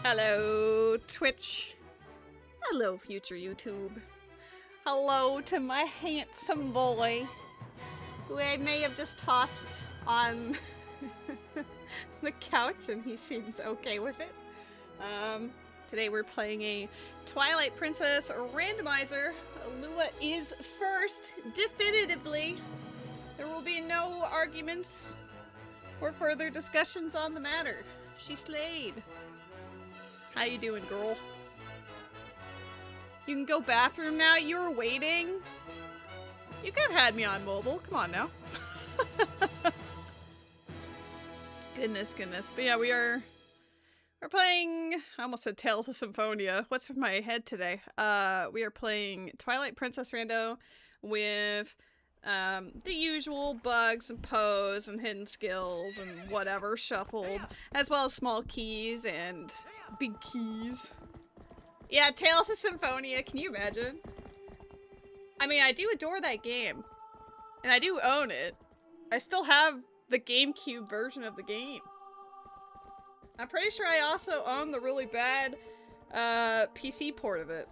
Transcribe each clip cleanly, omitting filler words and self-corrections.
Hello, Twitch. Hello, future YouTube. Hello to my handsome boy, who I may have just tossed on the couch and he seems okay with it. Today we're playing a Twilight Princess Randomizer. Lua is first, definitively. There will be no arguments or further discussions on the matter. She slayed. How you doing, girl? You can go bathroom now? You were waiting? You could have had me on mobile. Come on now. Goodness. But yeah, we're playing, I almost said Tales of Symphonia. What's with my head today? We are playing Twilight Princess Rando with the usual bugs and Poes and hidden skills and whatever shuffled, as well as small keys and big keys. Yeah, Tales of Symphonia, can you imagine? I mean, I do adore that game, and I do own it. I still have the GameCube version of the game. I'm pretty sure I also own the really bad PC port of it.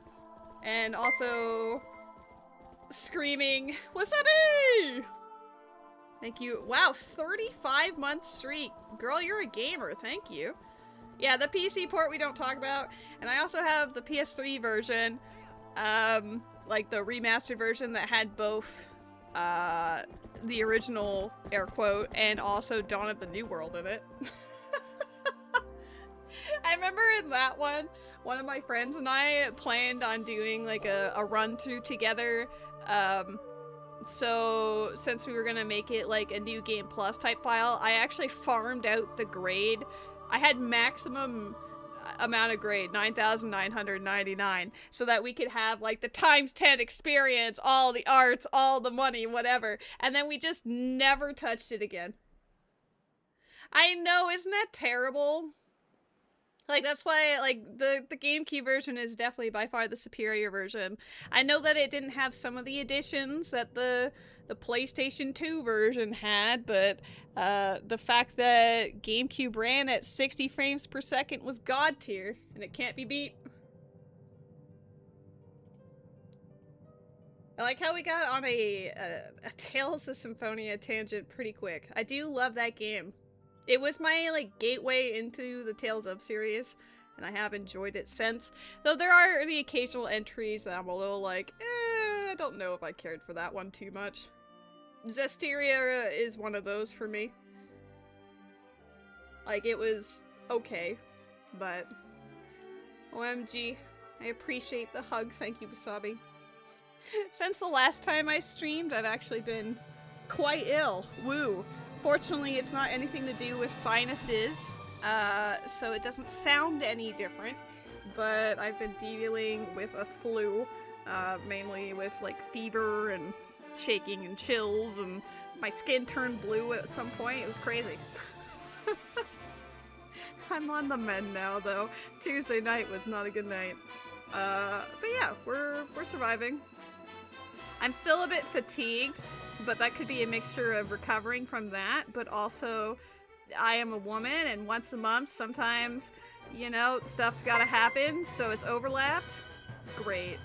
And also screaming, Wasabi! Thank you. Wow, 35-month streak. Girl, you're a gamer. Thank you. Yeah, the PC port we don't talk about. And I also have the PS3 version, like the remastered version that had both the original, air quote, and also Dawn of the New World in it. I remember in that one of my friends and I planned on doing like a run through together. So since we were gonna make it like a New Game Plus type file, I actually farmed out the grade. I had maximum amount of grade, 9,999, so that we could have like the ×10 experience, all the arts, all the money, whatever. And then we just never touched it again. I know, isn't that terrible? Like, that's why, like, the GameCube version is definitely by far the superior version. I know that it didn't have some of the additions that the PlayStation 2 version had, but the fact that GameCube ran at 60 frames per second was god tier, and it can't be beat. I like how we got on a Tales of Symphonia tangent pretty quick. I do love that game. It was my, like, gateway into the Tales of series, and I have enjoyed it since. Though there are the occasional entries that I'm a little like, I don't know if I cared for that one too much. Zestiria is one of those for me. Like, it was okay, but OMG, I appreciate the hug. Thank you, Wasabi. Since the last time I streamed, I've actually been quite ill. Woo. Fortunately, it's not anything to do with sinuses, so it doesn't sound any different, but I've been dealing with a flu, mainly with, like, fever and shaking and chills, and my skin turned blue at some point. It was crazy. I'm on the mend now, though. Tuesday night was not a good night. But yeah, we're surviving. I'm still a bit fatigued, but that could be a mixture of recovering from that, but also I am a woman, and once a month, sometimes, you know, stuff's gotta happen, so it's overlapped. It's great.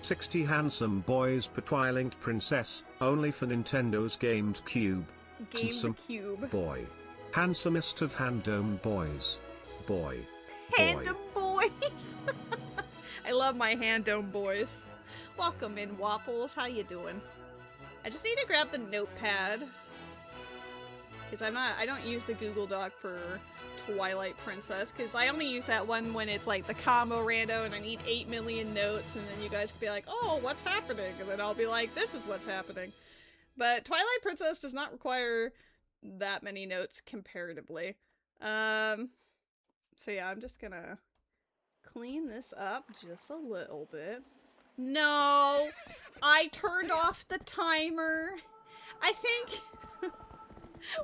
60 handsome boys per Twilight Princess, only for Nintendo's Gamed Cube. Handsome Cube. Boy. Handsomest of Handome boys. Boy. Handome boys! I love my Handome boys. Welcome in, Waffles. How you doing? I just need to grab the notepad, because I don't use the Google Doc for Twilight Princess, because I only use that one when it's like the combo rando and I need 8 million notes, and then you guys can be like, oh, what's happening? And then I'll be like, this is what's happening. But Twilight Princess does not require that many notes comparatively. So yeah, I'm just gonna clean this up just a little bit. No, I turned off the timer. I think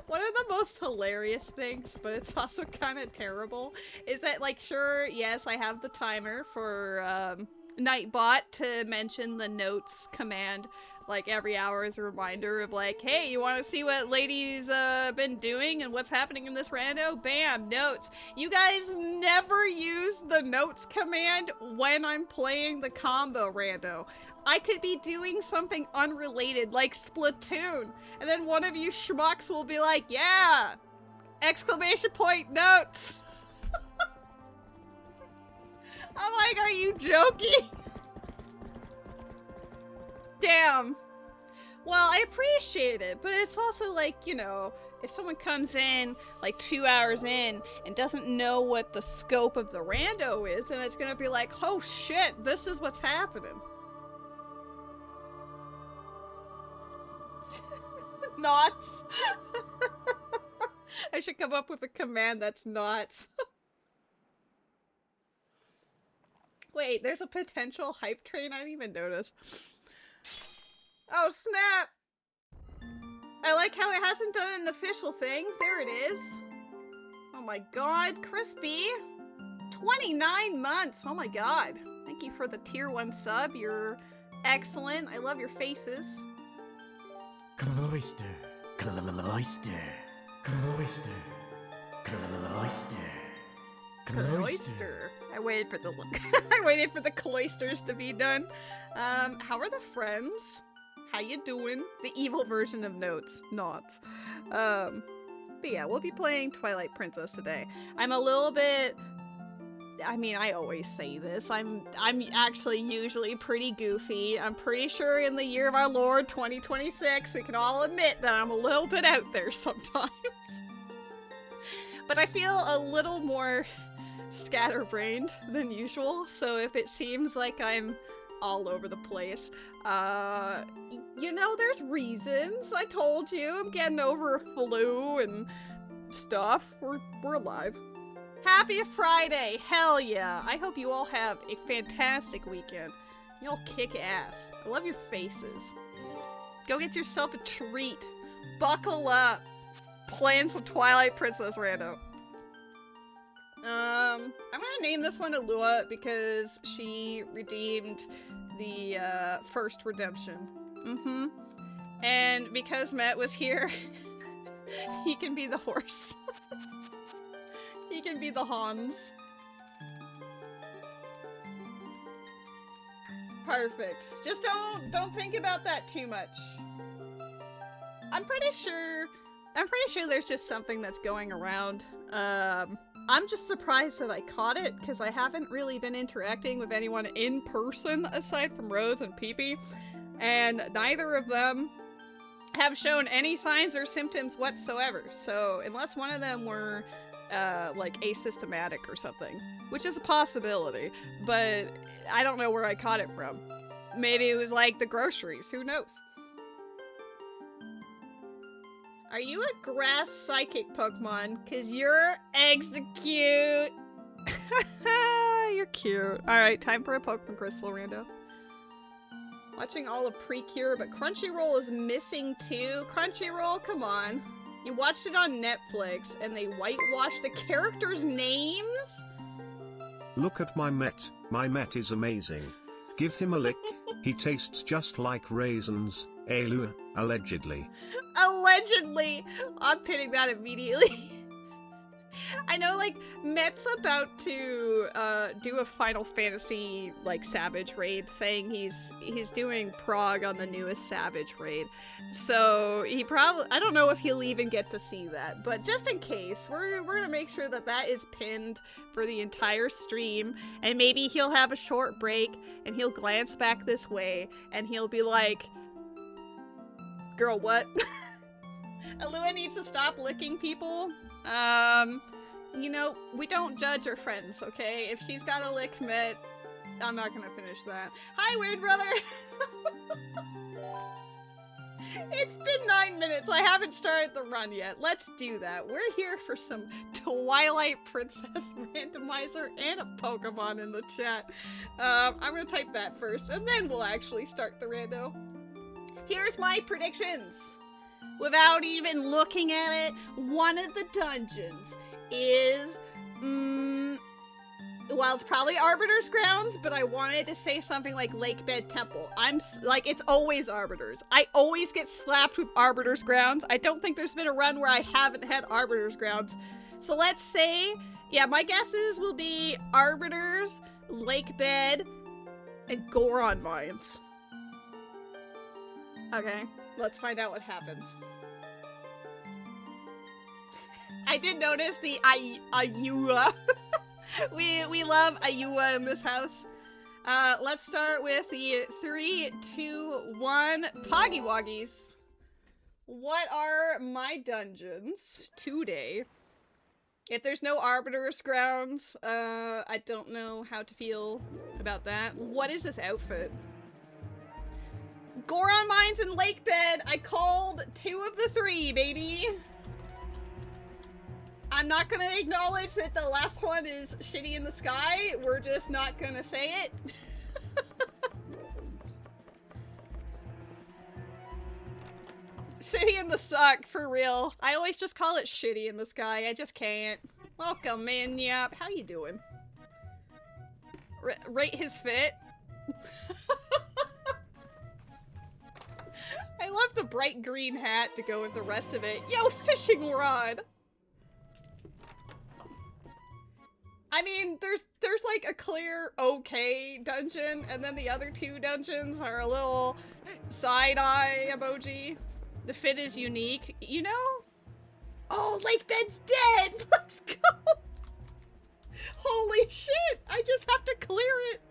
one of the most hilarious things, but it's also kind of terrible, is that, like, sure, yes, I have the timer for Nightbot to mention the notes command like every hour as a reminder of like, hey, you want to see what Lady's been doing and what's happening in this rando? Bam, notes. You guys never use the notes command when I'm playing the combo rando. I could be doing something unrelated like Splatoon, and then one of you schmucks will be like, yeah, exclamation point notes. I'm like, are you joking? Damn. Well, I appreciate it, but it's also like, you know, if someone comes in like 2 hours in and doesn't know what the scope of the rando is, then it's gonna be like, oh shit, this is what's happening. Knots. I should come up with a command that's knots. Wait, there's a potential hype train? I didn't even notice. Oh, snap! I like how it hasn't done an official thing. There it is. Oh my god, Crispy. 29 months. Oh my god. Thank you for the tier 1 sub. You're excellent. I love your faces. Cloister. Cloister. Cloister. Cloister. Cloister. I waited for the I waited for the cloisters to be done. How are the friends? How you doing? The evil version of notes, not. But yeah, we'll be playing Twilight Princess today. I'm a little bit. I mean, I always say this. I'm actually usually pretty goofy. I'm pretty sure in the year of our Lord 2026, we can all admit that I'm a little bit out there sometimes. But I feel a little more scatterbrained than usual, so if it seems like I'm all over the place, you know, there's reasons. I told you, I'm getting over a flu and stuff. We're alive. Happy Friday! Hell yeah! I hope you all have a fantastic weekend. You all kick ass. I love your faces. Go get yourself a treat. Buckle up. Playing some Twilight Princess rando. I'm gonna name this one Alua because she redeemed the first redemption. And because Matt was here, he can be the horse. He can be the Hans. Perfect. Just don't think about that too much. I'm pretty sure there's just something that's going around. I'm just surprised that I caught it, because I haven't really been interacting with anyone in person aside from Rose and Peepee, and neither of them have shown any signs or symptoms whatsoever. So unless one of them were like asystematic or something, which is a possibility, but I don't know where I caught it from. Maybe it was like the groceries, who knows? Are you a grass psychic Pokemon? Cause your execute. You're cute. Alright, time for a Pokemon Crystal rando. Watching all of Precure, but Crunchyroll is missing too. Crunchyroll, come on. You watched it on Netflix and they whitewashed the characters' names? Look at my Met. My Met is amazing. Give him a lick. He tastes just like raisins. Alua, allegedly. Allegedly! I'm pinning that immediately. I know, like, Met's about to do a Final Fantasy, like, Savage Raid thing. He's doing Prague on the newest Savage Raid. So, he probably, I don't know if he'll even get to see that, but just in case, we're gonna make sure that that is pinned for the entire stream, and maybe he'll have a short break, and he'll glance back this way, and he'll be like, girl, what? Alua needs to stop licking people. You know, we don't judge our friends, okay? If she's got a lick Met, I'm not gonna finish that. Hi, weird brother! It's been 9 minutes. I haven't started the run yet. Let's do that. We're here for some Twilight Princess Randomizer and a Pokemon in the chat. I'm gonna type that first, and then we'll actually start the rando. Here's my predictions. Without even looking at it, one of the dungeons is, well, well, it's probably Arbiter's Grounds, but I wanted to say something like Lakebed Temple. Like, it's always Arbiter's. I always get slapped with Arbiter's Grounds. I don't think there's been a run where I haven't had Arbiter's Grounds. So let's say, yeah, my guesses will be Arbiter's, Lakebed, and Goron Mines. Okay, let's find out what happens. I did notice the Ayua. we love Ayua in this house. Let's start with the 3, 2, 1 Poggy Woggies. What are my dungeons today? If there's no Arbiter's Grounds, I don't know how to feel about that. What is this outfit? Goron Mines and Lakebed. I called 2 of the 3, baby. I'm not gonna acknowledge that the last one is Shitty in the Sky. We're just not gonna say it. City in the Suck, for real. I always just call it Shitty in the Sky. I just can't. Welcome in, yep. How you doing? Rate his fit. I love the bright green hat to go with the rest of it. Yo, fishing rod! I mean, there's like a clear okay dungeon, and then the other 2 dungeons are a little side-eye emoji. The fit is unique, you know? Oh, Lakebed's dead! Let's go! Holy shit! I just have to clear it!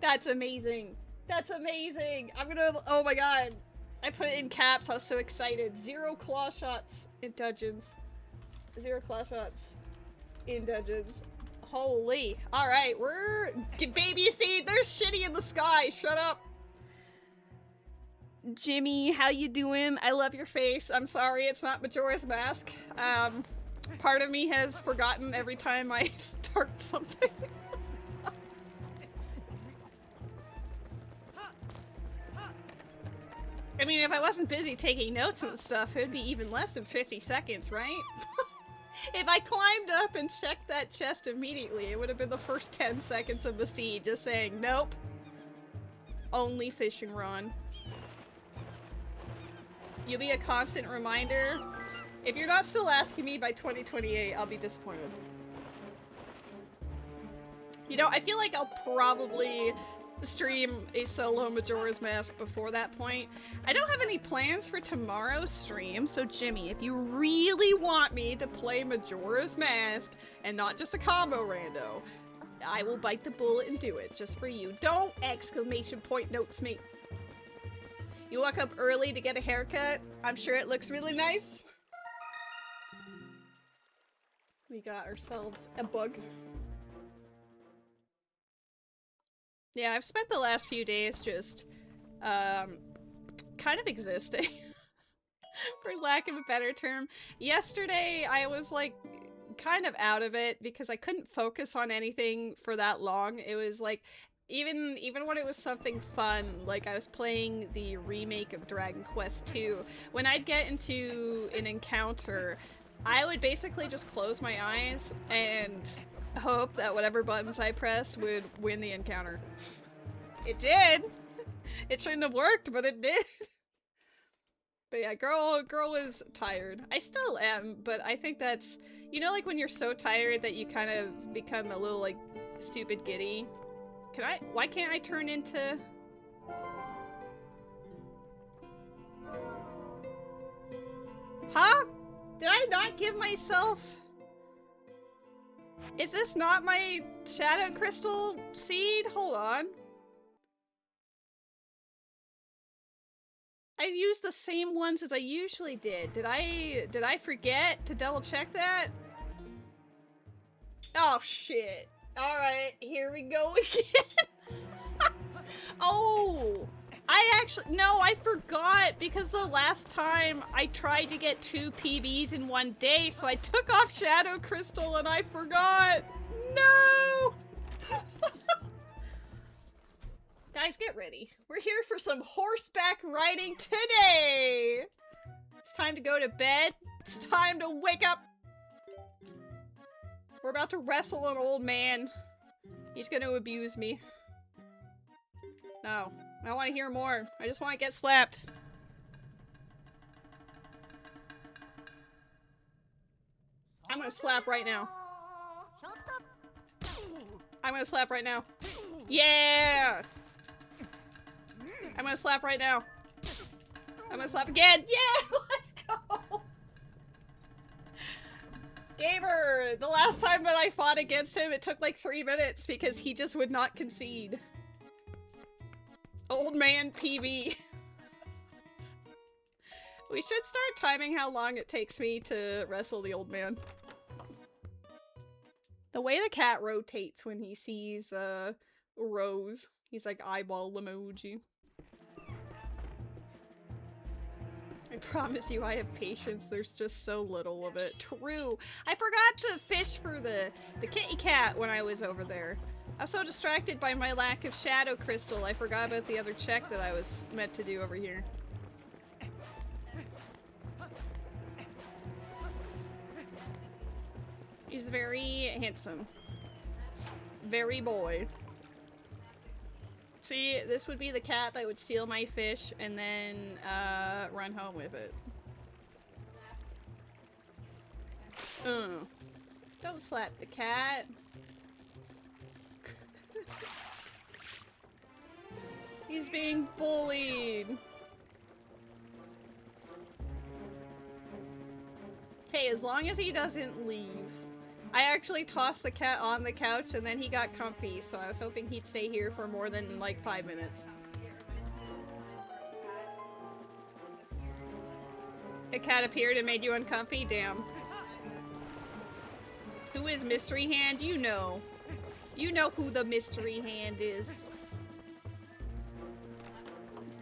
That's amazing. That's amazing! I'm gonna- oh my god. I put it in caps, I was so excited. 0 claw shots in dungeons. 0 claw shots in dungeons. Holy. Alright, we're- baby seed, there's Shitty in the Sky, shut up! Jimmy, how you doing? I love your face. I'm sorry, it's not Majora's Mask. Part of me has forgotten every time I start something. I mean, if I wasn't busy taking notes and stuff, it would be even less than 50 seconds, right? If I climbed up and checked that chest immediately, it would have been the first 10 seconds of the seed, just saying, nope. Only fishing rod. You'll be a constant reminder. If you're not still asking me by 2028, I'll be disappointed. You know, I feel like I'll probably stream a solo Majora's Mask before that point. I don't have any plans for tomorrow's stream, so Jimmy, if you really want me to play Majora's Mask and not just a combo rando, I will bite the bullet and do it just for you. Don't exclamation point notes me. You woke up early to get a haircut. I'm sure it looks really nice. We got ourselves a bug. Yeah, I've spent the last few days just, kind of existing. For lack of a better term. Yesterday, I was, like, kind of out of it because I couldn't focus on anything for that long. It was, like, even when it was something fun, like I was playing the remake of Dragon Quest II, when I'd get into an encounter, I would basically just close my eyes and hope that whatever buttons I pressed would win the encounter. It did! It shouldn't have worked, but it did! But yeah, girl was tired. I still am, but I think that's, you know, like when you're so tired that you kind of become a little, like, stupid giddy? Why can't I turn into... Huh? Did I not give myself... Is this not my Shadow Crystal seed? Hold on. I used the same ones as I usually did. Did I forget to double check that? Oh shit. Alright, here we go again. Oh! No, I forgot because the last time I tried to get 2 PBs in one day, so I took off Shadow Crystal and I forgot! No! Guys, get ready. We're here for some horseback riding today! It's time to go to bed. It's time to wake up! We're about to wrestle an old man. He's gonna abuse me. No. I don't want to hear more. I just want to get slapped. I'm gonna slap right now. I'm gonna slap right now. Yeah! I'm gonna slap right now. I'm gonna slap again. Yeah! Let's go! Gamer! The last time that I fought against him, it took like 3 minutes because he just would not concede. Old man PB. We should start timing how long it takes me to wrestle the old man. The way the cat rotates when he sees, Rose. He's like eyeball emoji. I promise you I have patience, there's just so little of it. True! I forgot to fish for the kitty cat when I was over there. I was so distracted by my lack of shadow crystal, I forgot about the other check that I was meant to do over here. He's very handsome. Very boy. See, this would be the cat that would steal my fish and then, run home with it. Don't slap the cat. He's being bullied. Hey, as long as he doesn't leave. I actually tossed the cat on the couch and then he got comfy, so I was hoping he'd stay here for more than like 5 minutes. A cat appeared and made you uncomfy? Damn. Who is Mystery Hand? You know. You know who the Mystery Hand is.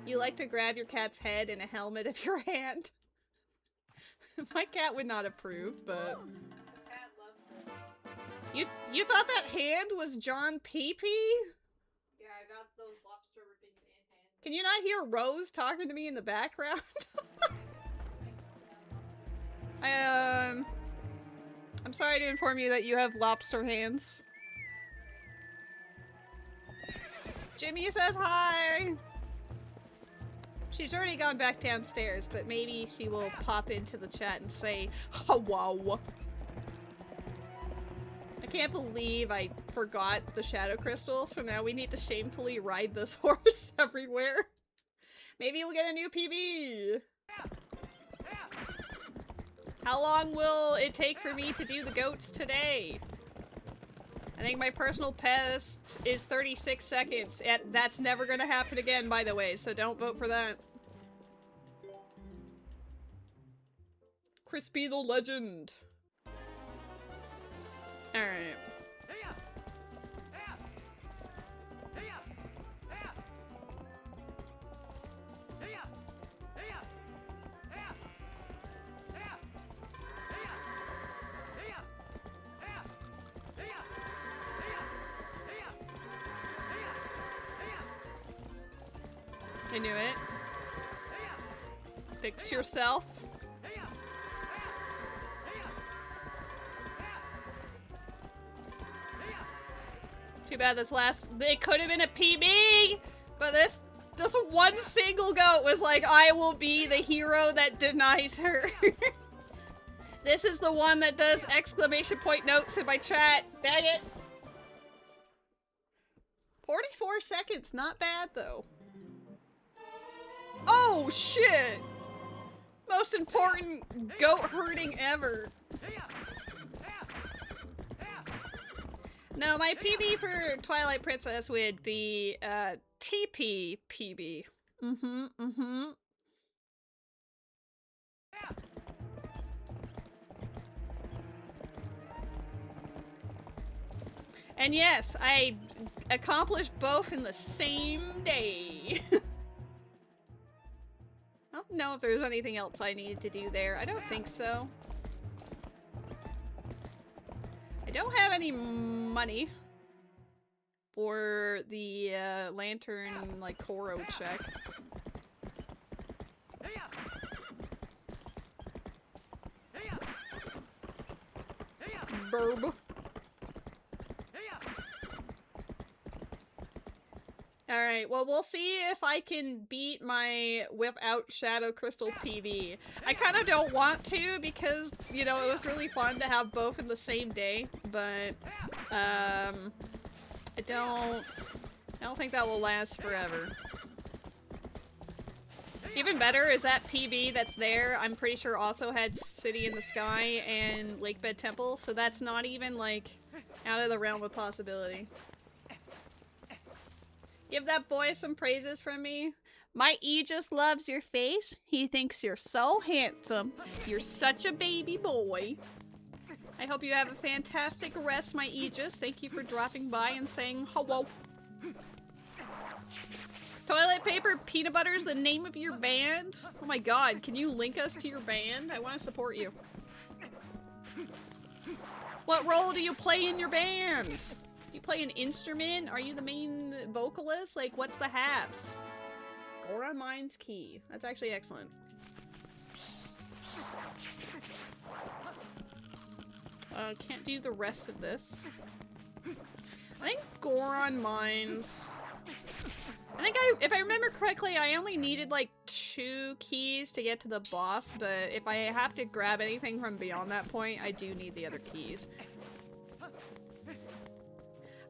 You like to grab your cat's head in a helmet of your hand. My cat would not approve, but... You thought that hand was John Pee-Pee? Yeah, I got those lobster ripping in hand. Can you not hear Rose talking to me in the background? I'm sorry to inform you that you have lobster hands. Jimmy says hi! She's already gone back downstairs, but maybe she will pop into the chat and say, wow. I can't believe I forgot the shadow crystal, so now we need to shamefully ride this horse everywhere. Maybe we'll get a new PB! How long will it take for me to do the goats today? I think my personal best is 36 seconds. That's never gonna happen again, by the way, so don't vote for that. Crispy the Legend. Alright. I knew it. Fix yourself. Too bad this last- it could have been a PB! But this one single goat was like, I will be the hero that denies her. This is the one that does exclamation point notes in my chat. Dang it! 44 seconds, not bad though. Oh shit! Most important goat herding ever. No, my PB for Twilight Princess would be, TP PB. And yes, I accomplished both in the same day. I don't know if there's anything else I needed to do there. I don't think so. I don't have any money for the lantern, like, Koro check. Burb. Alright, well, we'll see if I can beat my without Shadow Crystal PB. I kind of don't want to because, you know, it was really fun to have both in the same day, but, I don't think that will last forever. Even better is that PB that's there, I'm pretty sure also had City in the Sky and Lakebed Temple, so that's not even, like, out of the realm of possibility. Give that boy some praises from me. My E just loves your face. He thinks you're so handsome. You're such a baby boy. I hope you have a fantastic rest, my Aegis. Thank you for dropping by and saying hello. Toilet paper peanut butter is the name of your band? Oh my god, can you link us to your band? I want to support you. What role do you play in your band? Do you play an instrument? Are you the main vocalist? Like, what's the haps? Goron Mind's key. That's actually excellent. Can't do the rest of this. I think Goron Mines... I think if I remember correctly, I only needed like 2 keys to get to the boss, but if I have to grab anything from beyond that point, I do need the other keys.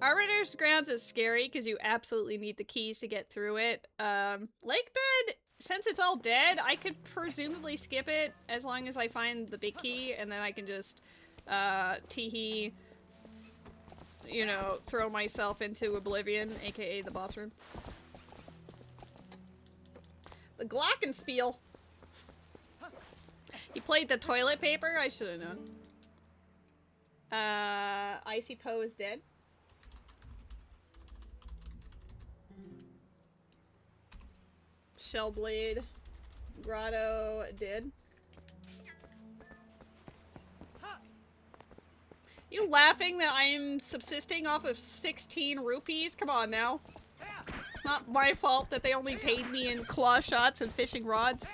Arbiter's Grounds is scary because you absolutely need the keys to get through it. Lakebed, since it's all dead, I could presumably skip it as long as I find the big key, and then I can just, teehee, you know, throw myself into oblivion, aka the boss room. The Glockenspiel! He played the toilet paper? I should have known. Icy Poe is dead. Shellblade. Grotto did. You laughing that I'm subsisting off of 16 rupees? Come on now. It's not my fault that they only paid me in claw shots and fishing rods.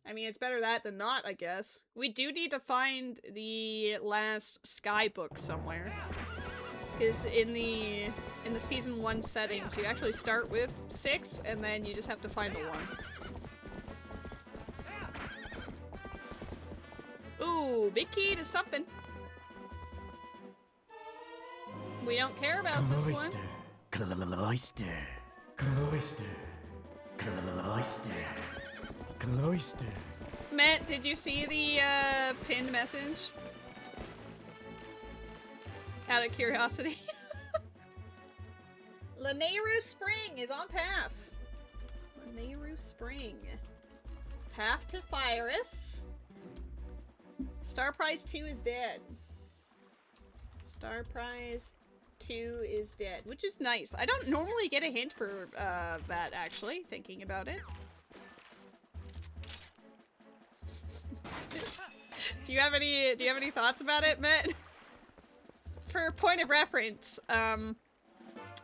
I mean, it's better that than not, I guess. We do need to find the last sky book somewhere. Because in the season 1 settings, you actually start with 6, and then you just have to find the 1. Ooh, big key to something. We don't care about this one. Cloister. Cloister. Cloister. Cloister. Matt, did you see the pinned message? Out of curiosity. Lanayru Spring is on path. Lanayru Spring. Path to Fyrus. Star Prize 2 is dead. Star Prize 2 is dead, which is nice. I don't normally get a hint for that, actually, thinking about it. Do you have any thoughts about it, Matt? For point of reference,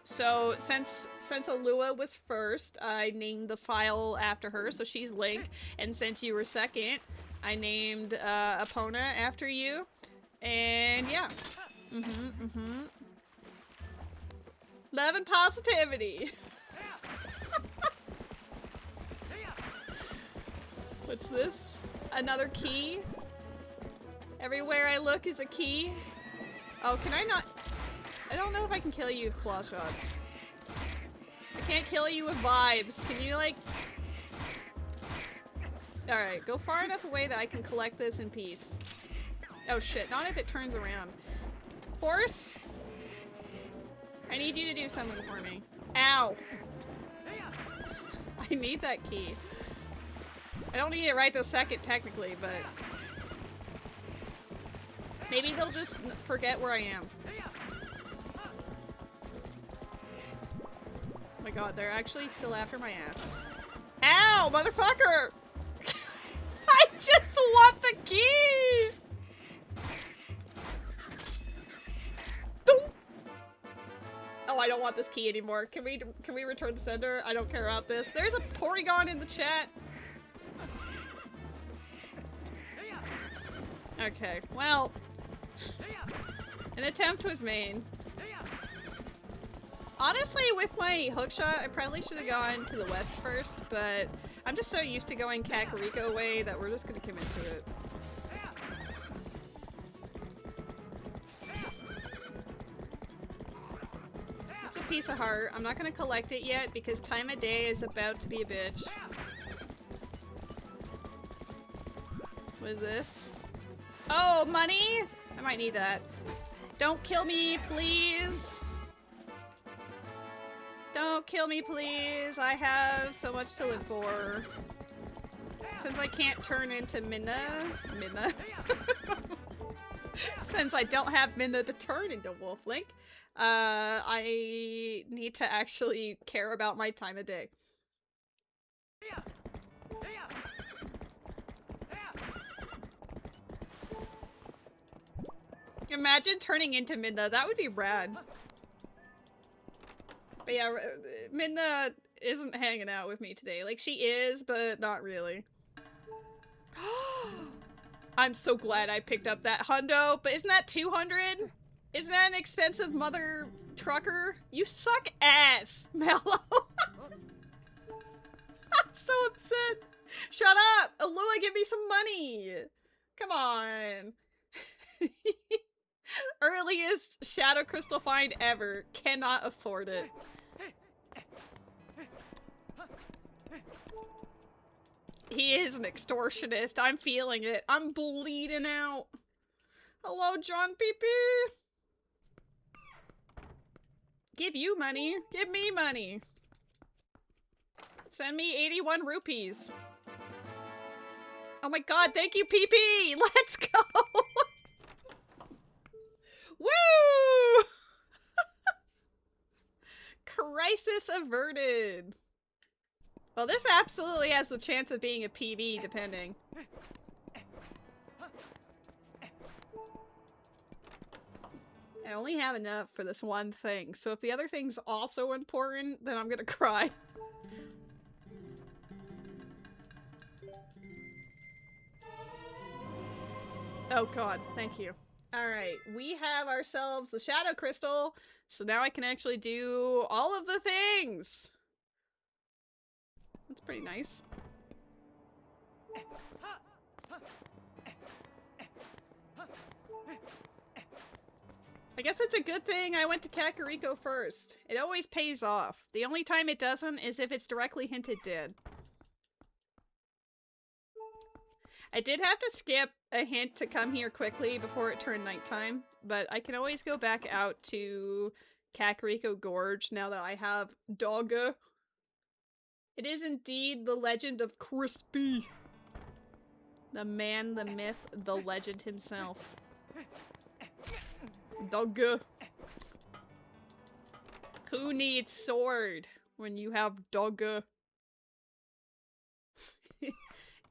so since Alua was first, I named the file after her, so she's Link, and since you were second, I named Epona after you, and yeah. Love and positivity. What's this? Another key? Everywhere I look is a key. Oh, can I not? I don't know if I can kill you with claw shots. I can't kill you with vibes. Can you, like... Alright, go far enough away that I can collect this in peace. Oh shit, not if it turns around. Horse? I need you to do something for me. Ow! I need that key. I don't need it right this second, technically, but... Maybe they'll just forget where I am. Oh my god, they're actually still after my ass. Ow, motherfucker! I just want the key! Oh, I don't want this key anymore. Can we return to sender? I don't care about this. There's a Porygon in the chat. Okay, well, an attempt was made. Honestly, with my hookshot, I probably should have gone to the wets first, but I'm just so used to going Kakariko way that we're just gonna commit to it. It's a piece of heart. I'm not gonna collect it yet because time of day is about to be a bitch. What is this? Oh, money? I might need that. Don't kill me, please. Don't kill me, please. I have so much to live for. Since I can't turn into Minna. Since I don't have Minna to turn into Wolflink, I need to actually care about my time of day. Imagine turning into Minna. That would be rad. But yeah, Minna isn't hanging out with me today. Like, she is, but not really. I'm so glad I picked up that hundo, but isn't that 200? Isn't that an expensive mother trucker? You suck ass, Mellow. I'm so upset. Shut up! Alua, give me some money! Come on. Earliest Shadow Crystal find ever. Cannot afford it. He is an extortionist. I'm feeling it. I'm bleeding out. Hello, John Pee-Pee. Give you money. Give me money. Send me 81 rupees. Oh my god, thank you, Pee-Pee. Let's go. Woo! Crisis averted. Well, this absolutely has the chance of being a PB, depending. I only have enough for this one thing, so if the other thing's also important, then I'm gonna cry. Oh god, thank you. Alright, we have ourselves the Shadow Crystal, so now I can actually do all of the things! That's pretty nice. I guess it's a good thing I went to Kakariko first. It always pays off. The only time it doesn't is if it's directly hinted did. I did have to skip a hint to come here quickly before it turned nighttime, but I can always go back out to Kakariko Gorge now that I have Dogga. It is indeed the legend of Crispy. The man, the myth, the legend himself. Dogga. Who needs sword when you have Dogga?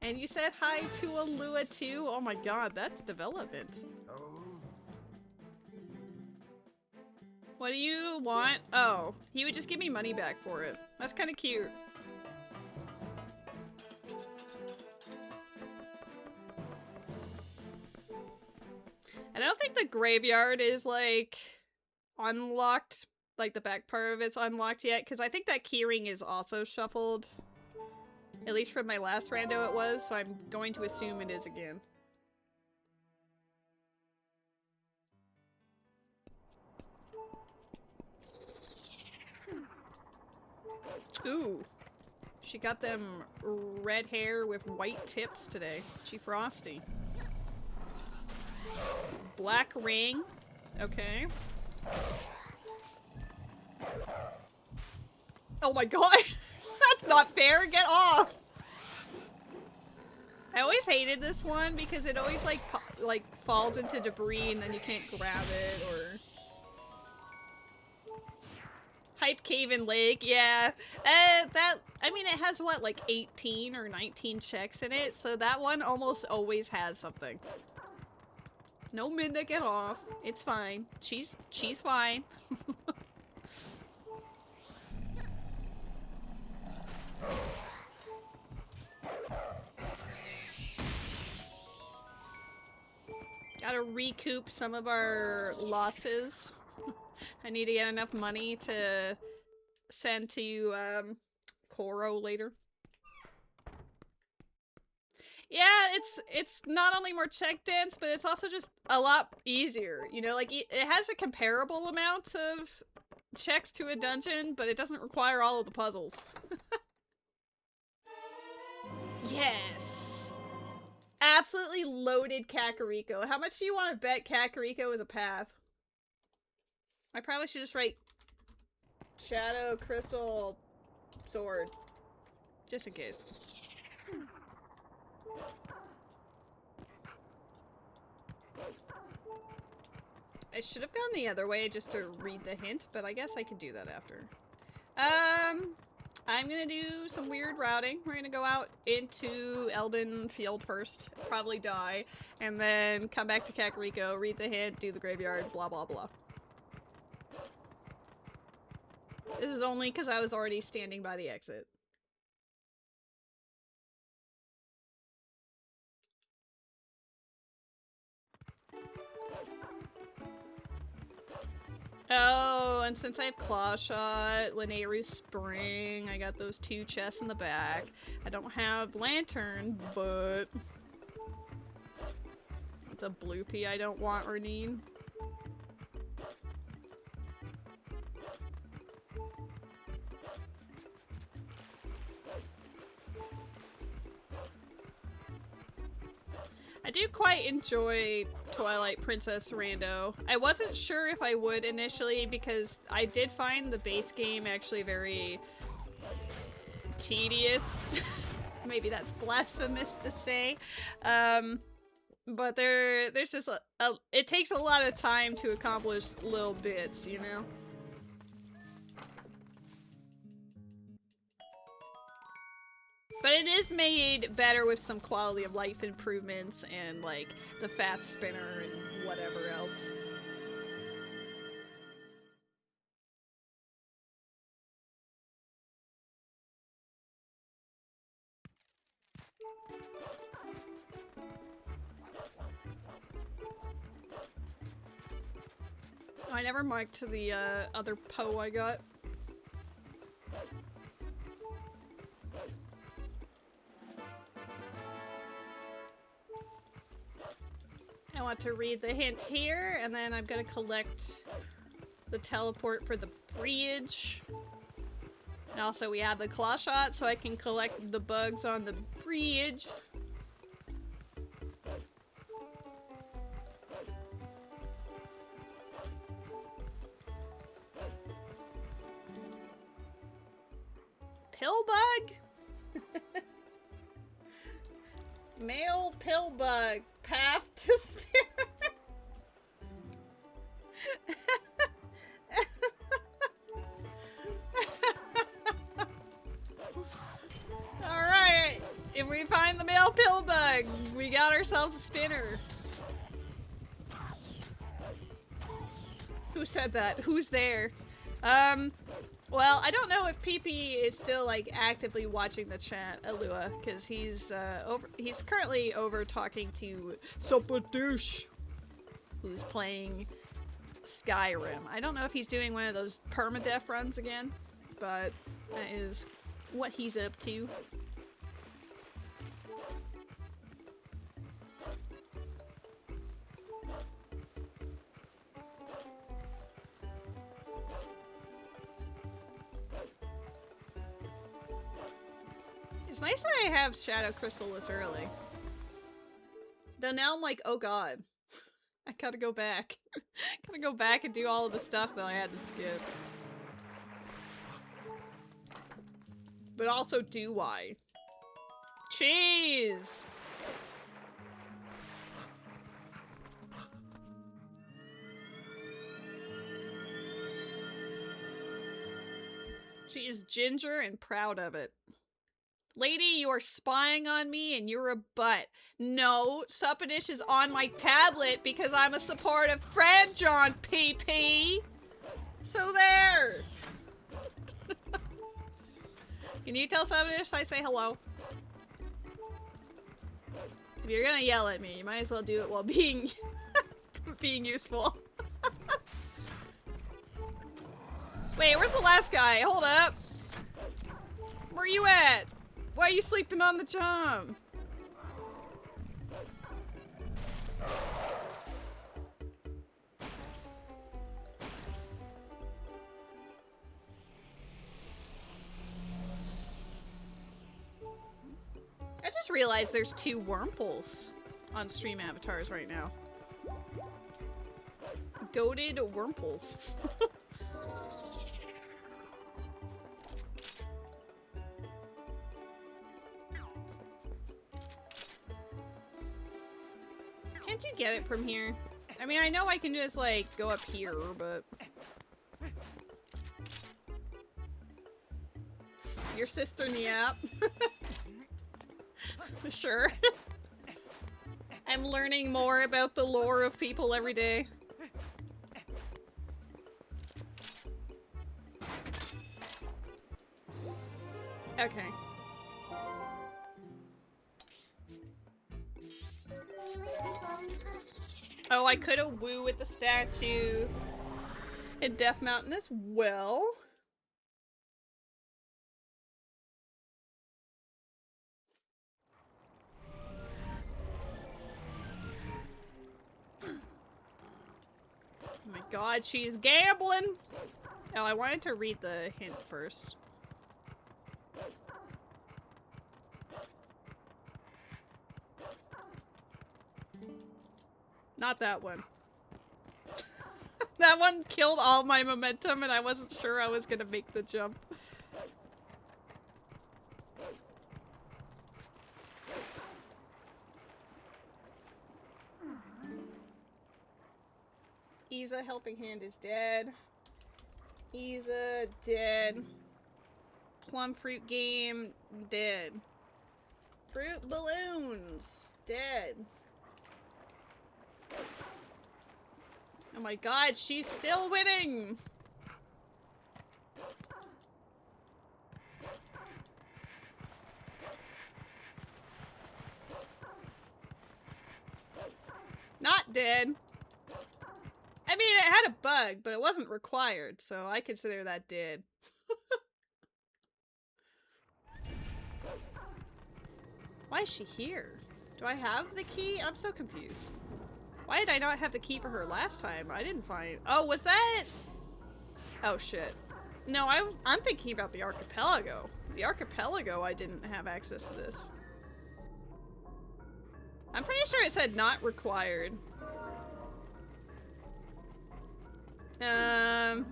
And you said hi to Alua too? Oh my god, that's development. What do you want? Oh, he would just give me money back for it. That's kind of cute. I don't think the graveyard is, like, unlocked. Like, the back part of it's unlocked yet, because I think that keyring is also shuffled. At least from my last rando it was, so I'm going to assume it is again. Ooh. She got them red hair with white tips today. She frosty. Black ring. Okay. Oh my god! That's not fair! Get off! I always hated this one because it always like falls into debris and then you can't grab it, or... Hype Cave and Lake, yeah. I mean, it has what, like 18 or 19 checks in it, so that one almost always has something. No Minda, get off. It's fine. She's fine. Gotta recoup some of our losses. I need to get enough money to send to Koro later. Yeah, it's not only more check dense, but it's also just a lot easier. You know, like it has a comparable amount of checks to a dungeon, but it doesn't require all of the puzzles. Yes! Absolutely loaded Kakariko. How much do you want to bet Kakariko is a path? I probably should just write Shadow Crystal Sword. Just in case. I should have gone the other way just to read the hint, but I guess I could do that after. I'm gonna do some weird routing. We're gonna go out into Elden Field first, probably die, and then come back to Kakariko, read the hint, do the graveyard, blah blah blah. This is only because I was already standing by the exit. Oh, and since I have Claw Shot, Linearu Spring, I got those 2 chests in the back. I don't have Lantern, but it's a Bloopy I don't want or need. I do quite enjoy Twilight Princess Rando. I wasn't sure if I would initially because I did find the base game actually very tedious. Maybe that's blasphemous to say. But there's just it takes a lot of time to accomplish little bits, you know? But it is made better with some quality of life improvements and like the fast spinner and whatever else. Oh, I never marked the other Poe I got. I want to read the hint here, and then I'm gonna collect the teleport for the bridge. And also we have the Claw Shot, so I can collect the bugs on the bridge. Pill bug? Male pill bug. Path to spirit. Alright. If we find the male pill bug, we got ourselves a spinner. Who said that? Who's there? Well, I don't know if PP is still like actively watching the chat, Alua, because he's currently over talking to Sopatush, who's playing Skyrim. I don't know if he's doing one of those permadeath runs again, but that is what he's up to. It's nice that I have Shadow Crystal this early. Though now I'm like, oh god. I gotta go back. Gotta go back and do all of the stuff that I had to skip. But also, do I? Cheese! She is ginger and proud of it. Lady, you are spying on me and you're a butt. No, Suppadish is on my tablet because I'm a supportive friend, John PP. So there. Can you tell Suppadish I say hello? If you're gonna yell at me, you might as well do it while being being useful. Wait, where's the last guy? Hold up. Where you at? Why are you sleeping on the jump? I just realized there's 2 Wurmples on stream avatars right now. Goated Wurmples. Can't you get it from here? I mean, I know I can just, like, go up here, but... Your sister Niap. Sure. I'm learning more about the lore of people every day. Okay. Oh, I could have woo with the statue in Death Mountain as well. Oh my god, she's gambling! Oh, I wanted to read the hint first. Not that one. That one killed all my momentum and I wasn't sure I was gonna make the jump. Isa Helping Hand is dead. Isa dead. Plum Fruit Game dead. Fruit Balloons dead. Oh my god, she's still winning! Not dead. I mean, it had a bug, but it wasn't required, so I consider that dead. Why is she here? Do I have the key? I'm so confused. Why did I not have the key for her last time? I didn't find... Oh, was that... Oh, shit. No, I'm thinking about the archipelago. The archipelago, I didn't have access to this. I'm pretty sure it said not required. Oh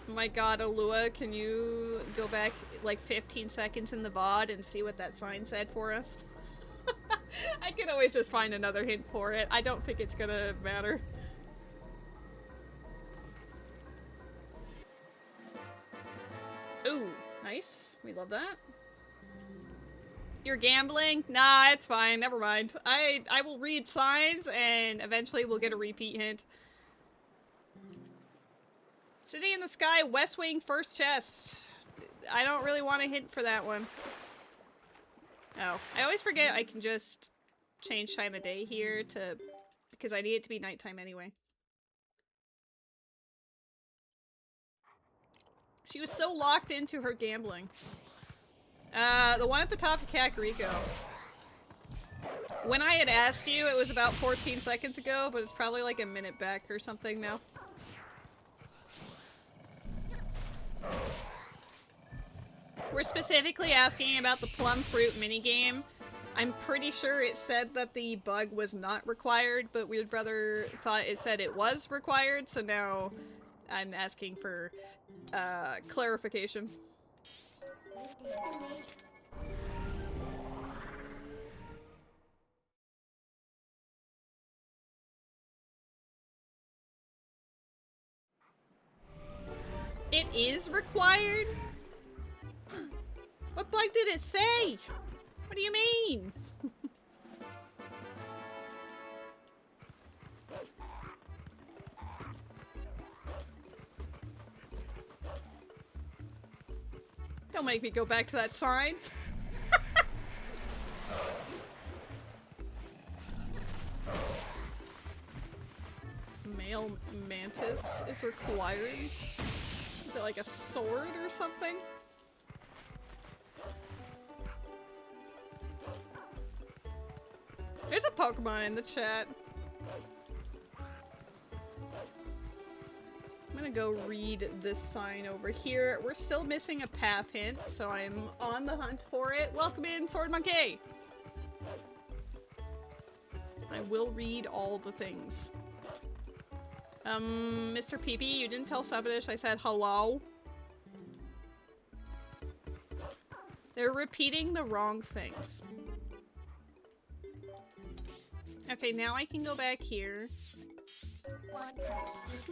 my god, Alua, can you go back like 15 seconds in the VOD and see what that sign said for us? I can always just find another hint for it. I don't think it's gonna matter. Ooh, nice. We love that. You're gambling? Nah, it's fine. Never mind. I will read signs and eventually we'll get a repeat hint. City in the Sky, West Wing, first chest. I don't really want a hint for that one. Oh, I always forget I can just change time of day here to... because I need it to be nighttime anyway. She was so locked into her gambling. The one at the top of Kakariko. When I had asked you, it was about 14 seconds ago, but it's probably like a minute back or something now. We're specifically asking about the plum fruit minigame. I'm pretty sure it said that the bug was not required, but Weird Brother thought it said it was required, so now I'm asking for clarification. It is required? What bug did it say? What do you mean? Don't make me go back to that sign. Male mantis. mantis is required? Is it like a sword or something? There's a Pokemon in the chat. I'm gonna go read this sign over here. We're still missing a path hint, so I'm on the hunt for it. Welcome in, Sword Monkey! I will read all the things. Mr. Peepee, you didn't tell Subadish I said hello. They're repeating the wrong things. Okay, now I can go back here.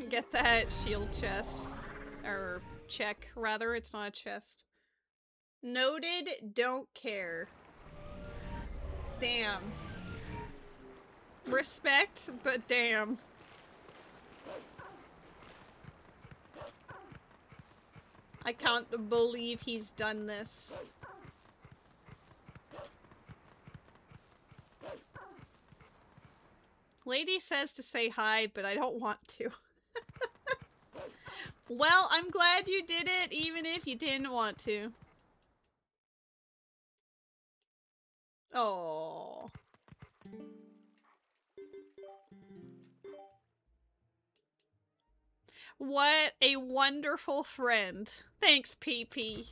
Get that shield chest. Or check, rather. It's not a chest. Noted, don't care. Damn. Respect, but damn. I can't believe he's done this. Lady says to say hi, but I don't want to. Well, I'm glad you did it, even if you didn't want to. Oh. What a wonderful friend. Thanks, PP.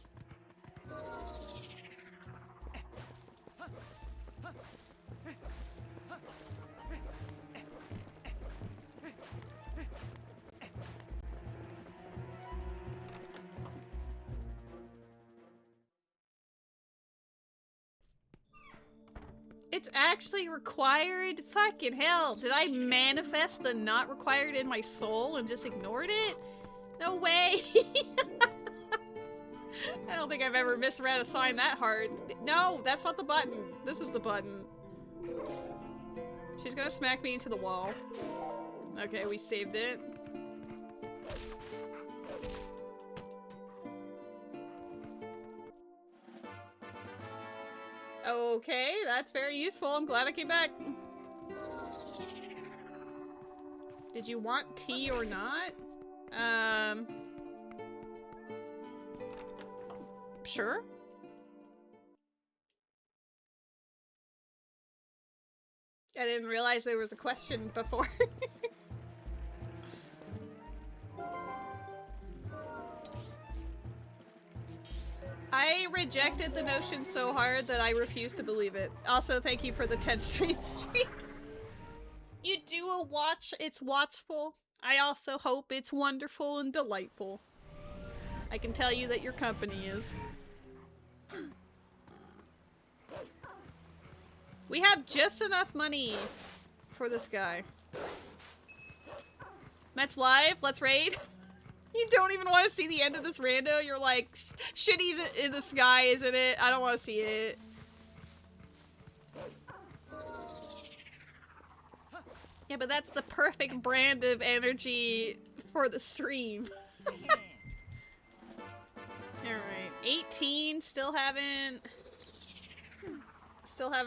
It's actually required? Fucking hell. Did I manifest the not required in my soul and just ignored it? No way. I don't think I've ever misread a sign that hard. No, that's not the button. This is the button. She's gonna smack me into the wall. Okay, we saved it. Okay, that's very useful. I'm glad I came back. Did you want tea or not? Sure. I didn't realize there was a question before. I rejected the notion so hard that I refuse to believe it. Also, thank you for the 10 stream streak. You do a watch, it's watchful. I also hope it's wonderful and delightful. I can tell you that your company is. We have just enough money for this guy. Met's live, let's raid. You don't even want to see the end of this rando. You're like, shit, he's in the sky, isn't it? I don't want to see it. Yeah, but that's the perfect brand of energy for the stream. Alright, 18, still haven't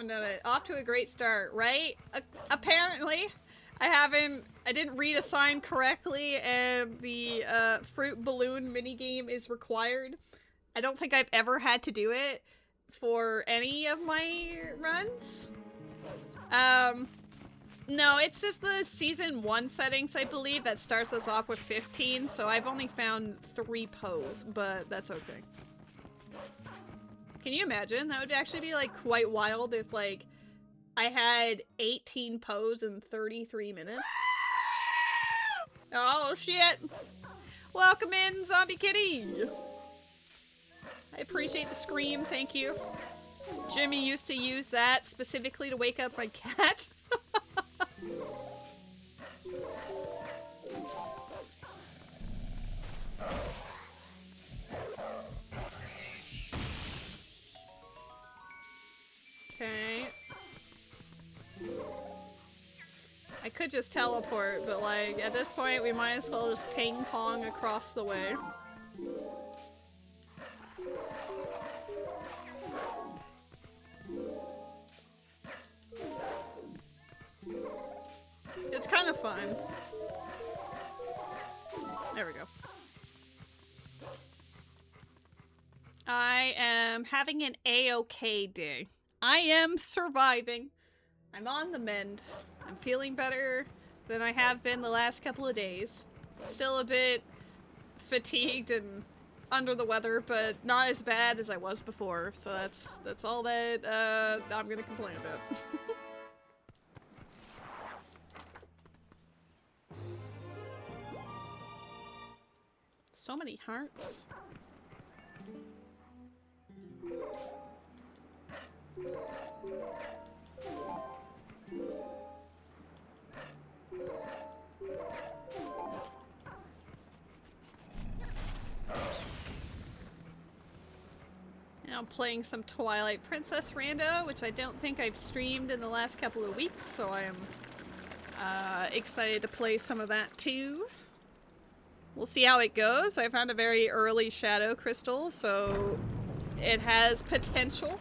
done it. Off to a great start, right? Apparently. I didn't read a sign correctly, and the fruit balloon minigame is required. I don't think I've ever had to do it for any of my runs. No, it's just the season 1 settings, I believe, that starts us off with 15, so I've only found 3 Poes, but that's okay. Can you imagine? That would actually be, like, quite wild if, like, I had 18 Poes in 33 minutes. Oh, shit! Welcome in, Zombie Kitty! I appreciate the scream, thank you. Jimmy used to use that specifically to wake up my cat. Okay. I could just teleport, but like, at this point we might as well just ping pong across the way. It's kind of fun. am having an A-okay day. I am surviving. I'm on the mend. I'm feeling better than I have been the last couple of days. Still a bit fatigued and under the weather, but not as bad as I was before. So that's all that I'm gonna complain about. So many hearts. Now I'm playing some Twilight Princess Rando, which I don't think I've streamed in the last couple of weeks, so I am excited to play some of that too. We'll see how it goes. I found a very early shadow crystal, so it has potential.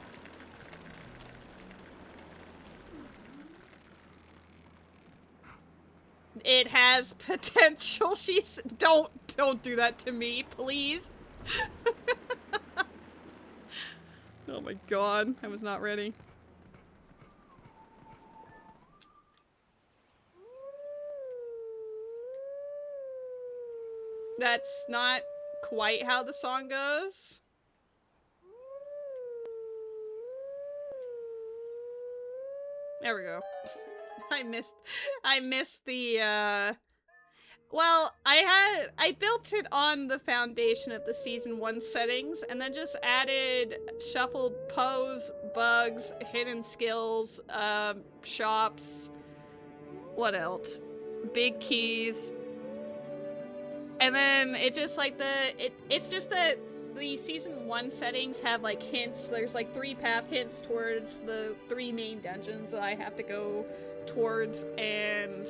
It has potential. She's don't do that to me, please. Oh my god, I was not ready. That's not quite how the song goes. There we go. I missed the, well, I built it on the foundation of the Season 1 settings, and then just added shuffled pose, bugs, hidden skills, shops, what else? Big keys. And then it just like it's just that the Season 1 settings have like hints. There's like 3 path hints towards the 3 main dungeons that I have to go towards, and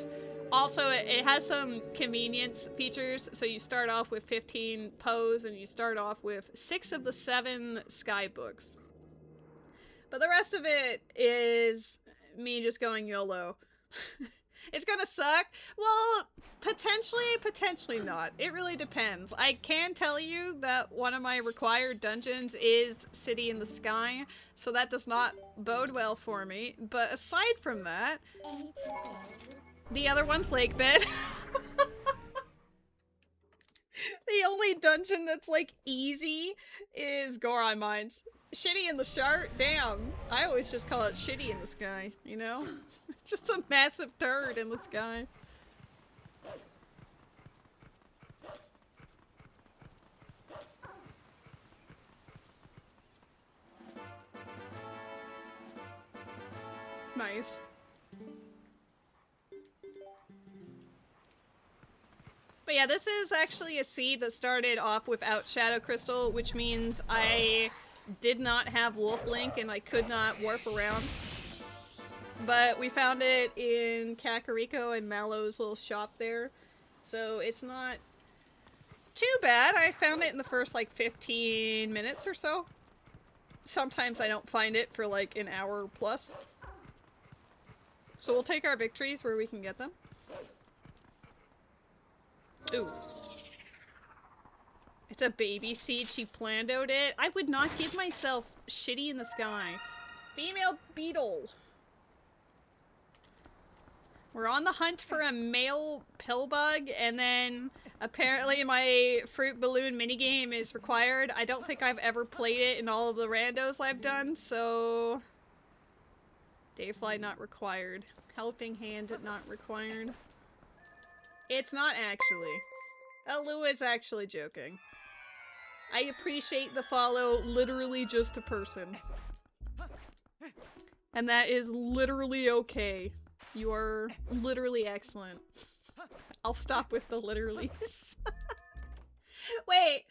also it has some convenience features. So you start off with 15 Poes, and you start off with 6 of the 7 sky books. But the rest of it is me just going YOLO. It's gonna suck. Well, potentially not. It really depends. I can tell you that one of my required dungeons is City in the Sky, so that does not bode well for me. But aside from that, the other one's Lake Bed. The only dungeon that's like easy is Goron Mines. Shitty in the Shart? Damn. I always just call it Shitty in the Sky, you know? Just a massive turd in the sky. Nice. But yeah, this is actually a seed that started off without Shadow Crystal, which means I did not have Wolf Link and I could not warp around. But we found it in Kakariko and Mallow's little shop there, so it's not too bad. I found it in the first like 15 minutes or so. Sometimes I don't find it for like an hour plus. So we'll take our victories where we can get them. Ooh. It's a baby seed. She planned out it. I would not give myself Shitty in the Sky. Female beetle. We're on the hunt for a male pillbug, and then apparently my fruit balloon minigame is required. I don't think I've ever played it in all of the randos I've done, so... Dayfly not required. Helping hand not required. It's not actually. Lou is actually joking. I appreciate the follow, literally just a person. And that is literally okay. You are literally excellent. I'll stop with the literallys. Wait.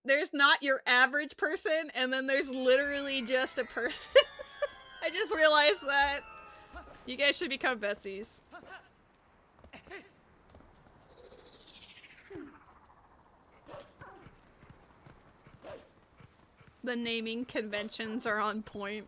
There's not your average person, and then there's literally just a person. I just realized that. You guys should become besties. The naming conventions are on point.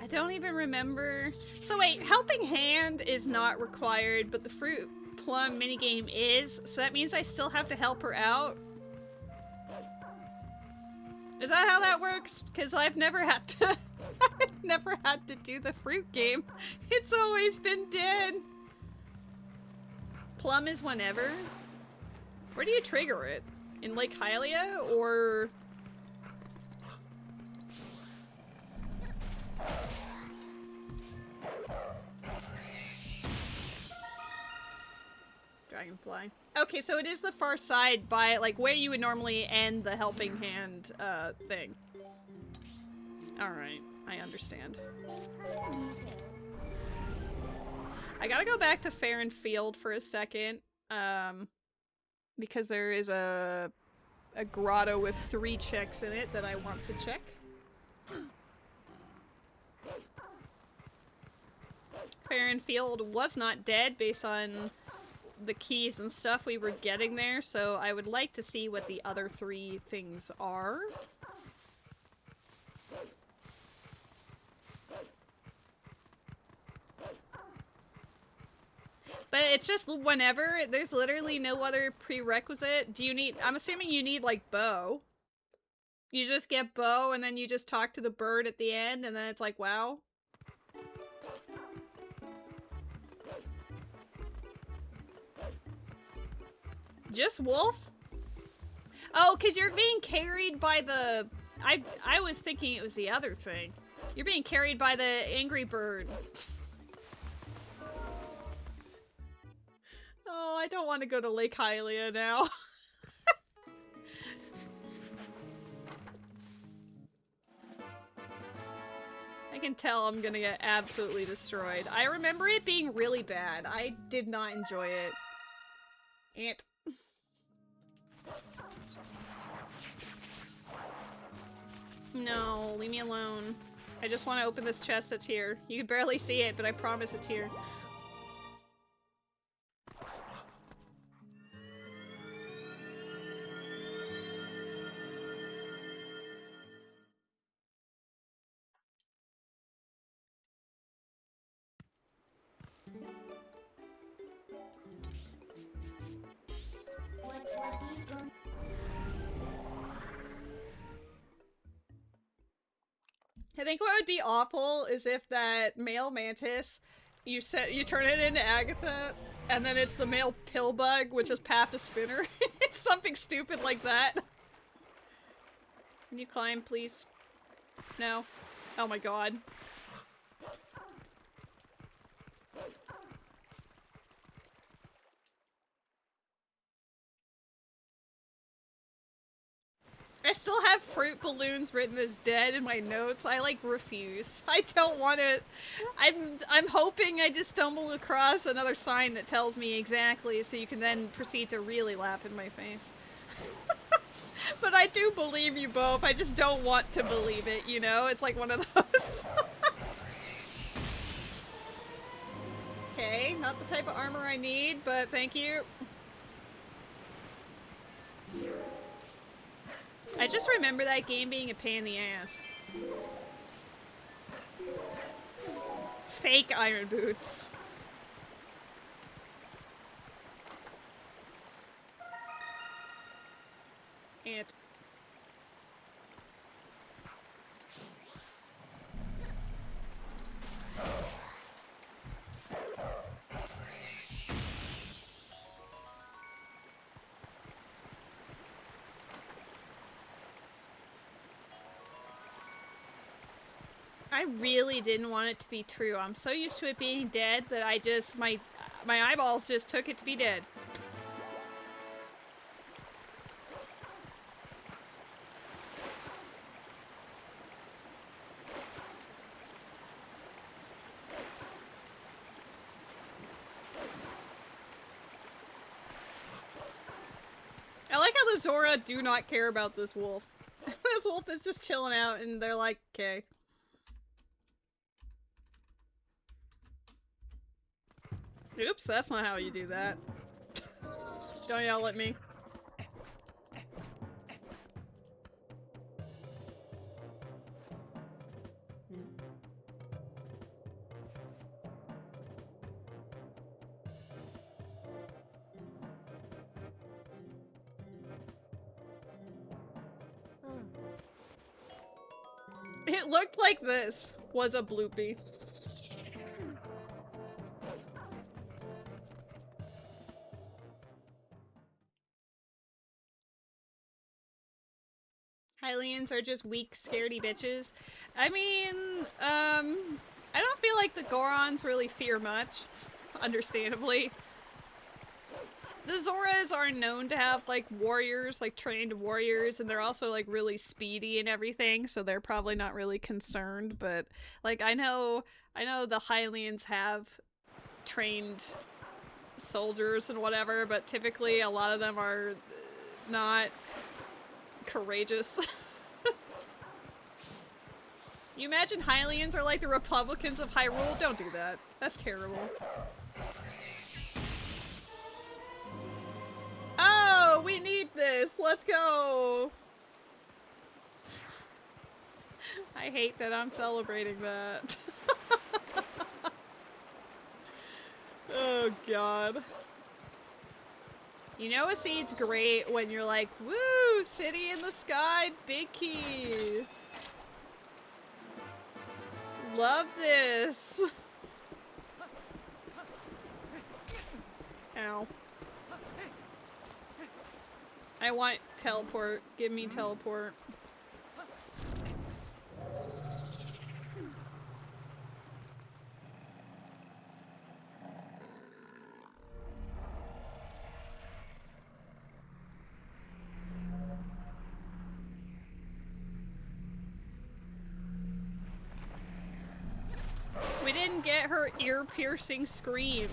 I don't even remember. So wait, helping hand is not required, but the fruit plum minigame is, so that means I still have to help her out? Is that how that works? Because I've never had to I've never had to do the fruit game. It's always been dead. Plum is whenever. Where do you trigger it? In Lake Hylia or Dragonfly? Okay, so it is the far side by like where you would normally end the helping hand thing. Alright, I understand. I gotta go back to Fair and Field for a second, because there is a grotto with 3 checks in it that I want to check. Fair and Field was not dead based on the keys and stuff we were getting there, so I would like to see what the other 3 things are. But it's just whenever, there's literally no other prerequisite. Do you need, I'm assuming you need like bow. You just get bow and then you just talk to the bird at the end and then it's like, wow. Just wolf? Oh, cause you're being carried by the, I was thinking it was the other thing. You're being carried by the angry bird. Oh, I don't want to go to Lake Hylia now. I can tell I'm gonna get absolutely destroyed. I remember it being really bad. I did not enjoy it. Ant. No, leave me alone. I just want to open this chest that's here. You can barely see it, but I promise it's here. I think what would be awful is if that male mantis, you turn it into Agatha, and then it's the male pillbug, which is Path to Spinner. It's something stupid like that. Can you climb, please? No? Oh my god. I still have fruit balloons written as dead in my notes. I like refuse. I don't want to. I'm hoping I just stumble across another sign that tells me exactly so you can then proceed to really laugh in my face. But I do believe you both. I just don't want to believe it, you know? It's like one of those. Okay, not the type of armor I need, but thank you. I just remember that game being a pain in the ass. Fake iron boots. Ant. I really didn't want it to be true. I'm so used to it being dead that I just, my eyeballs just took it to be dead. I like how the Zora do not care about this wolf. This wolf is just chilling out and they're like, okay. Oops, that's not how you do that. Don't yell at me. It looked like this was a bloopy. Hylians are just weak, scaredy bitches. I mean, I don't feel like the Gorons really fear much, understandably. The Zoras are known to have, like, warriors, like, trained warriors, and they're also, like, really speedy and everything, so they're probably not really concerned, but, like, I know the Hylians have trained soldiers and whatever, but typically a lot of them are not courageous. You imagine Hylians are like the Republicans of Hyrule? Don't do that. That's terrible. Oh, we need this. Let's go. I hate that I'm celebrating that. Oh, God. You know a seed's great when you're like, woo, city in the sky, big key. Love this. Ow. I want teleport. Give me teleport. We didn't get her ear-piercing scream.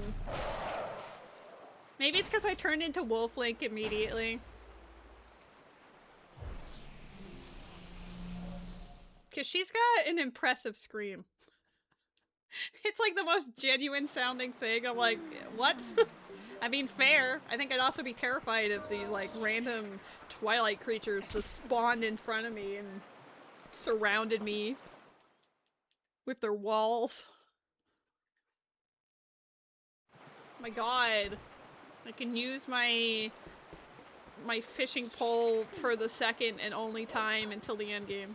Maybe it's because I turned into Wolf Link immediately. Because she's got an impressive scream. It's like the most genuine sounding thing. I'm like, what? I mean, fair. I think I'd also be terrified if these, like, random Twilight creatures just spawned in front of me and surrounded me with their walls. My God. I can use my fishing pole for the second and only time until the end game.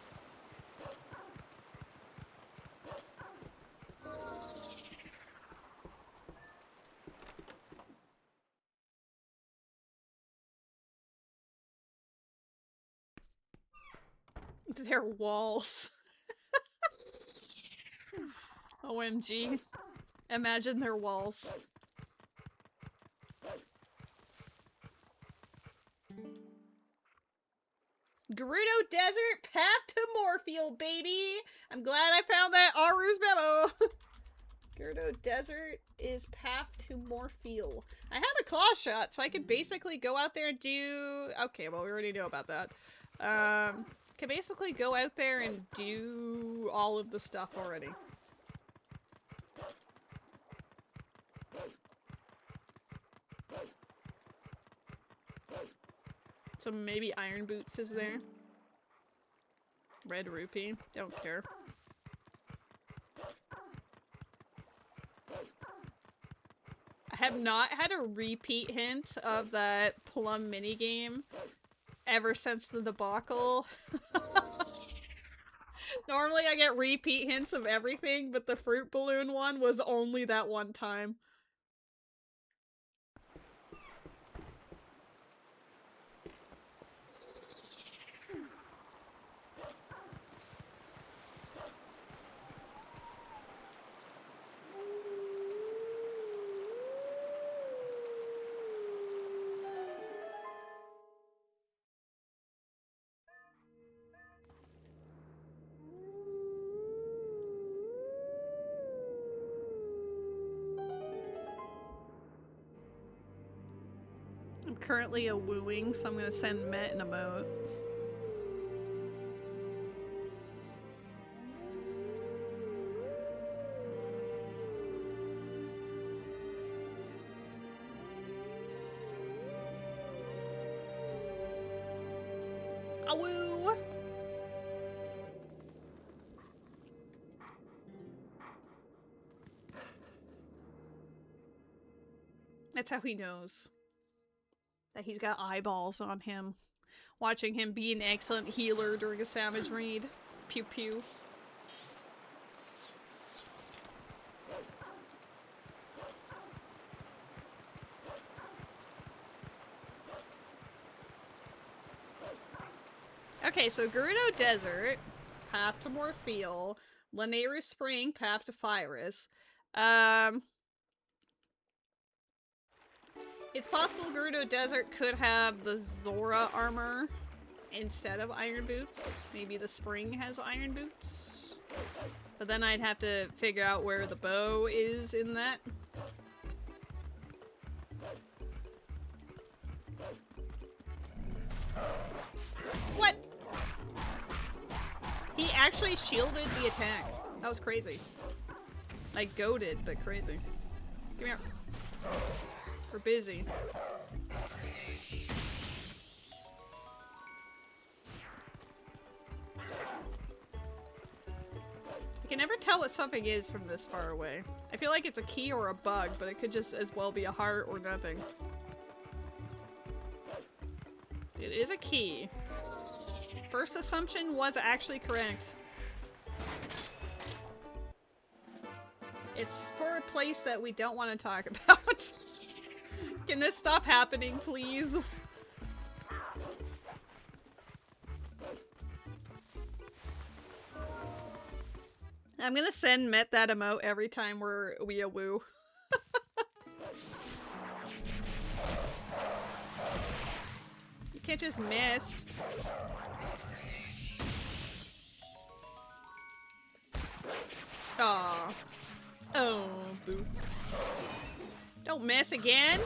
Their walls. OMG. Imagine their walls. Gerudo Desert, path to Morpheal, baby! I'm glad I found that Aru's memo! Gerudo Desert is path to Morpheal. I have a claw shot, so I could basically go out there and do... Okay, well, we already know about that. Can basically go out there and do all of the stuff already. So maybe Iron Boots is there. Red Rupee. Don't care. I have not had a repeat hint of that plum minigame ever since the debacle. Normally I get repeat hints of everything, but the fruit balloon one was only that one time. I'm currently a wooing, so I'm gonna send Met an emote. A woo! That's how he knows that he's got eyeballs on him. Watching him be an excellent healer during a Savage raid. Pew pew. Okay, so Gerudo Desert, path to Morpheal, Lanayru Spring, path to Phyrus. It's possible Gerudo Desert could have the Zora armor instead of iron boots. Maybe the spring has iron boots. But then I'd have to figure out where the bow is in that. What? He actually shielded the attack. That was crazy. Like goated, but crazy. Come here. We're busy. I can never tell what something is from this far away. I feel like it's a key or a bug, but it could just as well be a heart or nothing. It is a key. First assumption was actually correct. It's for a place that we don't want to talk about. Can this stop happening, please? I'm gonna send Met that emote every time we a woo. You can't just miss. Aw. Oh, boo. Don't miss again.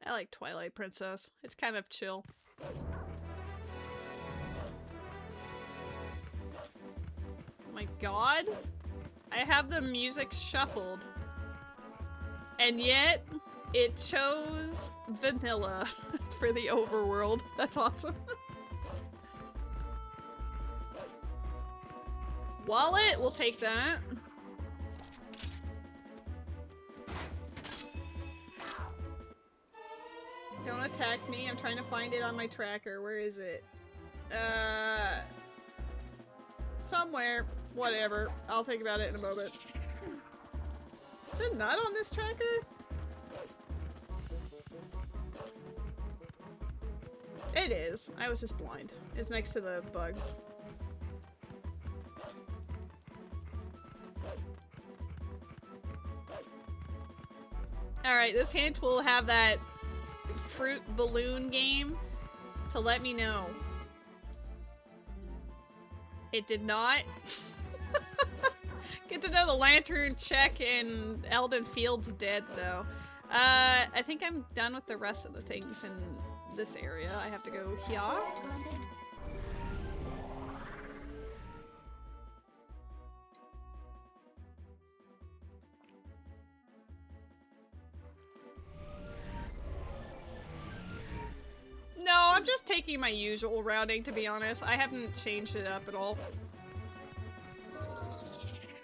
I like Twilight Princess. It's kind of chill. Oh my god. I have the music shuffled. And yet, it chose vanilla for the overworld. That's awesome. Wallet, we'll take that. Don't attack me. I'm trying to find it on my tracker. Where is it? Somewhere. Whatever. I'll think about it in a moment. Is it not on this tracker? It is. I was just blind. It's next to the bugs. Alright, this hint will have that fruit balloon game to let me know. It did not. Good to know the lantern check in Elden Field's dead though. I think I'm done with the rest of the things in this area. I have to go here. No, I'm just taking my usual routing, to be honest. I haven't changed it up at all.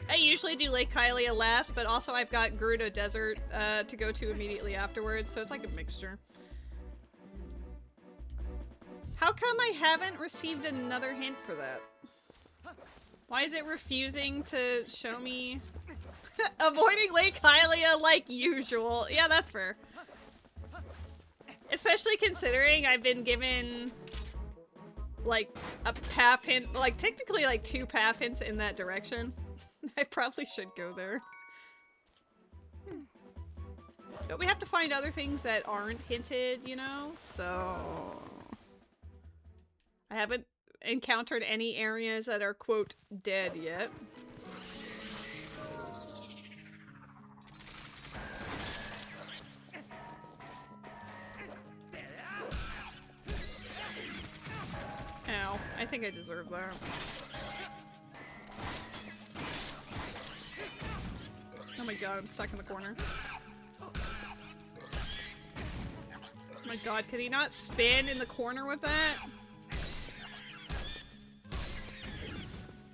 I usually do Lake Hylia last, but also I've got Gerudo Desert to go to immediately afterwards, so it's like a mixture. How come I haven't received another hint for that? Why is it refusing to show me? Avoiding Lake Hylia like usual. Yeah, that's fair. Especially considering I've been given like a path hint, like technically like 2 path hints in that direction. I probably should go there. But we have to find other things that aren't hinted, you know? So I haven't encountered any areas that are, quote, dead yet. Ow, I think I deserve that. Oh my god, I'm stuck in the corner. Oh my god, can he not spin in the corner with that?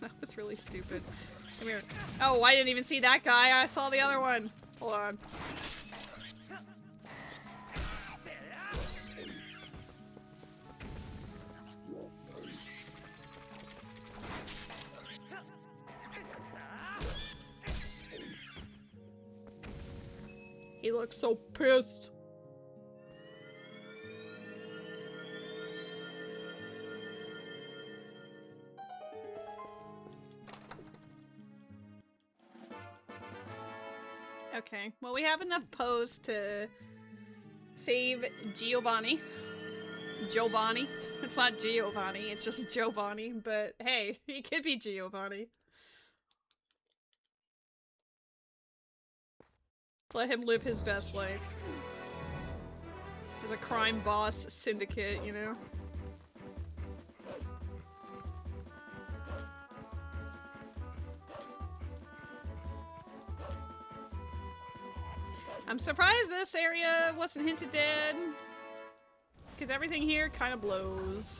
That was really stupid. Come here. Oh, I didn't even see that guy. I saw the other one. Hold on. He looks so pissed. Okay, well we have enough Poes to save Giovanni. Giovanni. It's not Giovanni, it's just Giovanni, but hey, he could be Giovanni. Let him live his best life. As a crime boss syndicate, you know? I'm surprised this area wasn't hinted dead. Because everything here kind of blows.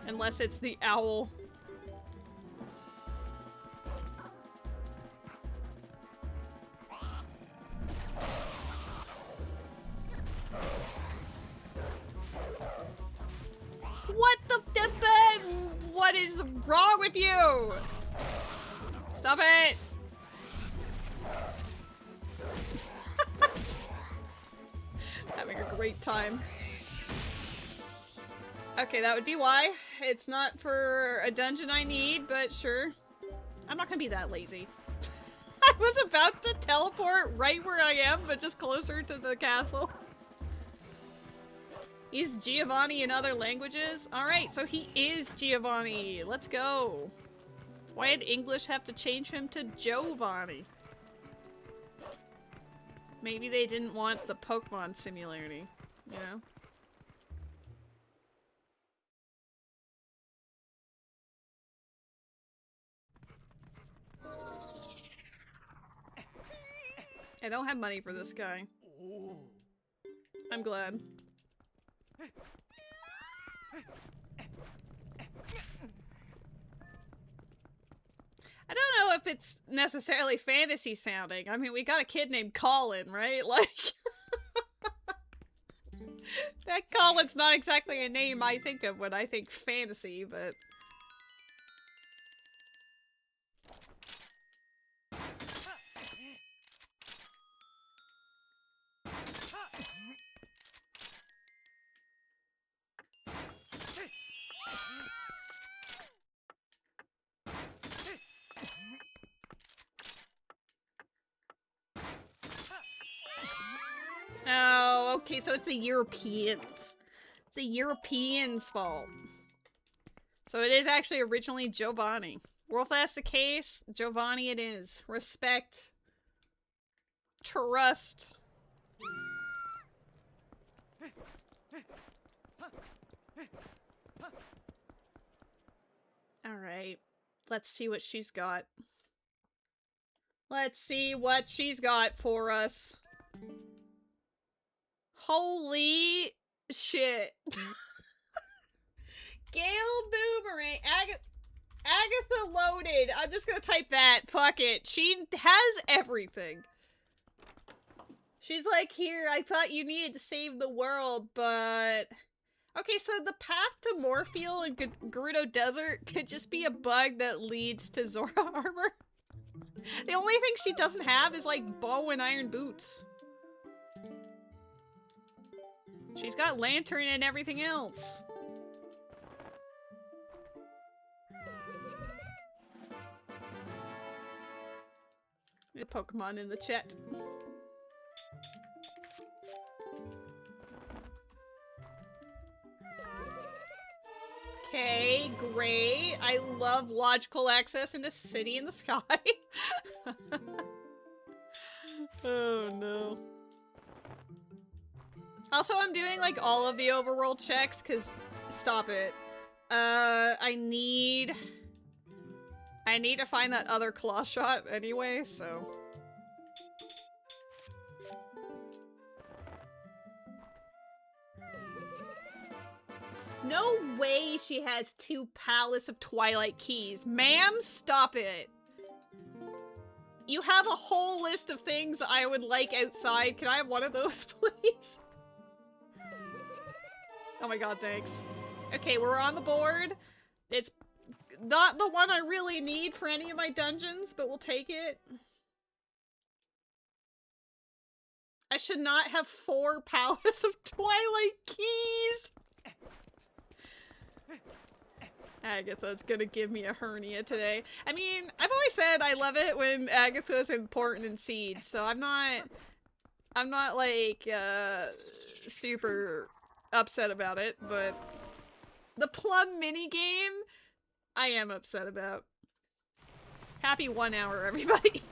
Unless it's the owl. What the what is wrong with you? Stop it! Having a great time. Okay, that would be why. It's not for a dungeon I need, but sure. I'm not gonna be that lazy. I was about to teleport right where I am, but just closer to the castle. Is Giovanni in other languages? Alright, so he is Giovanni. Let's go. Why did English have to change him to Giovanni? Maybe they didn't want the Pokemon similarity, you know? I don't have money for this guy. I'm glad. I don't know if it's necessarily fantasy sounding. I mean, we got a kid named Colin, right? Like, that Colin's not exactly a name I think of when I think fantasy, but... Oh, okay, so it's the Europeans. It's the Europeans' fault. So it is actually originally Giovanni. Well, if that's the case, Giovanni it is. Respect. Trust. Alright. Let's see what she's got. Let's see what she's got for us. Holy shit. Gale Boomerang. Agatha loaded. I'm just gonna type that. Fuck it. She has everything. She's like, here, I thought you needed to save the world, but... Okay, so the path to Morpheal and Gerudo Desert could just be a bug that leads to Zora armor. The only thing she doesn't have is, like, bow and iron boots. She's got lantern and everything else. A Pokemon in the chat. Okay, great. I love logical access into City in the Sky. Oh no. Also, I'm doing like all of the overworld checks because stop it. I need to find that other claw shot anyway, so. No way she has 2 Palace of Twilight keys. Ma'am, stop it. You have a whole list of things I would like outside. Can I have one of those, please? Oh my god, thanks. Okay, we're on the board. It's not the one I really need for any of my dungeons, but we'll take it. I should not have 4 Palace of Twilight keys! Agatha's gonna give me a hernia today. I mean, I've always said I love it when Agatha's important in Seed, so I'm not like, super upset about it, but the plum minigame, I am upset about. Happy 1 hour, everybody.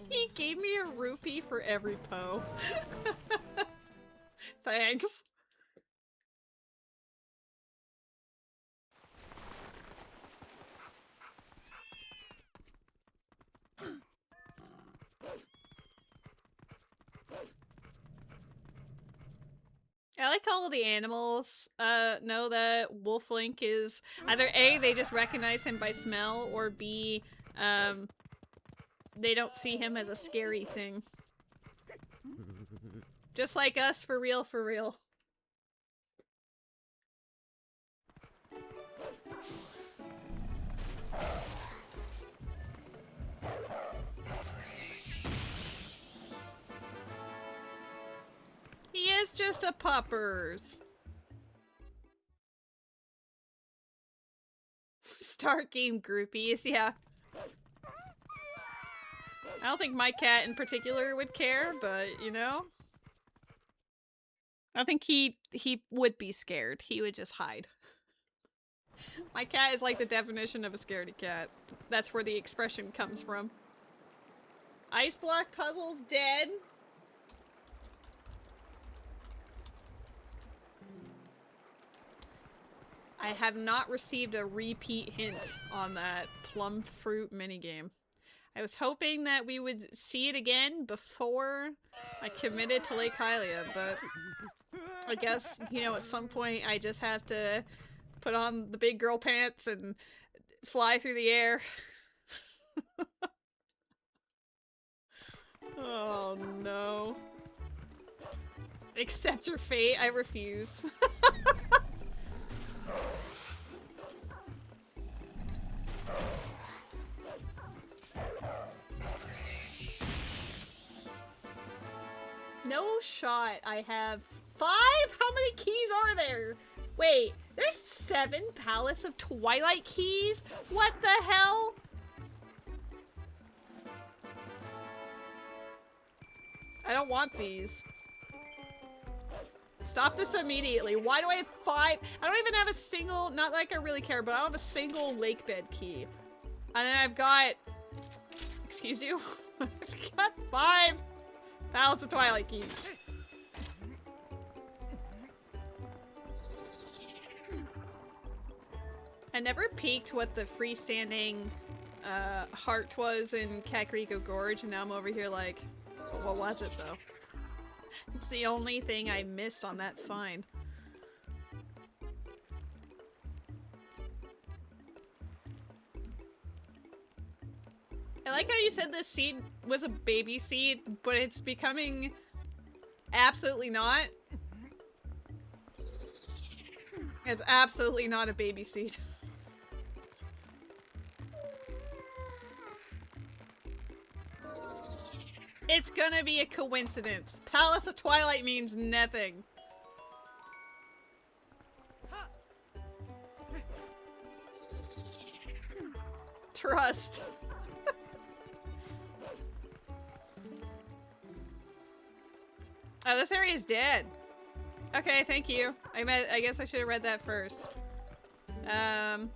He gave me a rupee for every Poe. Thanks. I like all of the animals know that Wolflink is either A, they just recognize him by smell, or B, they don't see him as a scary thing. Just like us, for real, for real. He is just a puppers. Start game groupies, yeah. I don't think my cat in particular would care, but, you know. I think he would be scared. He would just hide. My cat is like the definition of a scaredy cat. That's where the expression comes from. Ice block puzzle's dead. I have not received a repeat hint on that plum fruit minigame. I was hoping that we would see it again before I committed to Lake Hylia, but I guess, you know, at some point I just have to put on the big girl pants and fly through the air. Oh no. Accept your fate, I refuse. No shot. I have 5? How many keys are there? Wait, there's 7 Palace of Twilight keys? What the hell? I don't want these. Stop this immediately. Why do I have 5? I don't even have a single, not like I really care, but I don't have a single lake bed key. And then I've got, excuse you? I've got 5 Palace of Twilight keys. I never peeked what the freestanding heart was in Kakariko Gorge, and now I'm over here like, what was it though? It's the only thing I missed on that sign. I like how you said this seed was a baby seed, but it's becoming absolutely not. It's absolutely not a baby seed. It's gonna be a coincidence. Palace of Twilight means nothing. Trust. Oh, this area is dead. Okay, thank you. I guess I should have read that first. I'm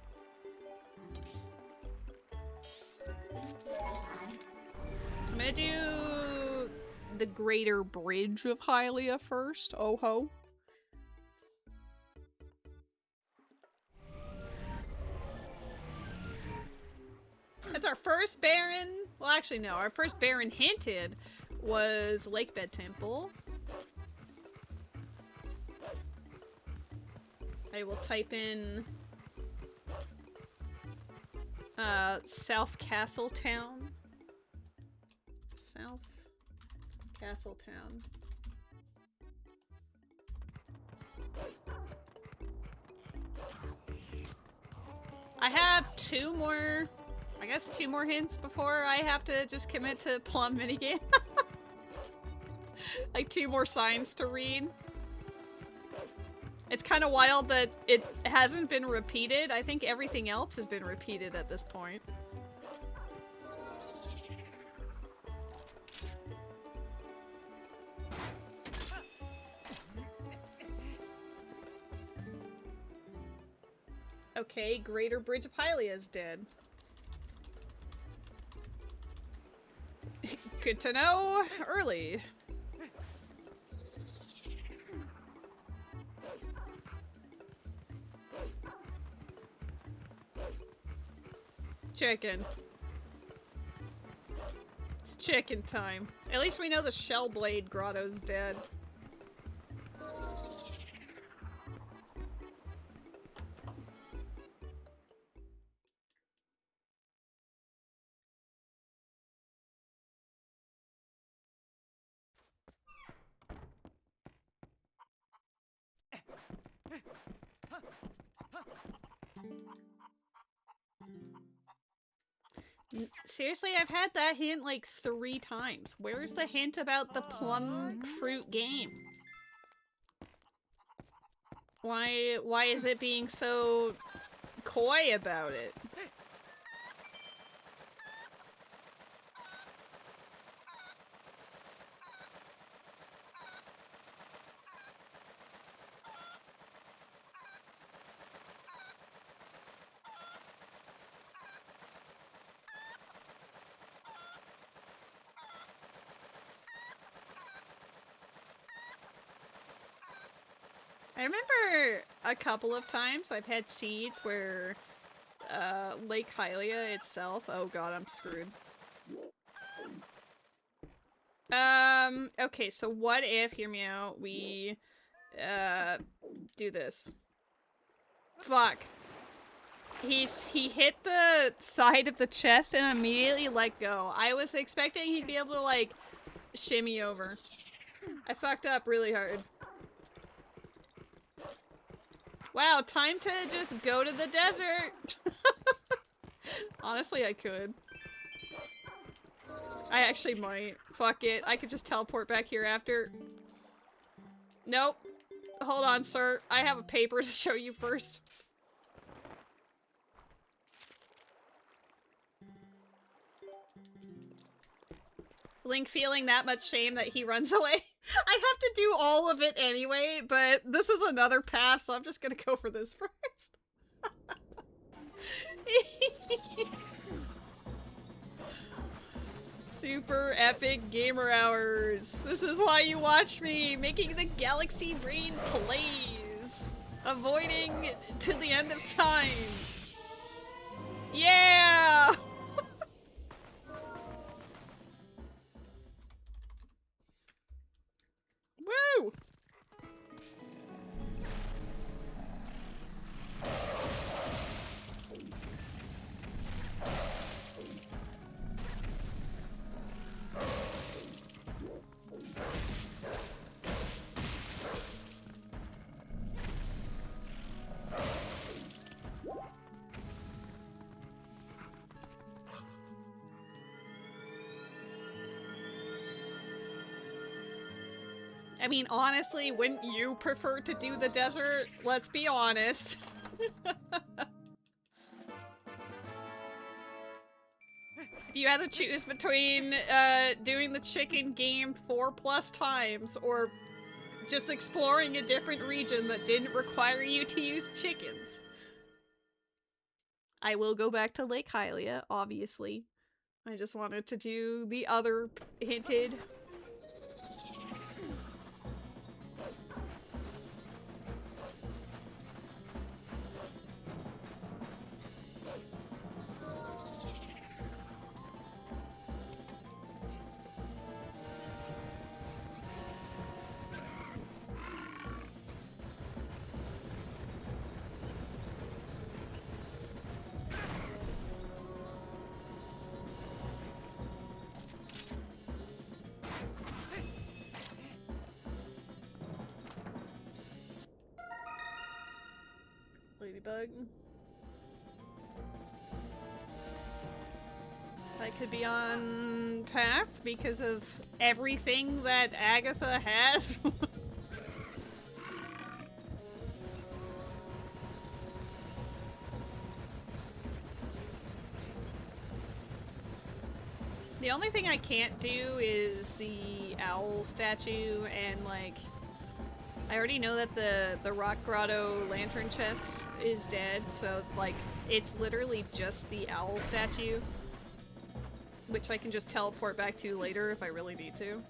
gonna do the Greater Bridge of Hylia first. Oh ho. That's our first Baron. Well, actually, no. Our first Baron hinted was Lakebed Temple. I will type in South Castle Town. South Castle Town. I have two more hints before I have to just commit to plum minigame. Like 2 more signs to read. It's kind of wild that it hasn't been repeated. I think everything else has been repeated at this point. Okay, Greater Bridge of Hylia is dead. Good to know early. Chicken. It's chicken time. At least we know the Shellblade Grotto's dead. Seriously, I've had that hint like 3 times. Where's the hint about the plum fruit game? Why is it being so coy about it? I remember a couple of times I've had seeds where Lake Hylia itself— oh god, I'm screwed. Okay, so what if, hear me out, we do this. Fuck. He hit the side of the chest and immediately let go. I was expecting he'd be able to like shimmy over. I fucked up really hard. Wow, time to just go to the desert! Honestly, I could. I actually might. Fuck it. I could just teleport back here after. Nope. Hold on, sir. I have a paper to show you first. Link feeling that much shame that he runs away. I have to do all of it anyway, but this is another path, so I'm just gonna go for this first. Super epic gamer hours. This is why you watch me, making the galaxy brain plays. Avoiding to the end of time. Yeah! Woo! I mean, honestly, wouldn't you prefer to do the desert? Let's be honest. If you had to choose between doing the chicken game 4+ times or just exploring a different region that didn't require you to use chickens. I will go back to Lake Hylia, obviously. I just wanted to do the other hinted. ladybug. I could be on path because of everything that Agatha has. The only thing I can't do is the owl statue, and like, I already know that the Rock Grotto lantern chest is dead, so like, it's literally just the owl statue, which I can just teleport back to later if I really need to.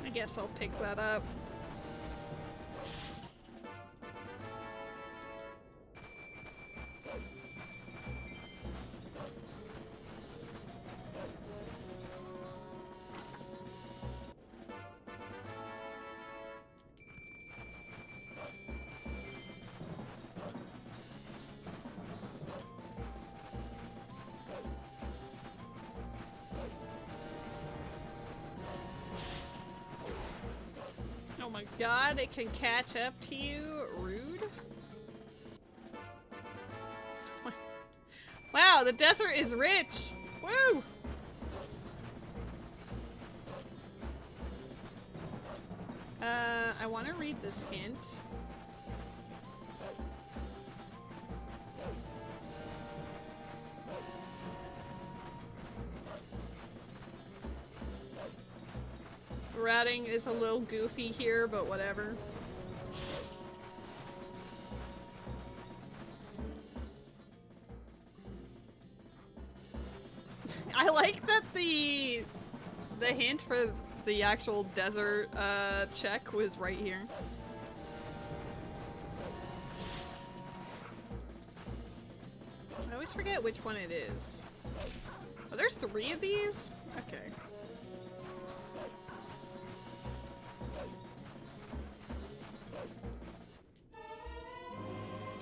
I guess I'll pick that up. Oh my god, it can catch up to you? Rude. Wow, the desert is rich! Woo! I want to read this hint. Routing is a little goofy here, but whatever. I like that the hint for the actual desert check was right here. I always forget which one it is. Oh, there's 3 of these? Okay.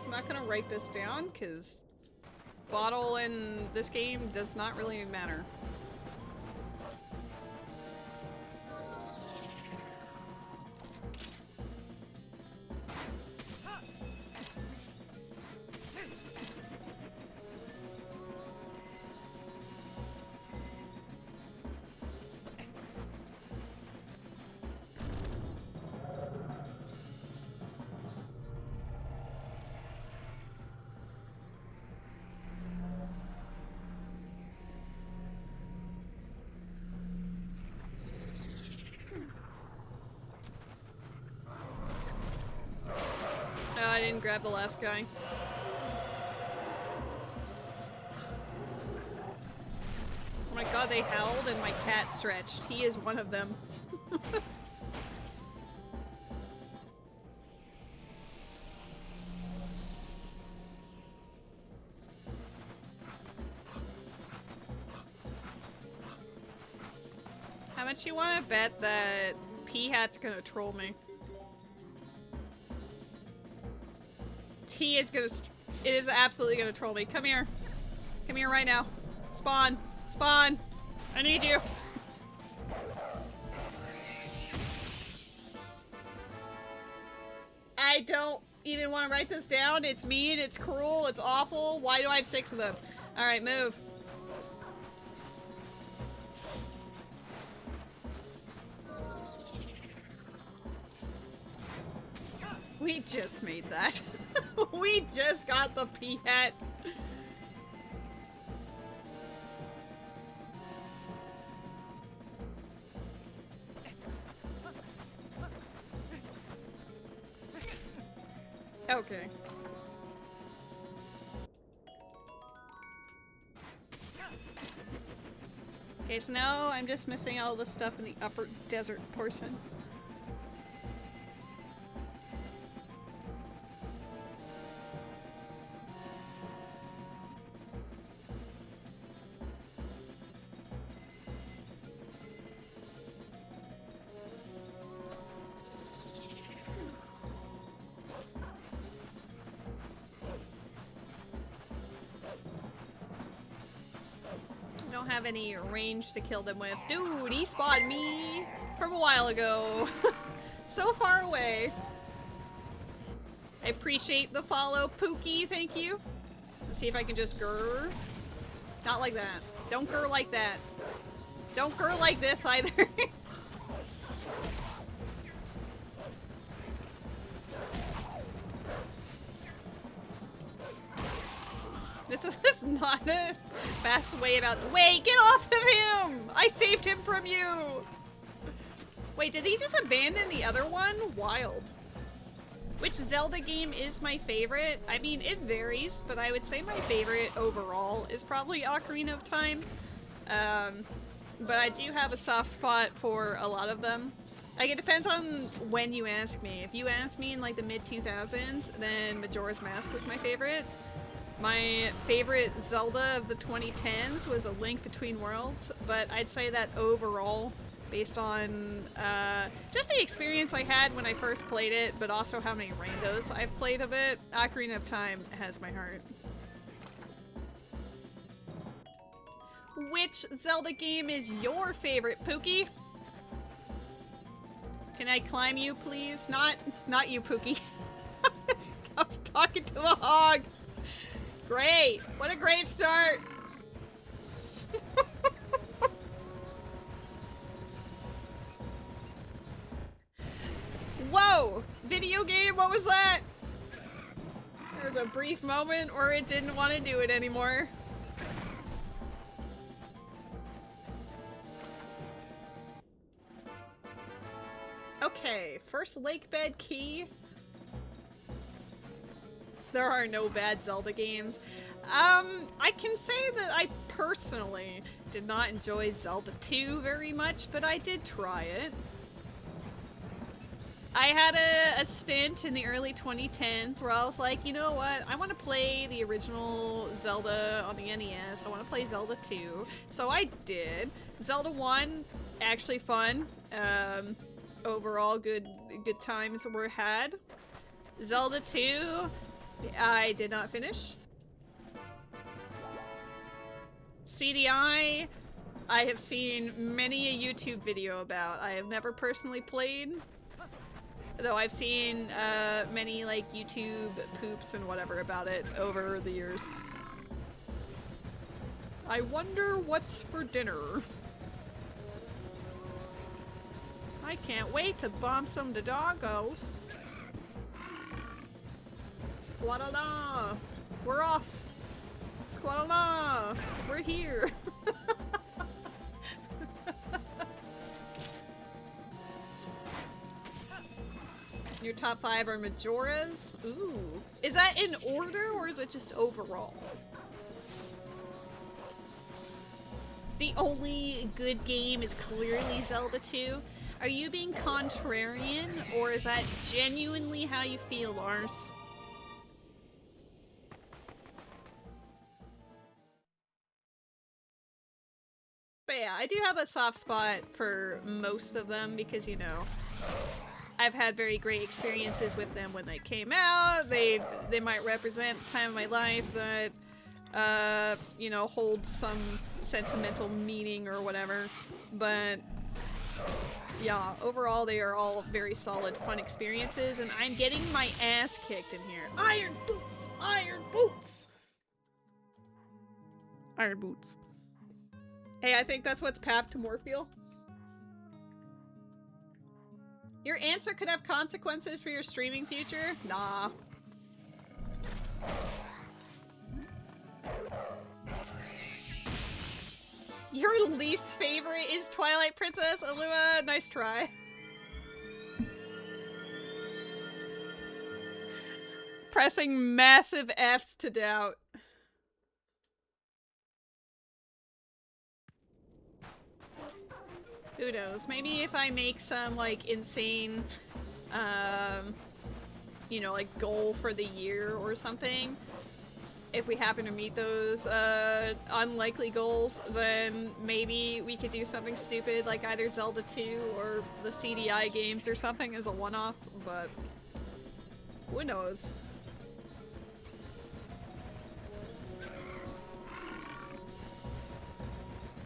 I'm not gonna write this down because bottle in this game does not really matter. I didn't grab the last guy. Oh my god, they howled and my cat stretched. He is one of them. How much you want to bet that P-Hat's gonna troll me? He is gonna. It is absolutely gonna troll me. Come here. Come here right now. Spawn. Spawn. I need you. I don't even want to write this down. It's mean. It's cruel. It's awful. Why do I have 6 of them? Alright, move. We just made that. We just got the P-Hat. Okay. Okay, so now I'm just missing all the stuff in the upper desert portion. don't have any range to kill them with. Dude, he spotted me from a while ago. So far away. I appreciate the follow, Pookie, thank you. Let's see if I can just grr. Not like that. Don't grr like that. Don't grr like this either. This is not a fast way about the way. Get off of him! I saved him from you! Wait, did he just abandon the other one? Wild. Which Zelda game is my favorite? I mean, it varies, but I would say my favorite overall is probably Ocarina of Time. But I do have a soft spot for a lot of them. Like, it depends on when you ask me. If you ask me in like the mid-2000s, then Majora's Mask was my favorite. My favorite Zelda of the 2010s was A Link Between Worlds, but I'd say that overall, based on just the experience I had when I first played it, but also how many randos I've played of it, Ocarina of Time has my heart. Which Zelda game is your favorite, Pookie? Can I climb you, please? Not you, Pookie. I was talking to the hog. Great! What a great start! Whoa! Video game, what was that? There was a brief moment where it didn't want to do it anymore. Okay, first lake bed key. There are no bad Zelda games. I can say that I personally did not enjoy Zelda 2 very much, but I did try it. I had a stint in the early 2010s where I was like, you know what, I want to play the original Zelda on the NES, I want to play Zelda 2, so I did. Zelda 1, actually fun. Overall good times were had. Zelda 2, I did not finish. CDI, I have seen many a YouTube video about. I have never personally played, though I've seen many like YouTube poops and whatever about it over the years. I wonder what's for dinner. I can't wait to bomb some Dodongos. Squadala! We're off! Squadala! We're here! Your top 5 are Majoras? Ooh. Is that in order or is it just overall? The only good game is clearly Zelda 2. Are you being contrarian or is that genuinely how you feel, Lars? But yeah, I do have a soft spot for most of them because, you know, I've had very great experiences with them when they came out. They might represent the time of my life that, you know, holds some sentimental meaning or whatever. But yeah, overall they are all very solid, fun experiences, and I'm getting my ass kicked in here. Iron boots! Iron boots! Iron boots. Hey, I think that's what's path to Morpheal. Your answer could have consequences for your streaming future? Nah. Your least favorite is Twilight Princess? Alua, nice try. Pressing massive Fs to doubt. Who knows? Maybe if I make some, like, insane, you know, like, goal for the year or something, if we happen to meet those, unlikely goals, then maybe we could do something stupid, like either Zelda 2 or the CDI games or something as a one-off, but who knows?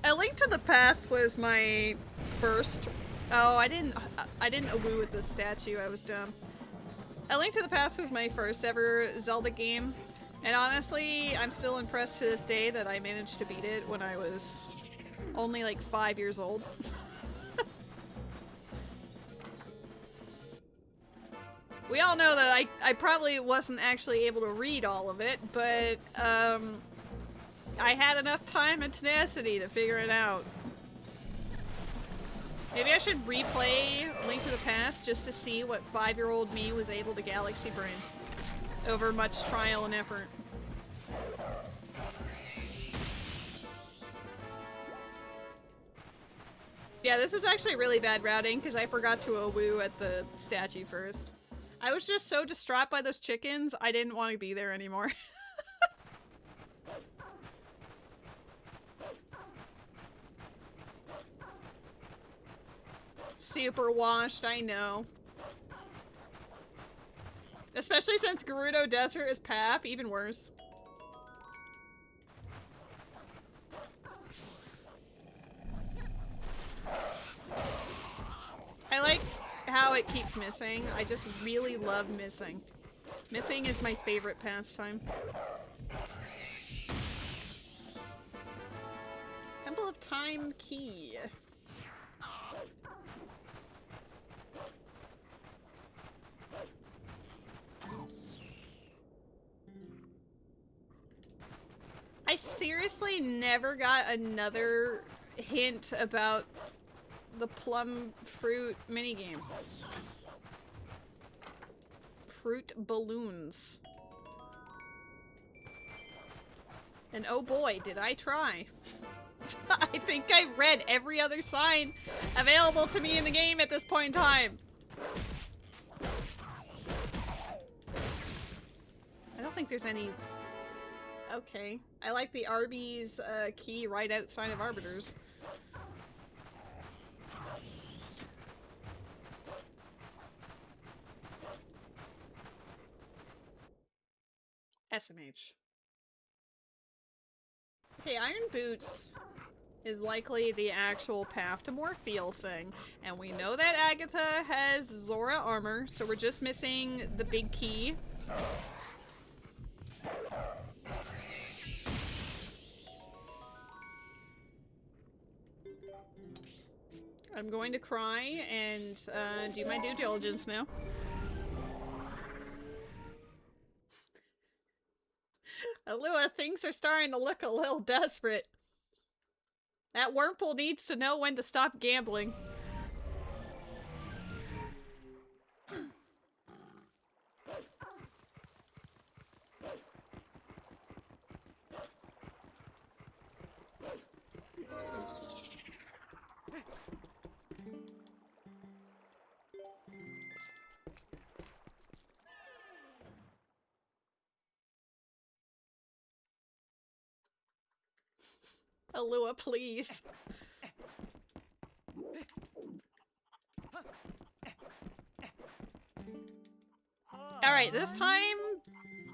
A Link to the Past was my first. Oh, I didn't woo with this statue. I was dumb. A Link to the Past was my first ever Zelda game, and honestly, I'm still impressed to this day that I managed to beat it when I was only like 5 years old. We all know that I probably wasn't actually able to read all of it, but I had enough time and tenacity to figure it out. Maybe I should replay Link to the Past just to see what 5-year-old me was able to galaxy brain over much trial and effort. Yeah, this is actually really bad routing because I forgot to woo at the statue first. I was just so distraught by those chickens, I didn't want to be there anymore. Super washed, I know. Especially since Gerudo Desert is Path, even worse. I like how it keeps missing. I just really love missing. Missing is my favorite pastime. Temple of Time Key. I seriously never got another hint about the plum fruit minigame. Fruit balloons. And oh boy, did I try. I think I read every other sign available to me in the game at this point in time. I don't think there's any... Okay. I like the Arby's key right outside of Arbiter's. SMH. Okay, Iron Boots is likely the actual path to Morpheal thing. And we know that Agatha has Zora armor, so we're just missing the big key. I'm going to cry and do my due diligence now. Alua, things are starting to look a little desperate. That Wurmple needs to know when to stop gambling. Alua, please. Alright, this time,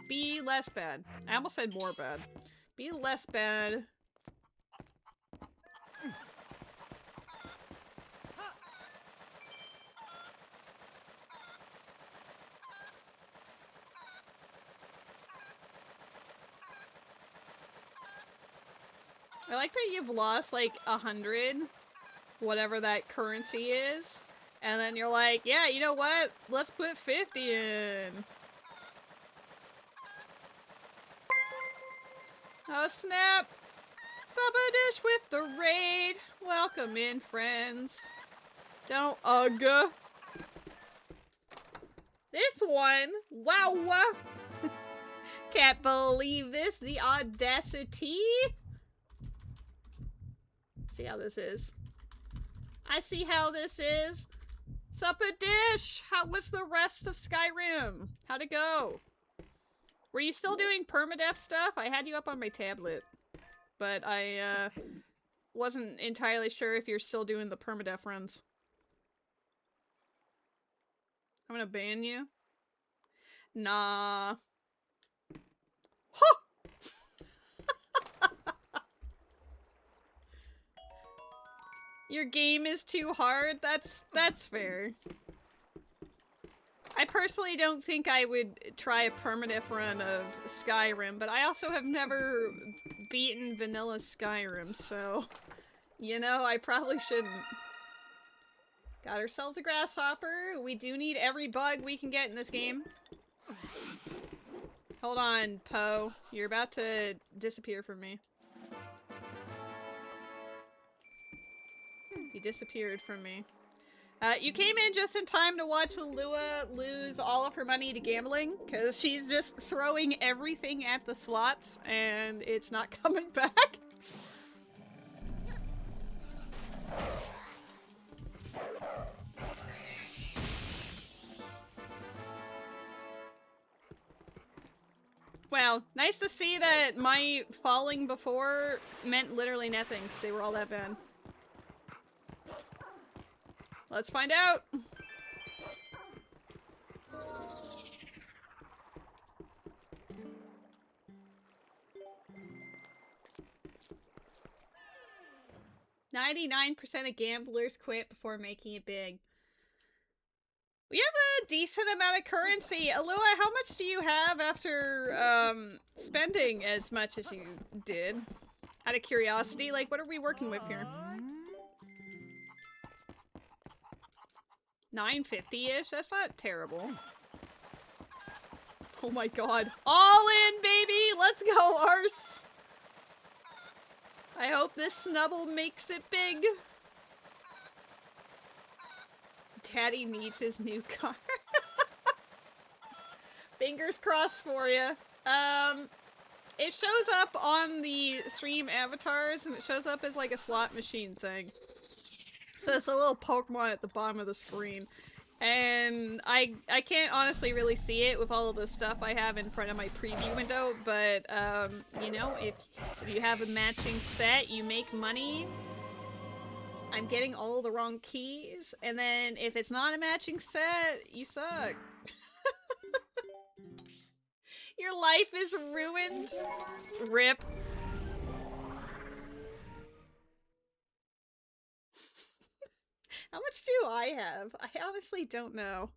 be less bad. I almost said more bad. Be less bad. I like that you've lost like 100, whatever that currency is, and then you're like, yeah, you know what? Let's put 50 in. Oh snap! Sabadish with the raid! Welcome in, friends. Don't ugh. This one! Wow! Can't believe this, the audacity! See how this is. I see how this is. Supper dish! How was the rest of Skyrim? How'd it go? Were you still doing permadeath stuff? I had you up on my tablet. But I, wasn't entirely sure if you're still doing the permadeath runs. I'm gonna ban you. Nah. Huh! Your game is too hard? That's fair. I personally don't think I would try a permadeath run of Skyrim, but I also have never beaten vanilla Skyrim, so... You know, I probably shouldn't. Got ourselves a grasshopper. We do need every bug we can get in this game. Hold on, Poe. You're about to disappear from me. You disappeared from me. You came in just in time to watch Lua lose all of her money to gambling, because she's just throwing everything at the slots, and it's not coming back. Wow, nice to see that my falling before meant literally nothing, because they were all that bad. Let's find out! "99% of gamblers quit before making it big." We have a decent amount of currency. Alua, how much do you have after, spending as much as you did? Out of curiosity, like, what are we working with here? 950-ish? That's not terrible. Oh my god. All in, baby! Let's go, Arse! I hope this snubble makes it big. Daddy needs his new car. Fingers crossed for you. It shows up on the stream avatars, and it shows up as like a slot machine thing. So it's a little Pokemon at the bottom of the screen. And I can't honestly really see it with all of the stuff I have in front of my preview window, but, you know, if you have a matching set, you make money. I'm getting all the wrong keys, and then if it's not a matching set, you suck. Your life is ruined. RIP. How much do I have? I honestly don't know.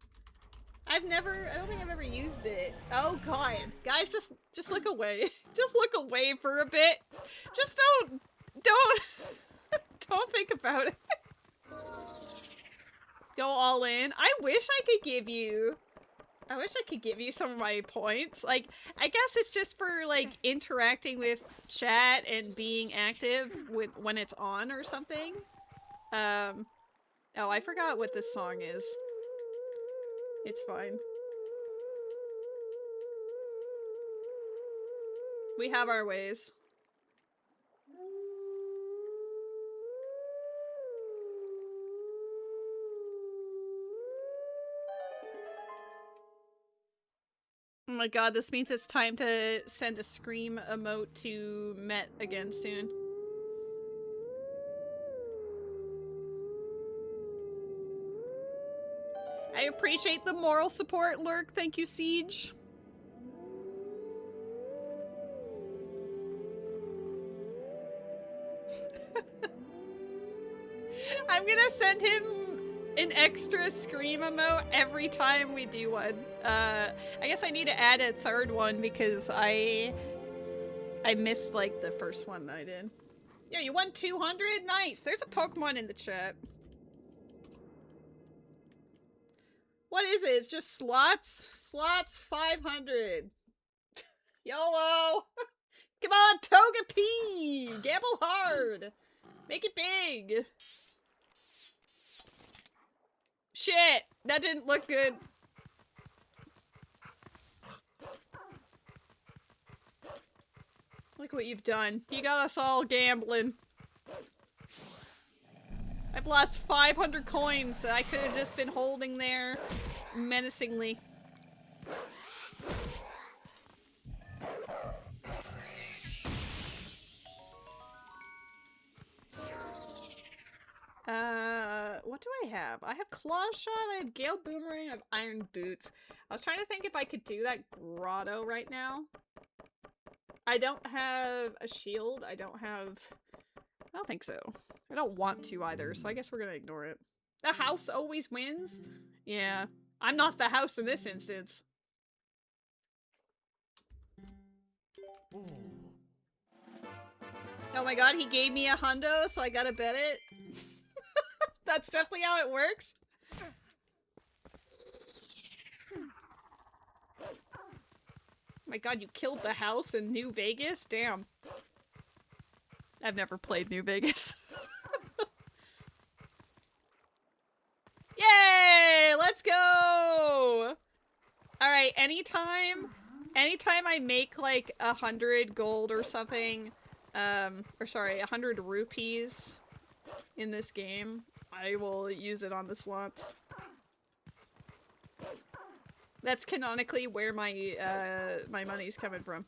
I don't think I've ever used it. Oh god. Guys, just look away. Just look away for a bit. Just don't don't think about it. Go all in. I wish I could give you some of my points. Like, I guess it's just for, like, interacting with chat and being active when it's on or something. Oh, I forgot what this song is. It's fine. We have our ways. Oh my god, this means it's time to send a scream emote to Met again soon. I appreciate the moral support, Lurk. Thank you, Siege. I'm gonna send him an extra scream emote every time we do one. I guess I need to add a third one because I missed, like, the first one I did. Yeah, you won 200? Nice! There's a Pokemon in the chat. What is it? It's just slots? Slots 500. YOLO! Come on, Togepi! Gamble hard! Make it big! Shit! That didn't look good. Look what you've done. You got us all gambling. I've lost 500 coins that I could have just been holding there menacingly. What do I have? I have Claw Shot, I have Gale Boomerang, I have Iron Boots. I was trying to think if I could do that grotto right now. I don't have a shield, I don't think so. I don't want to either, so I guess we're gonna ignore it. The house always wins? Yeah. I'm not the house in this instance. Oh my god, he gave me a hundo, so I gotta bet it? That's definitely how it works? Oh my god, you killed the house in New Vegas? Damn. I've never played New Vegas. Yay! Let's go! Alright, anytime I make like 100 gold or something, or sorry, 100 rupees in this game, I will use it on the slots. That's canonically where my my money's coming from.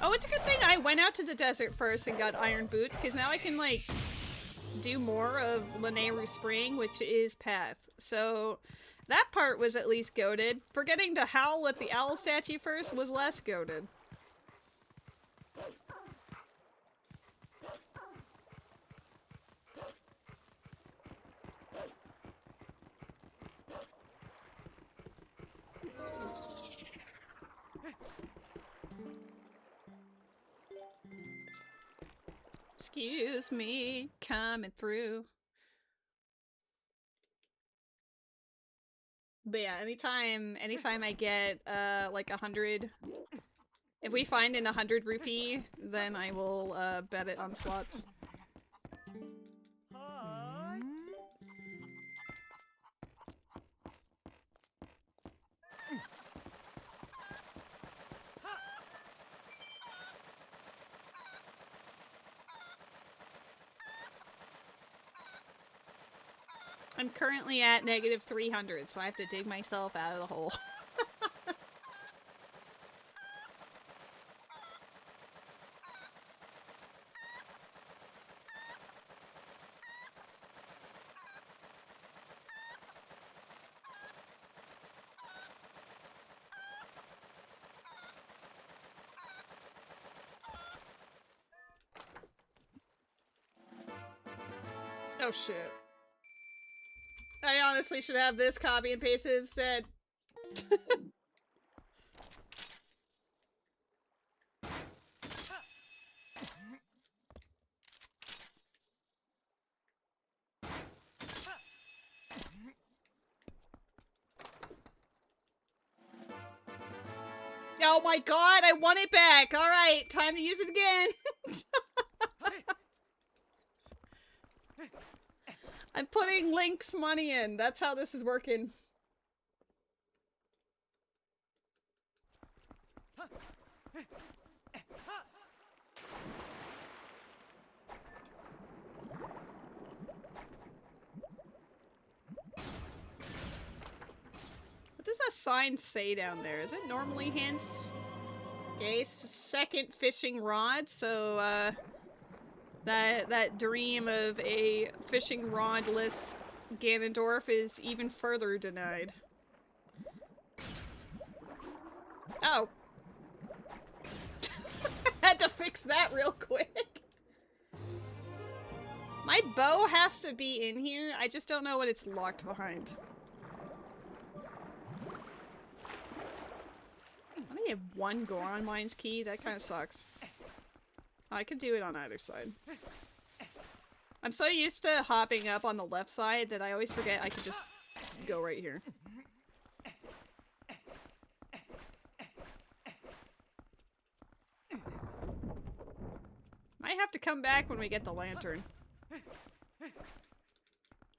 Oh, it's a good thing I went out to the desert first and got iron boots, because now I can, like, do more of Lanayru Spring, which is Path. So, that part was at least goated. Forgetting to howl at the owl statue first was less goated. Excuse me, coming through. But yeah, anytime I get, like 100, if we find an 100 rupee, then I will, bet it on slots. I'm currently at negative 300, so I have to dig myself out of the hole. Oh shit. I honestly should have this copy and pasted instead. Oh my god, I want it back! Alright, time to use it again! I'm putting Link's money in. That's how this is working. What does that sign say down there? Is it normally hints? Okay, second fishing rod, so, that dream of a fishing rod-less Ganondorf is even further denied. Oh. Had to fix that real quick. My bow has to be in here, I just don't know what it's locked behind. I only have one Goron Mines key, that kind of sucks. I could do it on either side. I'm so used to hopping up on the left side that I always forget I could just go right here. Might have to come back when we get the lantern.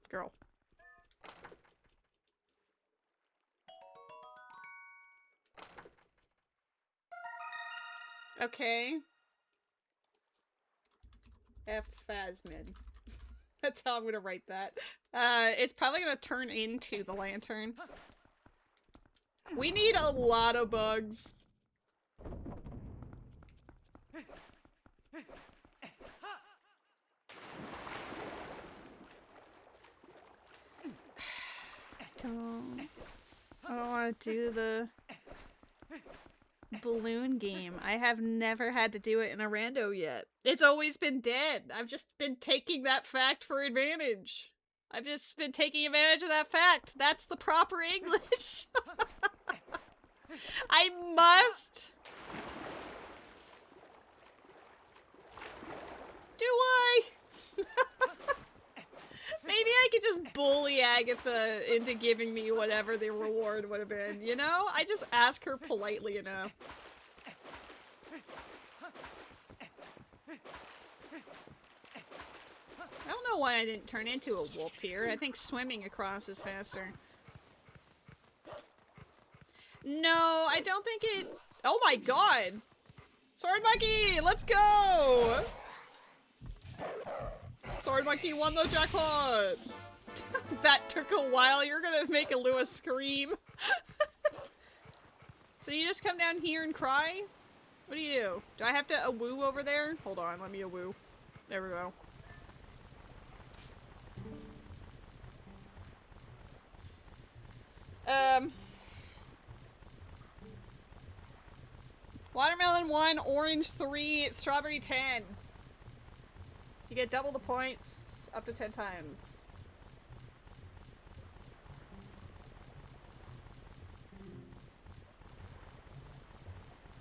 Girl. Okay. Phasmid. That's how I'm gonna write that. It's probably gonna turn into the lantern. We need a lot of bugs. I don't want to do balloon game. I have never had to do it in a rando yet. It's always been dead. I've just been taking that fact for advantage. I've just been taking advantage of that fact. That's the proper English. I must. Do I? Maybe I could just bully Agatha into giving me whatever the reward would have been, you know? I just ask her politely enough. I don't know why I didn't turn into a wolf here. I think swimming across is faster. No, I don't think it... Oh my god! Sword Monkey, let's go! Sword Monkey won the jackpot! That took a while. You're gonna make a Lewis scream. So you just come down here and cry? What do you do? Do I have to awoo over there? Hold on, let me awoo. There we go. Watermelon 1, orange 3, strawberry 10. You get double the points, up to 10 times.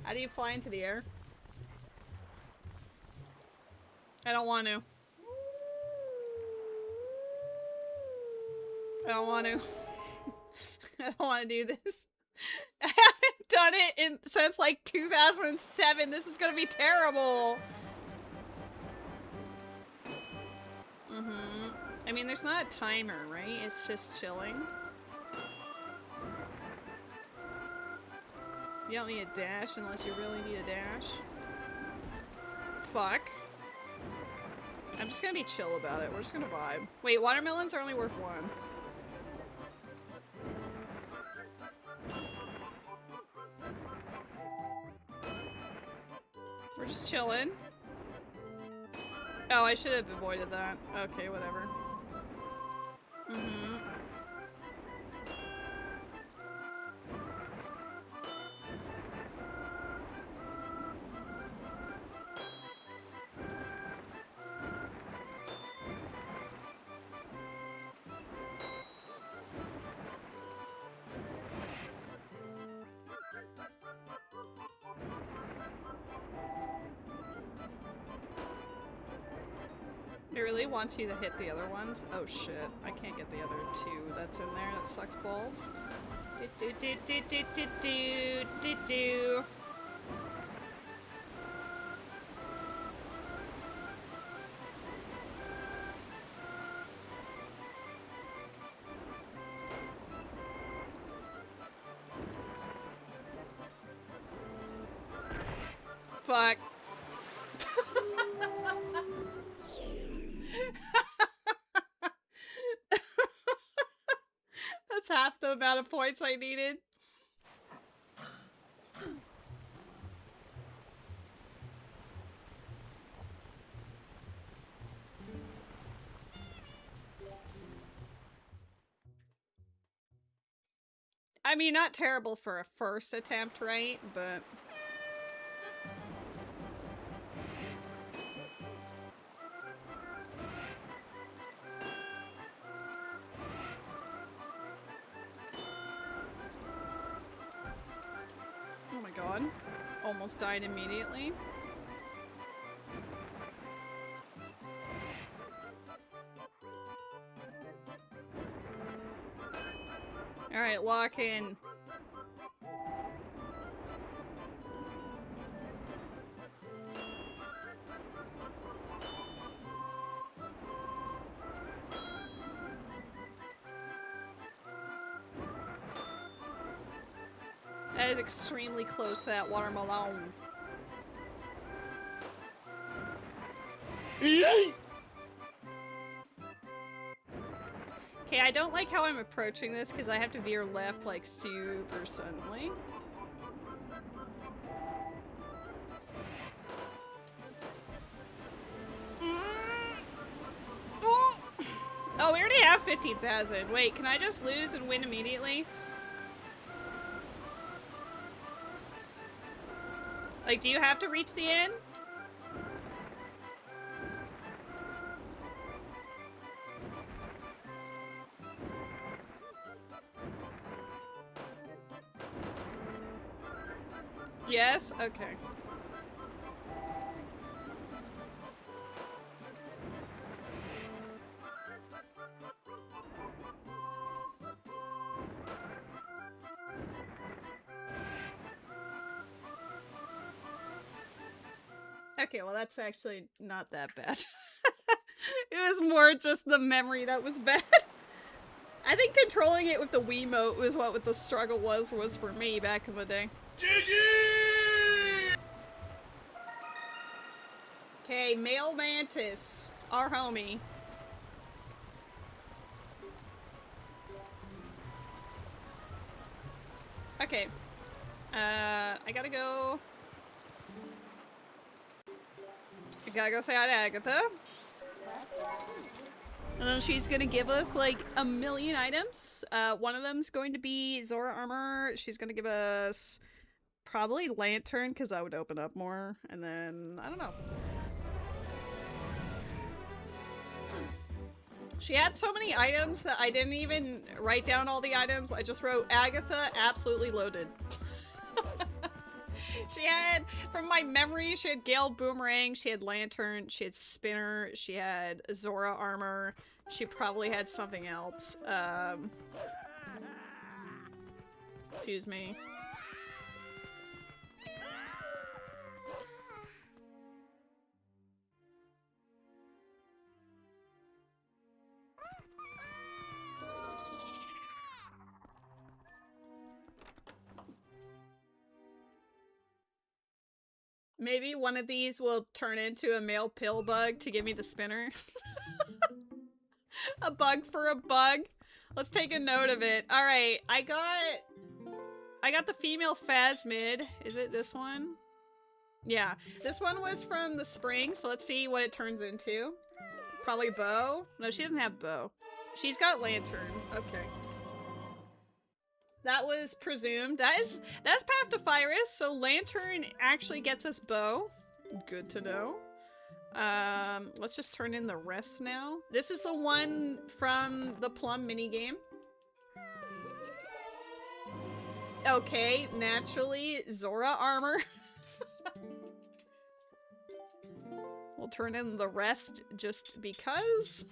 How do you fly into the air? I don't want to. I don't want to. I don't want to do this. I haven't done it since like 2007. This is gonna be terrible. I mean, there's not a timer, right? It's just chilling. You don't need a dash unless you really need a dash. Fuck. I'm just gonna be chill about it. We're just gonna vibe. Wait, watermelons are only worth 1. We're just chilling. Oh, I should have avoided that. Okay, whatever. It really wants you to hit the other ones. Oh shit, I can't get the other 2 that's in there. That sucks balls. Do. Fuck. That's half the amount of points I needed. I mean, not terrible for a first attempt, right? But... oh my god. Almost died immediately. Alright, lock in. That is extremely close to that watermelon. Okay, I don't like how I'm approaching this because I have to veer left like super suddenly. Oh, we already have 15,000. Wait, can I just lose and win immediately? Like, do you have to reach the end? Yes? Okay. Okay, well that's actually not that bad. It was more just the memory that was bad. I think controlling it with the Wiimote was what the struggle was for me back in the day. Okay, male mantis, our homie. Okay, I gotta go say hi to Agatha. And then she's gonna give us like a million items. One of them's going to be Zora armor. She's gonna give us probably lantern because that would open up more. And then I don't know. She had so many items that I didn't even write down all the items. I just wrote Agatha absolutely loaded. She had, from my memory, she had Gale Boomerang, she had Lantern, she had Spinner, she had Zora armor, she probably had something else. Excuse me. Maybe one of these will turn into a male pill bug to give me the spinner. A bug for a bug. Let's take a note of it. Alright, I got the female Phasmid. Is it this one? Yeah, this one was from the spring, so let's see what it turns into. Probably bow? No, she doesn't have bow. She's got lantern. Okay. That was presumed. That's Path to Fyrus, so lantern actually gets us bow. Good to know. Let's just turn in the rest now. This is the one from the plum minigame. Okay, naturally, Zora armor. We'll turn in the rest just because.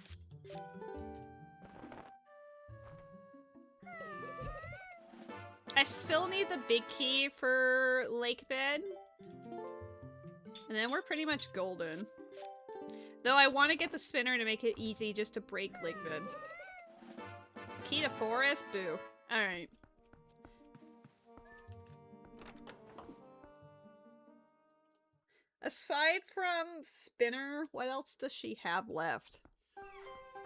I still need the big key for Lake Bed. And then we're pretty much golden. Though I want to get the spinner to make it easy just to break Lake Bed. Key to forest? Boo. Alright. Aside from spinner, what else does she have left?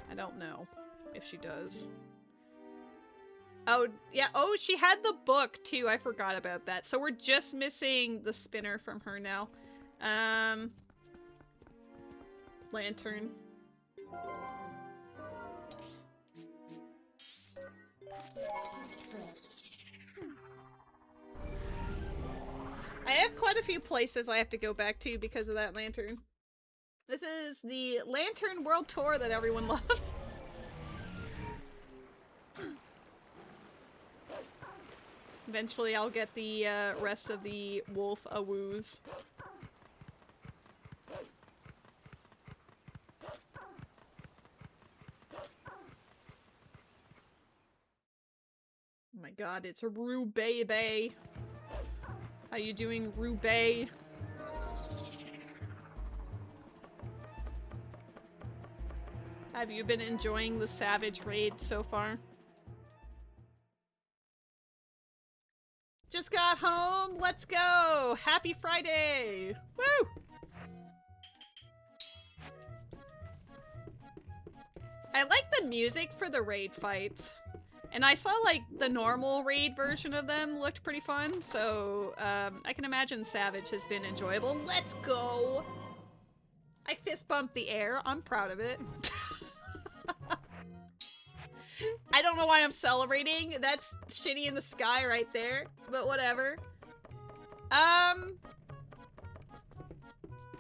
I don't know if she does. Oh, yeah. Oh, she had the book, too. I forgot about that. So we're just missing the spinner from her now. Lantern. I have quite a few places I have to go back to because of that lantern. This is the Lantern World Tour that everyone loves. Eventually I'll get the rest of the wolf awoos. Oh my god, it's a Rue-Baby. How you doing, Rue-Bay? Have you been enjoying the Savage raid so far? Just got home, let's go! Happy Friday! Woo! I like the music for the raid fights. And I saw, like, the normal raid version of them looked pretty fun, so, I can imagine Savage has been enjoyable. Let's go! I fist bumped the air. I'm proud of it. I don't know why I'm celebrating. That's shitty in the sky right there, but whatever.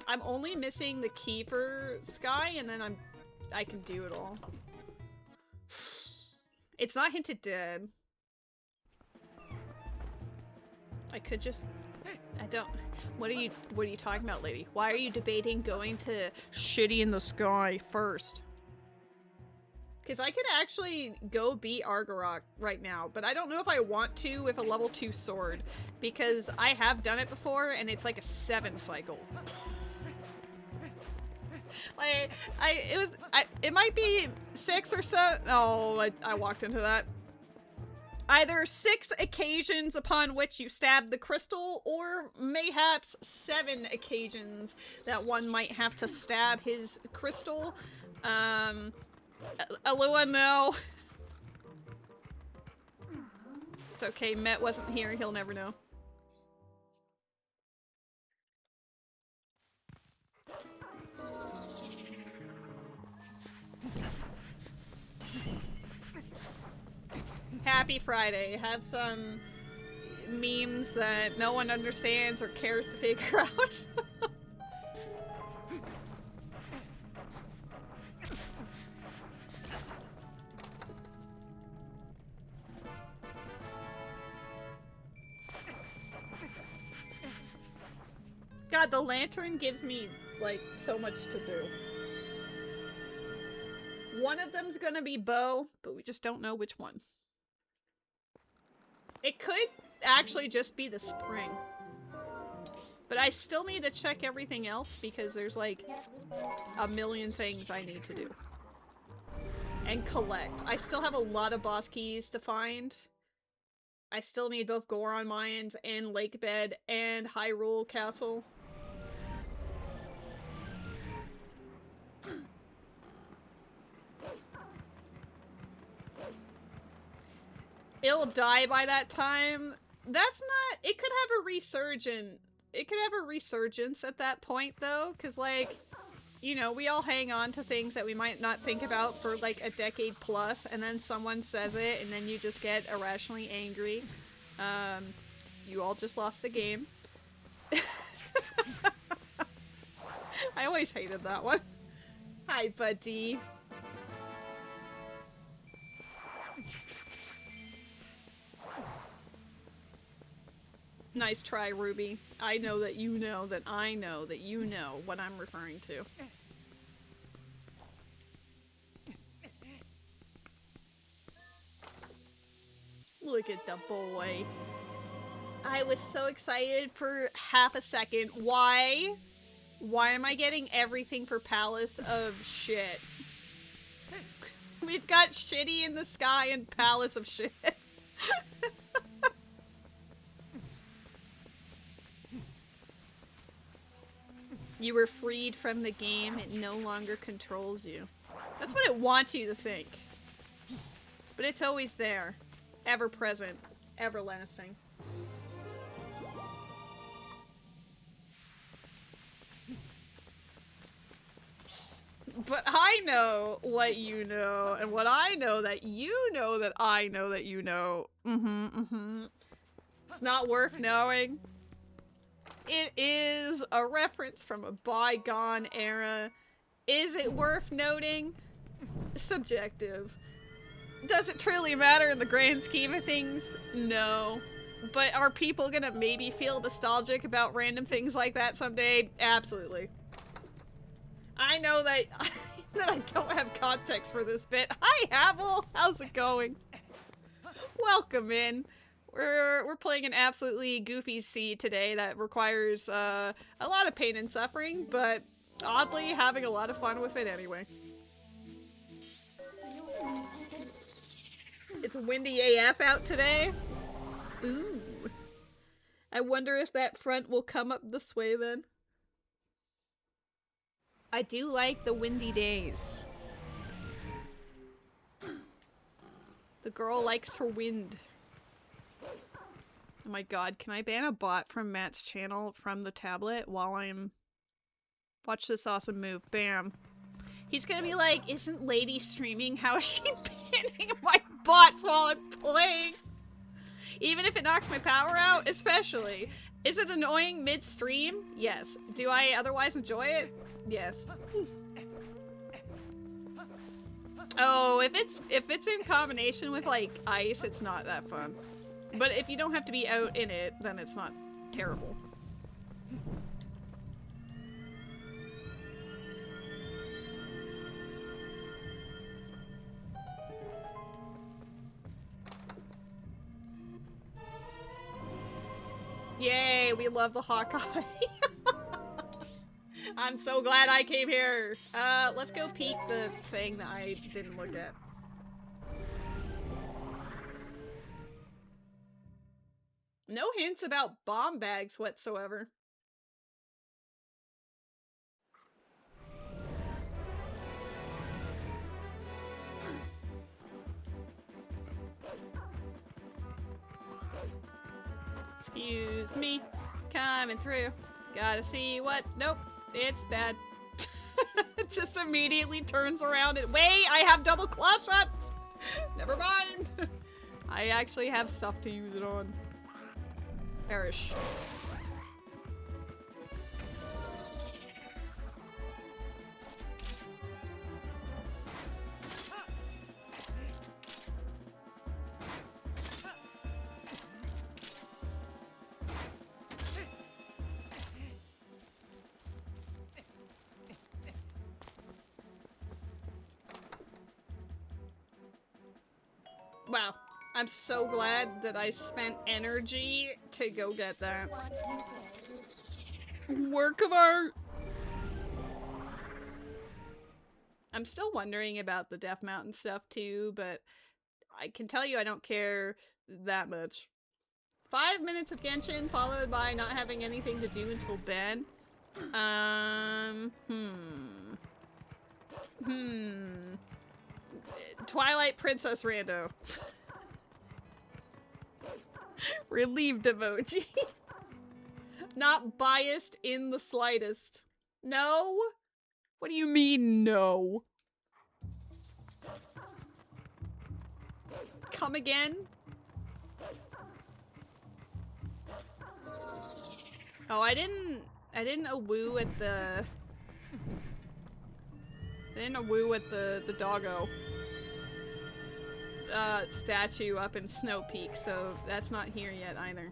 I'm only missing the key for Sky, and then I can do it all. It's not hinted dead. I could just... I don't... What are you talking about, lady? Why are you debating going to Shitty in the Sky first? Because I could actually go beat Argarok right now, but I don't know if I want to with a level 2 sword, because I have done it before, and it's like a 7 cycle. Like, it might be 6 or so. Oh, I walked into that. Either 6 occasions upon which you stab the crystal, or mayhaps 7 occasions that one might have to stab his crystal. Alua, no. It's okay, Met wasn't here, he'll never know. Happy Friday. Have some memes that no one understands or cares to figure out. God, the lantern gives me, like, so much to do. One of them's gonna be Bo, but we just don't know which one. It could actually just be the spring. But I still need to check everything else because there's like a million things I need to do. And collect. I still have a lot of boss keys to find. I still need both Goron Mines and Lake Bed and Hyrule Castle. It'll die by that time. That's not... It could have a resurgence. It could have a resurgence at that point, though, because, like, you know, we all hang on to things that we might not think about for, like, a decade plus, and then someone says it, and then you just get irrationally angry. You all just lost the game. I always hated that one. Hi, buddy. Nice try, Ruby. I know that you know that I know that you know what I'm referring to. Look at the boy. I was so excited for half a second. Why? Why am I getting everything for Palace of Shit? We've got Shitty in the Sky and Palace of Shit. You were freed from the game. It no longer controls you. That's what it wants you to think. But it's always there. Ever present. Everlasting. But I know what you know, and what I know that you know that I know that you know. It's not worth knowing. It is a reference from a bygone era. Is it worth noting? Subjective. Does it truly matter in the grand scheme of things? No. But are people gonna maybe feel nostalgic about random things like that someday? Absolutely. I know that, that I don't have context for this bit. Hi, Havel! How's it going? Welcome in. We're playing an absolutely goofy seed today that requires a lot of pain and suffering, but oddly having a lot of fun with it anyway. It's windy AF out today. Ooh. I wonder if that front will come up this way then. I do like the windy days. The girl likes her wind. Oh my god, can I ban a bot from Matt's channel from the tablet while I'm... Watch this awesome move. Bam. He's gonna be like, isn't Lady streaming? How is she banning my bots while I'm playing? Even if it knocks my power out? Especially. Is it annoying midstream? Yes. Do I otherwise enjoy it? Yes. Oh, if it's in combination with like ice, it's not that fun. But if you don't have to be out in it, then it's not terrible. Yay, we love the Hawkeye. I'm so glad I came here. Let's go peek the thing that I didn't look at. No hints about bomb bags whatsoever. Excuse me, coming through. Gotta see what? Nope, it's bad. It just immediately turns around and wait, I have double claw shots. Never mind. I actually have stuff to use it on. Perish. Wow. I'm so glad that I spent energy to go get that. Work of art! I'm still wondering about the Death Mountain stuff too, but I can tell you I don't care that much. 5 minutes of Genshin followed by not having anything to do until bed. Twilight Princess Rando. Relieved emoji. Not biased in the slightest. No? What do you mean, no? Come again? Oh, I didn't awoo at the... I didn't awoo at the doggo statue up in Snow Peak, so that's not here yet either.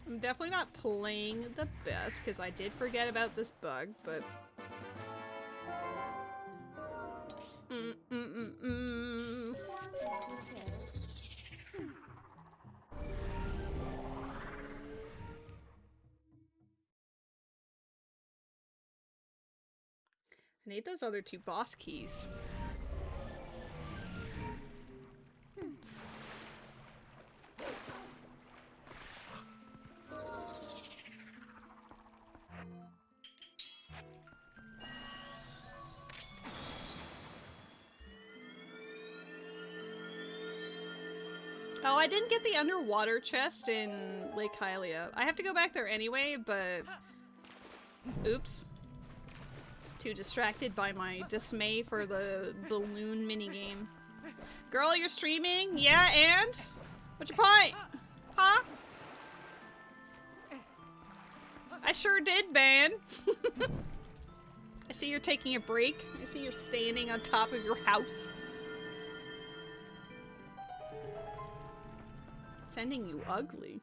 I'm definitely not playing the best because I did forget about this bug, but I need those other 2 boss keys. Oh, I didn't get the underwater chest in Lake Hylia. I have to go back there anyway, but... Oops. Too distracted by my dismay for the balloon minigame. Girl, you're streaming? Yeah, and? What's your point? Huh? I sure did, man. I see you're taking a break. I see you're standing on top of your house. It's ending you ugly.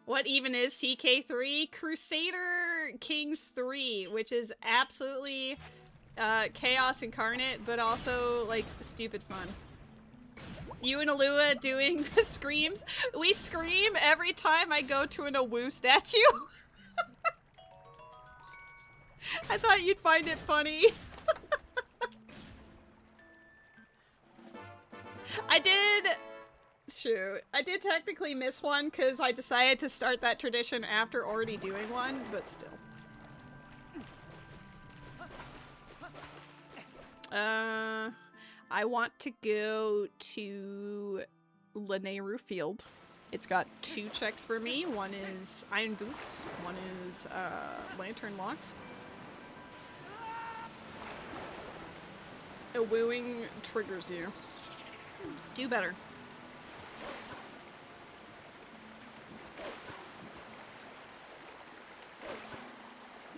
What even is CK3? Crusader Kings 3, which is absolutely chaos incarnate, but also, like, stupid fun. You and Alua doing the screams. We scream every time I go to an Awoo statue. I thought you'd find it funny. I did technically miss one because I decided to start that tradition after already doing one, but still. I want to go to Lanayru Field. It's got 2 checks for me. One is Iron Boots, one is Lantern Locked. A wooing triggers you. Do better.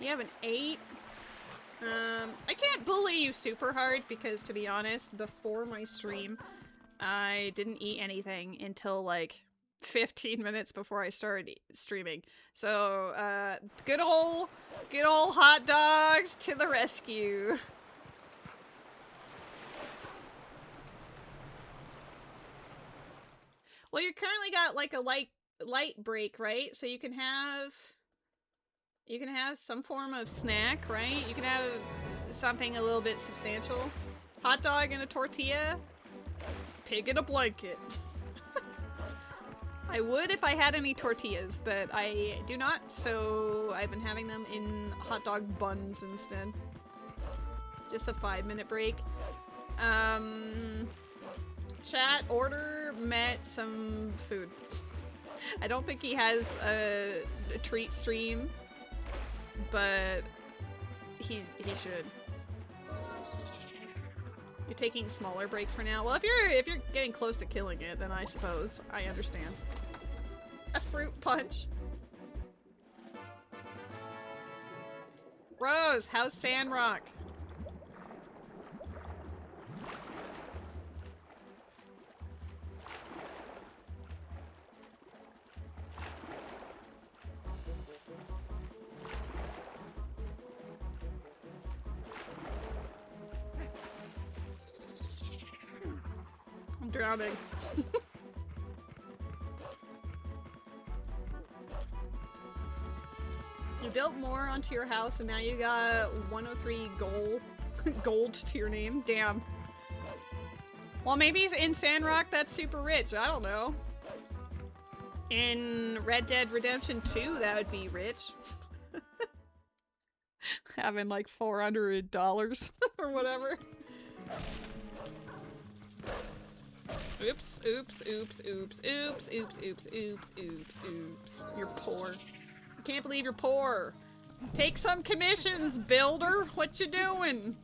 You have an 8. I can't bully you super hard because, to be honest, before my stream, I didn't eat anything until like 15 minutes before I started streaming. So, good old hot dogs to the rescue. Well, you currently got like a light break, right? So you can have some form of snack, right? You can have something a little bit substantial. Hot dog and a tortilla. Pig in a blanket. I would if I had any tortillas, but I do not, so I've been having them in hot dog buns instead. Just a 5-minute break. Chat, order Met some food. I don't think he has a treat stream, but he should. You're taking smaller breaks for now. Well, if you're getting close to killing it, then I suppose I understand. A fruit punch. Rose, how's Sandrock? I'm drowning. You built more onto your house and now you got 103 gold to your name. Damn. Well, maybe in Sandrock that's super rich. I don't know. In Red Dead Redemption 2, that would be rich. Having like $400 or whatever. Oops, oops, oops, oops, oops, oops, oops, oops, oops, oops. You're poor. I can't believe you're poor. Take some commissions, builder. What you doing?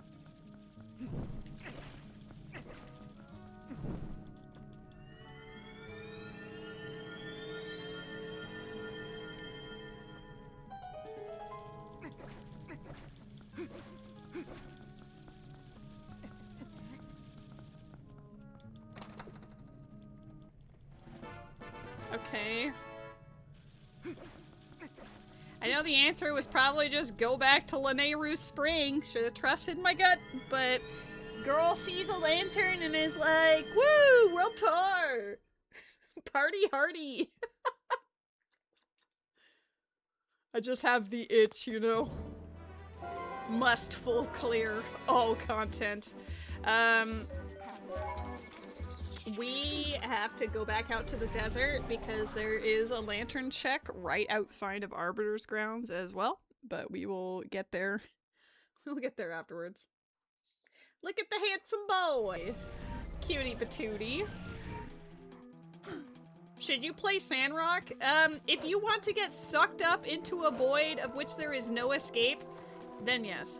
Okay. I know the answer was probably just go back to Lanayru Spring. Should have trusted my gut, but girl sees a lantern and is like, woo, world tour! Party hardy! I just have the itch, you know? Must full clear all content. We have to go back out to the desert because there is a lantern check right outside of Arbiter's grounds as well, but we will get there. We'll get there afterwards. Look at the handsome boy! Cutie patootie. Should you play Sandrock? If you want to get sucked up into a void of which there is no escape, then yes.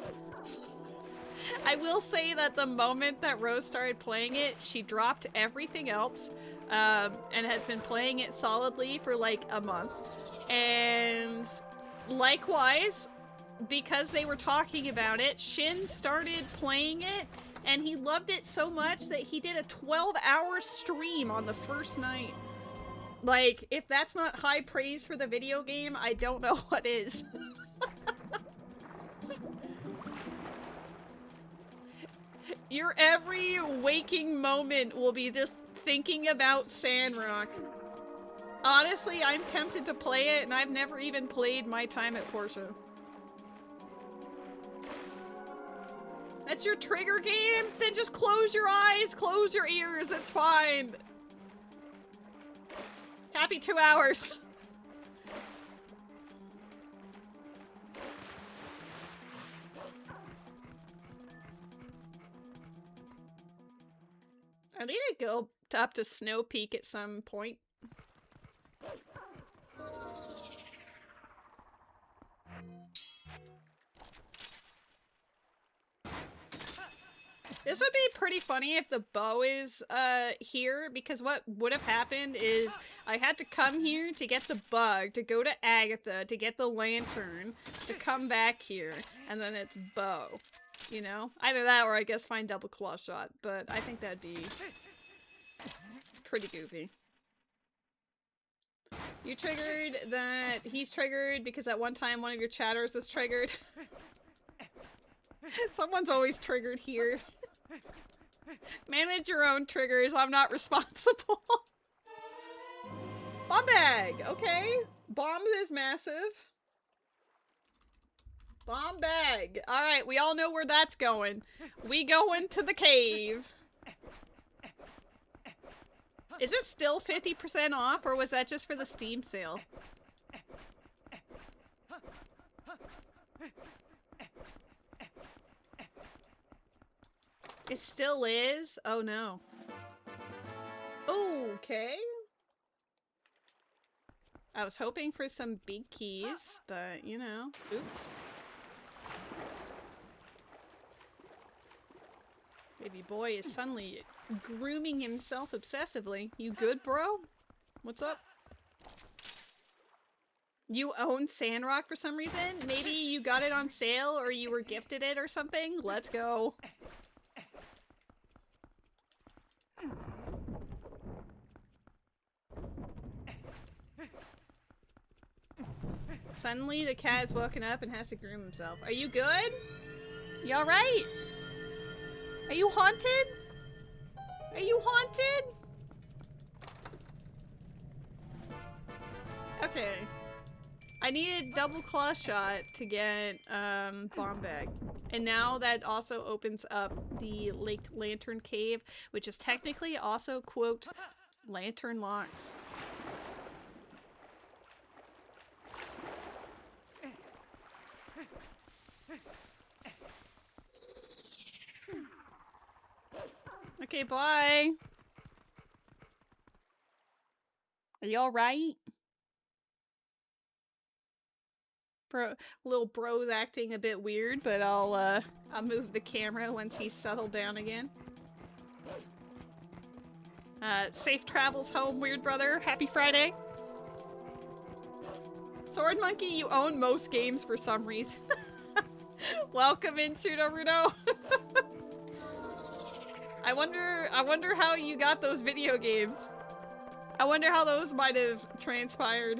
I will say that the moment that Rose started playing it, she dropped everything else, and has been playing it solidly for like a month. And likewise, because they were talking about it, Shin started playing it, and he loved it so much that he did a 12-hour stream on the first night. Like, if that's not high praise for the video game, I don't know what is. Your every waking moment will be just thinking about Sandrock. Honestly, I'm tempted to play it, and I've never even played My Time at Portia. That's your trigger game? Then just close your eyes, close your ears, it's fine. Happy 2 hours. I need to go up to Snow Peak at some point. This would be pretty funny if the bow is here, because what would have happened is I had to come here to get the bug, to go to Agatha, to get the lantern, to come back here, and then it's bow. You know? Either that or I guess find double claw shot, but I think that'd be pretty goofy. You triggered that he's triggered because at one time one of your chatters was triggered. Someone's always triggered here. Manage your own triggers, I'm not responsible. Bomb bag, okay. Bomb is massive. Bomb bag. Alright, we all know where that's going. We go into the cave. Is it still 50% off, or was that just for the Steam sale? It still is? Oh no. Okay. I was hoping for some big keys, but you know, oops. Baby boy is suddenly grooming himself obsessively. You good, bro? What's up? You own Sandrock for some reason? Maybe you got it on sale or you were gifted it or something? Let's go. Suddenly the cat is woken up and has to groom himself. Are you good? You alright? Are you haunted? Are you haunted? Okay. I needed double claw shot to get bomb bag. And now that also opens up the Lake Lantern Cave, which is technically also, quote, lantern locked. Okay, bye. Are you alright? Bro, little bro's acting a bit weird, but I'll move the camera once he's settled down again. Safe travels home, weird brother. Happy Friday. Sword Monkey, you own most games for some reason. Welcome in, Pseudo-Rudo. I wonder how you got those video games. I wonder how those might have transpired,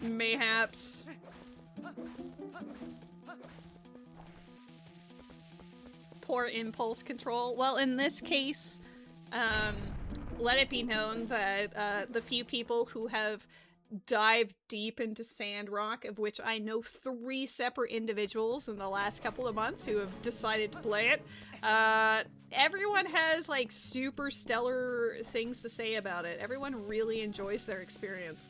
Mayhaps. Poor impulse control. Well, in this case, let it be known that the few people who have dived deep into Sandrock, of which I know 3 separate individuals in the last couple of months who have decided to play it, everyone has like super stellar things to say about it. Everyone really enjoys their experience.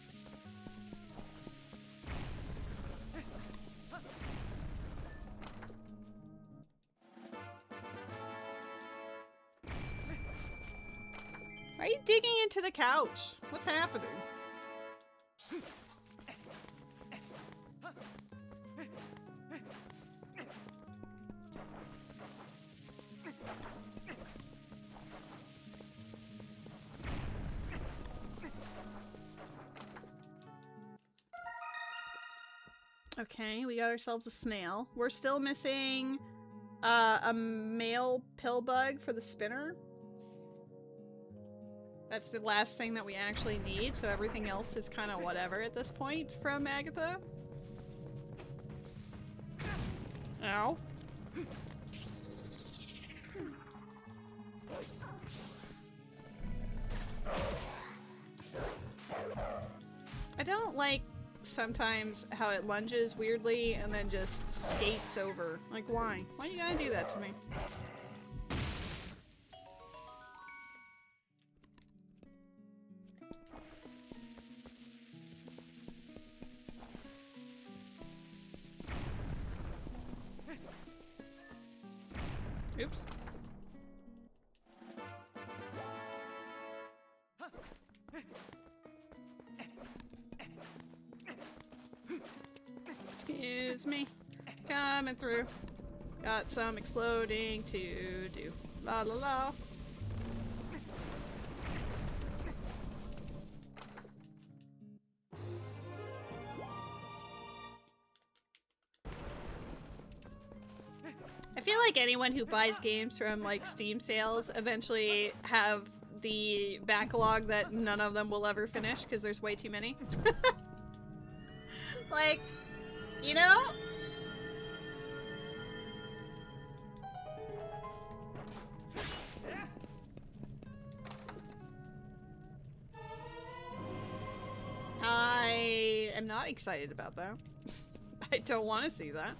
Why are you digging into the couch? What's happening? Okay, we got ourselves a snail. We're still missing a male pill bug for the spinner. That's the last thing that we actually need, so everything else is kind of whatever at this point from Agatha. Ow. I don't like sometimes how it lunges weirdly and then just skates over. Like, why? Why you gotta do that to me? Oops. Excuse me. Coming through. Got some exploding to do. La la la. I feel like anyone who buys games from like Steam sales eventually have the backlog that none of them will ever finish because there's way too many. Like, you know? I am not excited about that. I don't want to see that.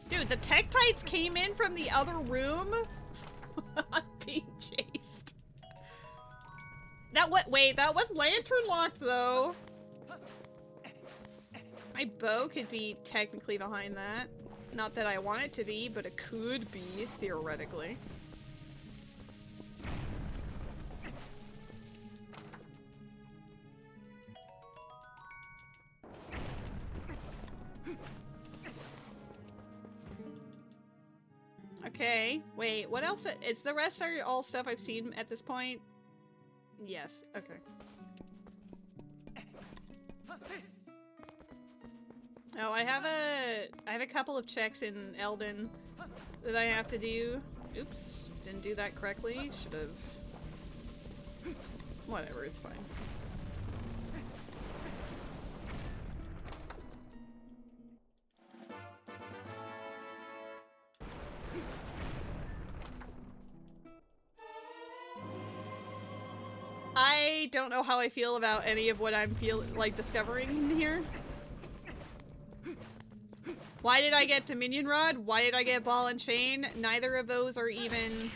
Dude, the Tektites came in from the other room. I'm being chased. Wait, that was lantern locked though. My bow could be technically behind that. Not that I want it to be, but it could be, theoretically. Okay, wait, what else? Is the rest are all stuff I've seen at this point? Yes, okay. Oh, I have a couple of checks in Elden that I have to do. Oops, didn't do that correctly. Should have. Whatever, it's fine. I don't know how I feel about any of what I'm discovering in here. Why did I get Dominion Rod? Why did I get Ball and Chain? Neither of those are even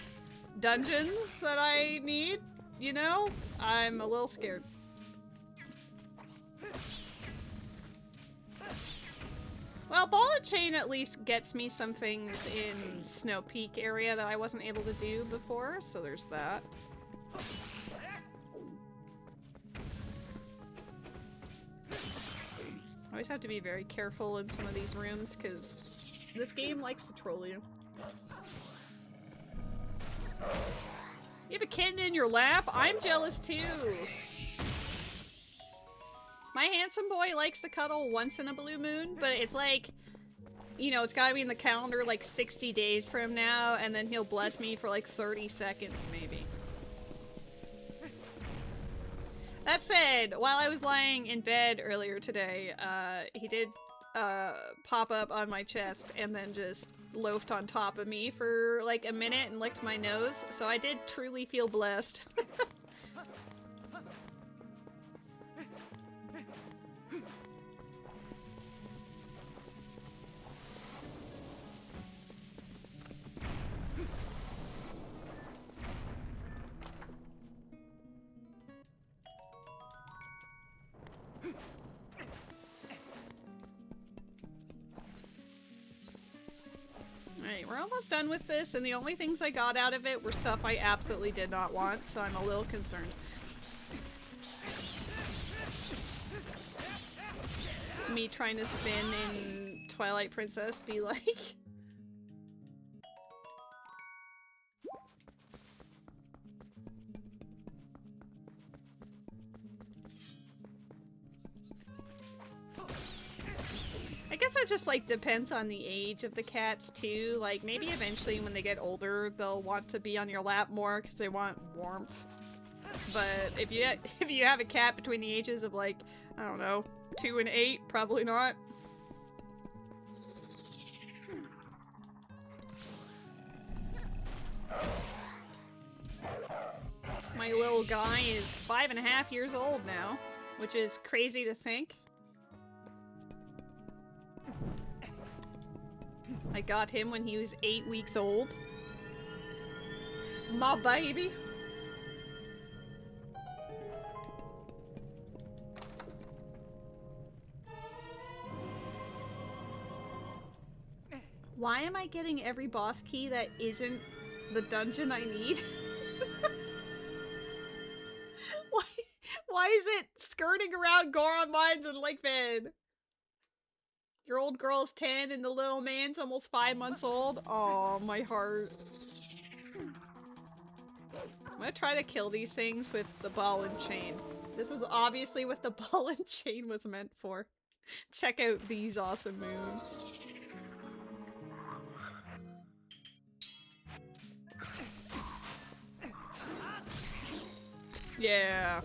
dungeons that I need, you know? I'm a little scared. Well, Ball and Chain at least gets me some things in Snow Peak area that I wasn't able to do before, so there's that. I always have to be very careful in some of these rooms because this game likes to troll you. You have a kitten in your lap? I'm jealous too. My handsome boy likes to cuddle once in a blue moon, but it's like, you know, it's gotta be in the calendar like 60 days from now, and then he'll bless me for like 30 seconds maybe. That said, while I was lying in bed earlier today, he did pop up on my chest and then just loafed on top of me for like a minute and licked my nose, so I did truly feel blessed. Alright, we're almost done with this, and the only things I got out of it were stuff I absolutely did not want, so I'm a little concerned. Me trying to spin in Twilight Princess be like... I guess it just like depends on the age of the cats too. Like maybe eventually when they get older they'll want to be on your lap more because they want warmth. But if you have a cat between the ages of like, I don't know, 2 and 8, probably not. My little guy is 5.5 years old now, which is crazy to think. I got him when he was 8 weeks old. My baby. Why am I getting every boss key that isn't the dungeon I need? Why Why is it skirting around Goron Mines and Lakefin? Your old girl's 10 and the little man's almost 5 months old. Oh, my heart. I'm gonna try to kill these things with the ball and chain. This is obviously what the ball and chain was meant for. Check out these awesome moves. Yeah.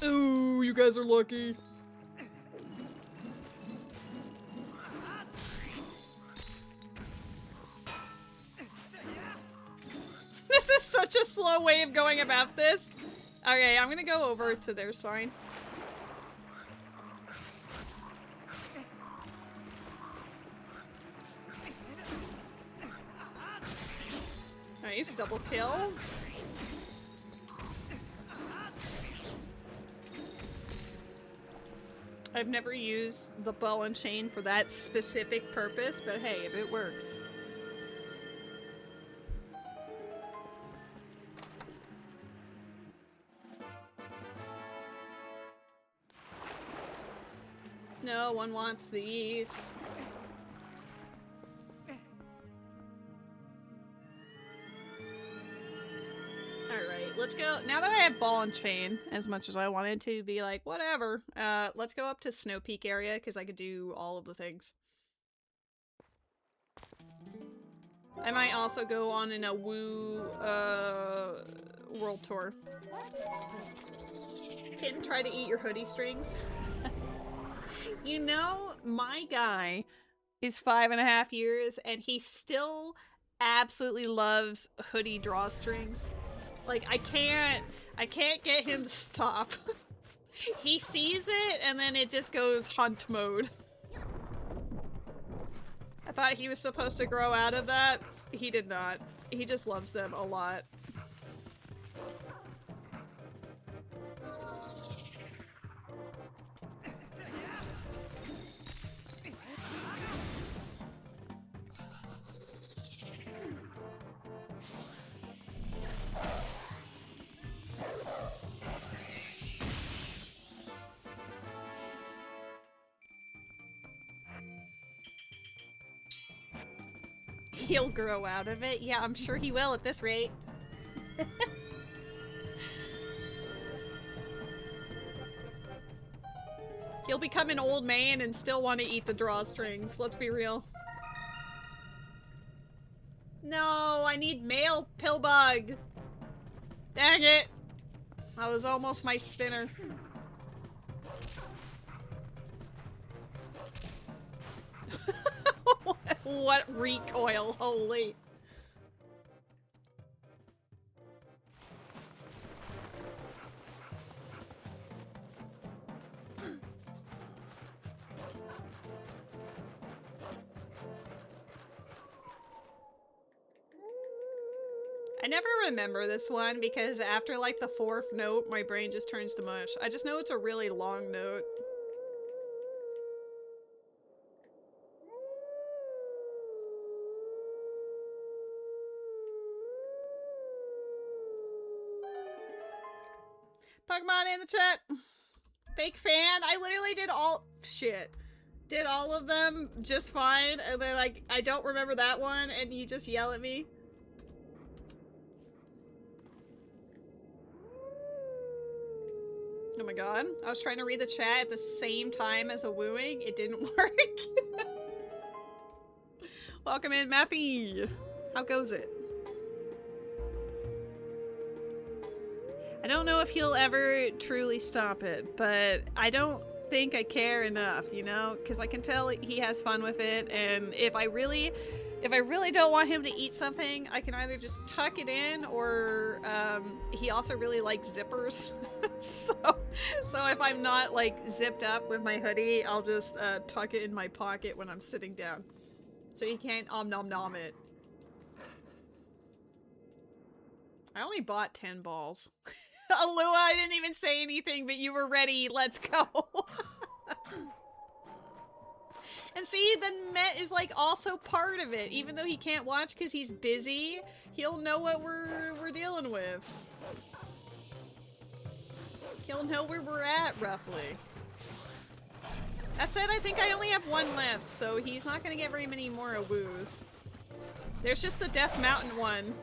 Ooh, you guys are lucky. This is such a slow way of going about this. Okay, I'm gonna go over to their sign. Nice, double kill. I've never used the ball and chain for that specific purpose, but hey, if it works. No one wants these. Alright, let's go. Now that I have ball and chain, as much as I wanted to be like, whatever, let's go up to Snow Peak area, because I could do all of the things. I might also go on in a Woo, world tour. Kitten, try to eat your hoodie strings. You know, my guy is 5.5 years, and he still absolutely loves hoodie drawstrings. Like, I can't get him to stop. He sees it, and then it just goes hunt mode. I thought he was supposed to grow out of that. He did not. He just loves them a lot. He'll grow out of it. Yeah, I'm sure he will at this rate. He'll become an old man and still want to eat the drawstrings. Let's be real. No, I need male pillbug. Dang it. That was almost my spinner. What recoil, holy. I never remember this one because after like the 4th note, my brain just turns to mush. I just know it's a really long note. Pokemon in the chat. Fake fan. I literally did all did all of them just fine, and then like I don't remember that one, and you just yell at me. Oh my god. I was trying to read the chat at the same time as a wooing. It didn't work. Welcome in, Matthew. How goes it? I don't know if he'll ever truly stop it, but I don't think I care enough, you know? Because I can tell he has fun with it, and if I really don't want him to eat something, I can either just tuck it in, or he also really likes zippers. so if I'm not like zipped up with my hoodie, I'll just tuck it in my pocket when I'm sitting down. So he can't nom nom it. I only bought 10 balls. Alua, I didn't even say anything, but you were ready. Let's go. And see, then Met is like also part of it. Even though he can't watch because he's busy, he'll know what we're dealing with. He'll know where we're at, roughly. That said, I think I only have one left, so he's not gonna get very many more woos. There's just the Death Mountain one.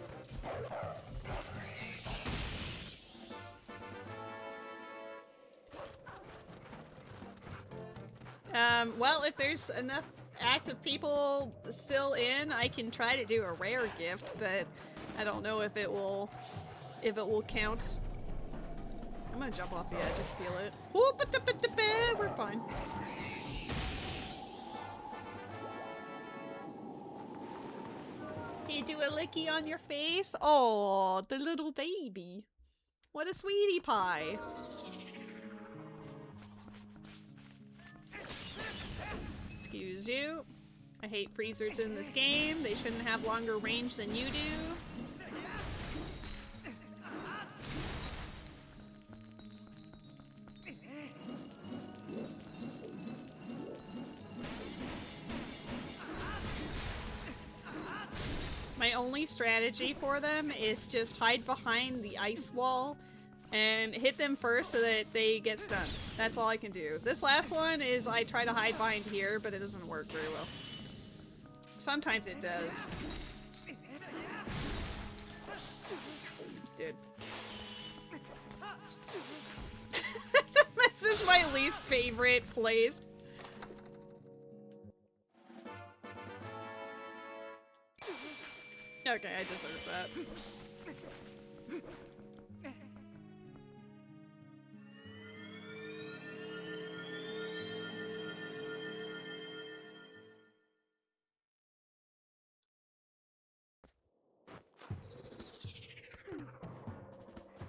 Well, if there's enough active people still in, I can try to do a rare gift, but I don't know if it will count. I'm gonna jump off the edge, I feel it. We're fine. Hey, do a licky on your face? Oh, the little baby. What a sweetie pie. Excuse you. I hate freezers in this game. They shouldn't have longer range than you do. My only strategy for them is just hide behind the ice wall and hit them first so that they get stunned. That's all I can do. This last one is I try to hide behind here, but it doesn't work very well. Sometimes it does. Dude. This is my least favorite place. Okay, I deserve that.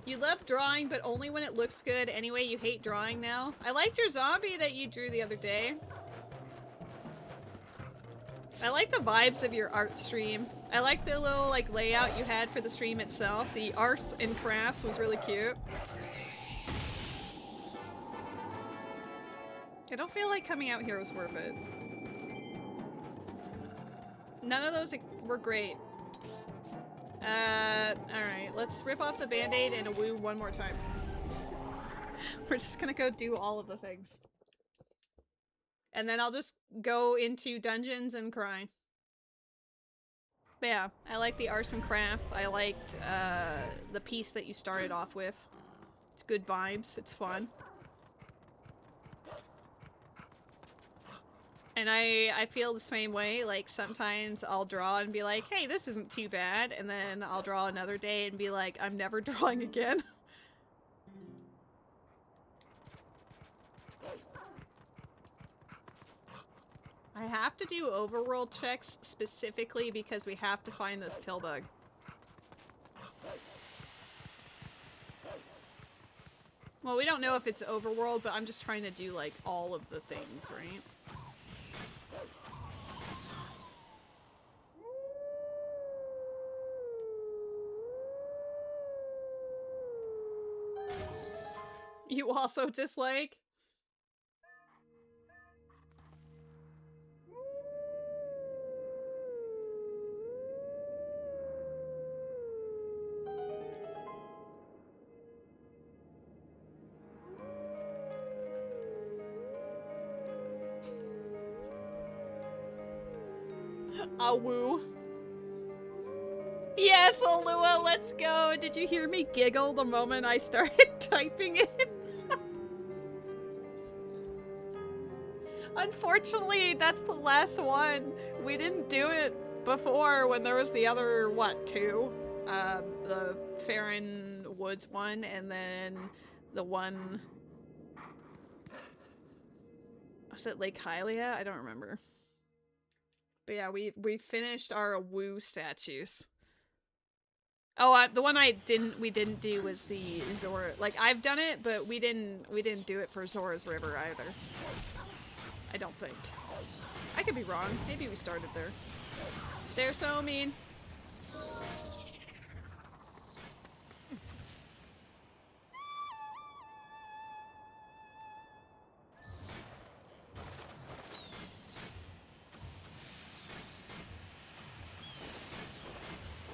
You love drawing, but only when it looks good. Anyway, you hate drawing now. I liked your zombie that you drew the other day. I like the vibes of your art stream. I like the little like layout you had for the stream itself. The arts and crafts was really cute. I don't feel like coming out here was worth it. None of those were great. Alright, let's rip off the band-aid and a woo one more time. We're just gonna go do all of the things. And then I'll just go into dungeons and cry. But yeah, I like the arts and crafts. I liked the piece that you started off with. It's good vibes, it's fun. And I feel the same way, like sometimes I'll draw and be like, hey, this isn't too bad, and then I'll draw another day and be like, I'm never drawing again. I have to do overworld checks specifically because we have to find this pill bug. Well, we don't know if it's overworld, but I'm just trying to do like all of the things, right? You also dislike? A woo. Yes, Olua, let's go. Did you hear me giggle the moment I started typing it? Unfortunately, that's the last one. We didn't do it before when there was the other, what, two? The Farron Woods one, and then the one... Was it Lake Hylia? I don't remember. But yeah, we finished our woo statues. Oh, the one we didn't do was the Zora. Like I've done it, but we didn't do it for Zora's River either. I don't think. I could be wrong. Maybe we started there. They're so mean.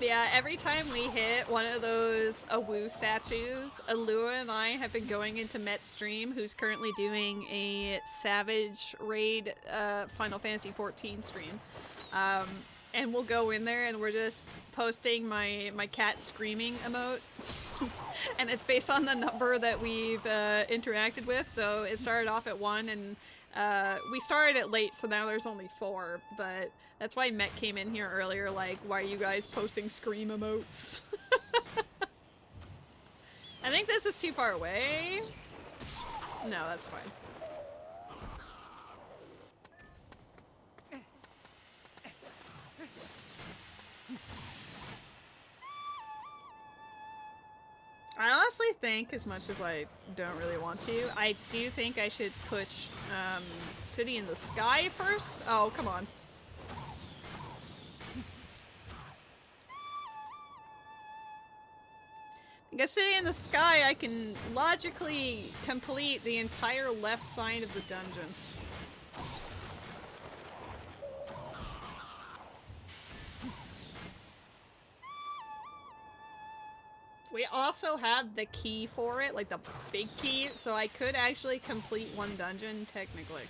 Yeah, every time we hit one of those Awu statues, Alua and I have been going into Met's stream, who's currently doing a Savage Raid Final Fantasy XIV stream. And we'll go in there and we're just posting my cat screaming emote. And it's based on the number that we've interacted with. So it started off at 1 and we started it late, so now there's only 4, but that's why Met came in here earlier, like, why are you guys posting scream emotes? I think this is too far away. No, that's fine. I honestly think, as much as I don't really want to, I do think I should push City in the Sky first. Oh, come on. Because City in the Sky, I can logically complete the entire left side of the dungeon. We also have the key for it, like the big key, so I could actually complete one dungeon, technically.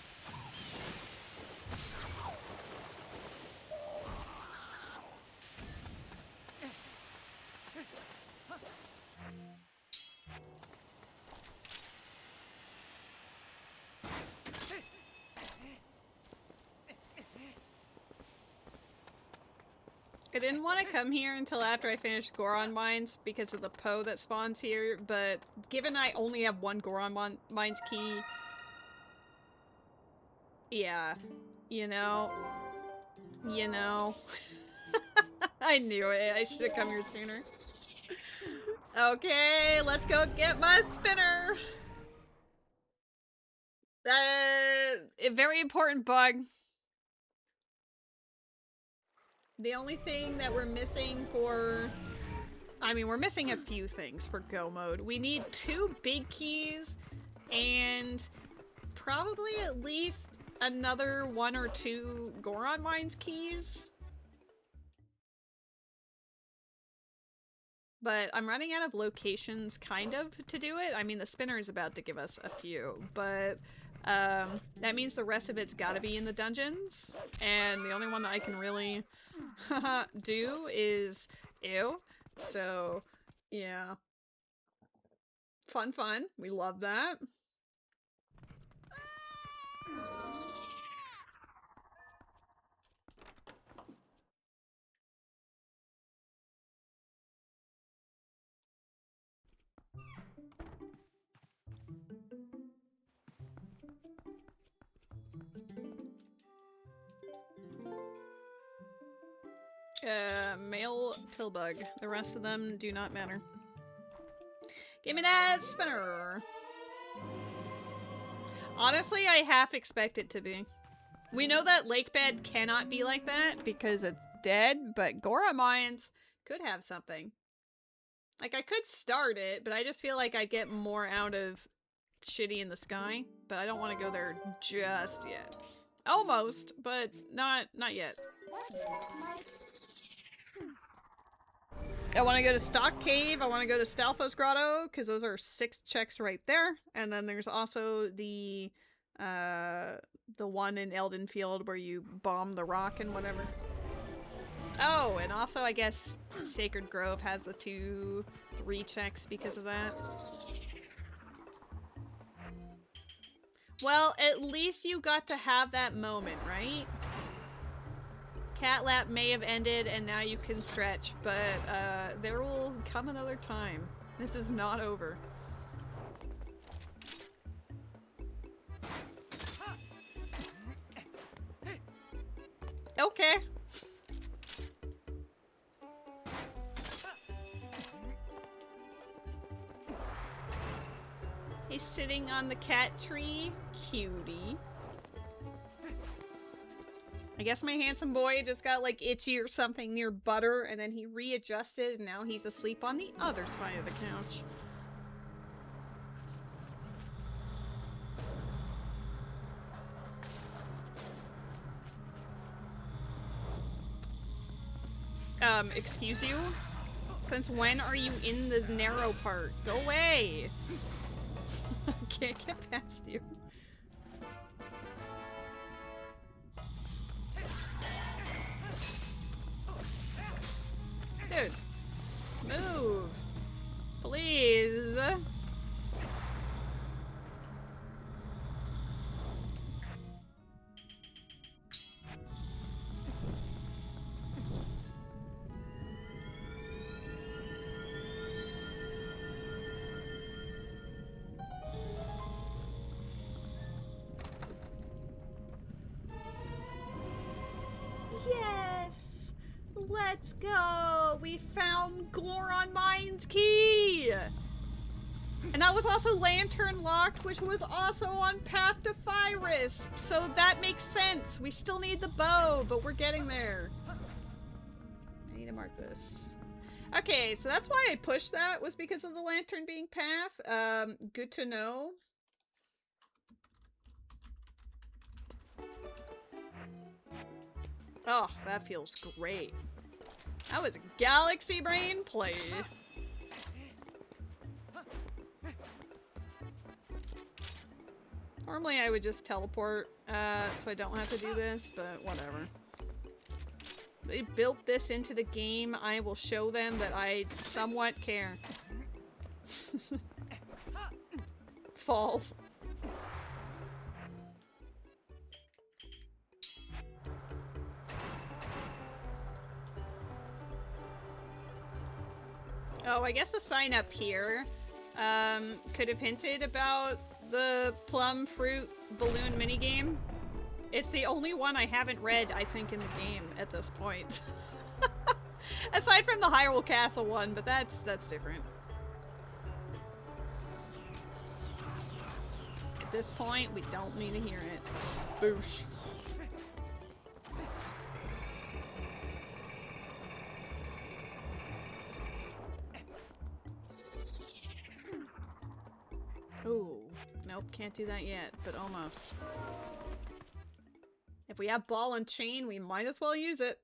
I didn't want to come here until after I finished Goron Mines because of the Poe that spawns here, but given I only have one Goron Mines key... Yeah. You know. I knew it. I should have come here sooner. Okay, let's go get my spinner! A very important bug. The only thing that we're missing for... I mean, we're missing a few things for Go mode. We need 2 big keys and probably at least another 1 or 2 Goron Mines keys. But I'm running out of locations, kind of, to do it. I mean, the spinner is about to give us a few, but that means the rest of it's gotta be in the dungeons. And the only one that I can really do is ew. So, yeah. Fun. We love that. Male pillbug. The rest of them do not matter. Give me that spinner! Honestly, I half expect it to be. We know that lake bed cannot be like that because it's dead, but Gora Mines could have something. Like, I could start it, but I just feel like I'd get more out of Shitty in the Sky, but I don't want to go there just yet. Almost, but not yet. I want to go to Stock Cave, I want to go to Stalfos Grotto, because those are 6 checks right there. And then there's also the one in Elden Field where you bomb the rock and whatever. Oh, and also I guess Sacred Grove has the 2-3 checks because of that. Well, at least you got to have that moment, right? Cat lap may have ended and now you can stretch, but there will come another time. This is not over. Okay. He's sitting on the cat tree. Cutie. I guess my handsome boy just got like itchy or something near butter and then he readjusted and now he's asleep on the other side of the couch. Excuse you? Since when are you in the narrow part? Go away! I can't get past you. Dude. Move! Please! Yes! Let's go! We found Goron Mine's key! And that was also lantern locked, which was also on Path to Pyrus. So that makes sense. We still need the bow, but we're getting there. I need to mark this. Okay, so that's why I pushed that, was because of the lantern being path. Good to know. Oh, that feels great. That was a galaxy brain play. Normally I would just teleport, so I don't have to do this, but whatever. They built this into the game. I will show them that I somewhat care. Falls. Oh, I guess the sign up here could have hinted about the plum fruit balloon minigame. It's the only one I haven't read, I think, in the game at this point. Aside from the Hyrule Castle one, but that's different. At this point, we don't need to hear it. Boosh. Ooh, nope, can't do that yet, but almost. If we have ball and chain, we might as well use it.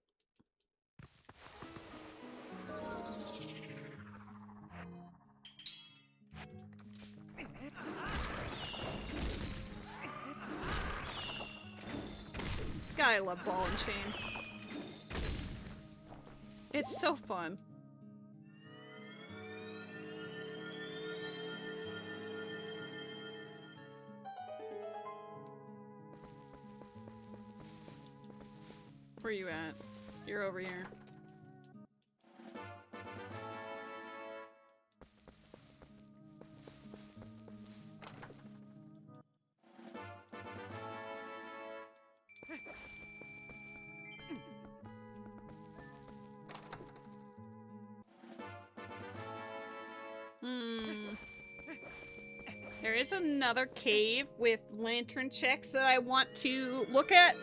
God, I love ball and chain. It's so fun. Where are you at? You're over here. There is another cave with lantern checks that I want to look at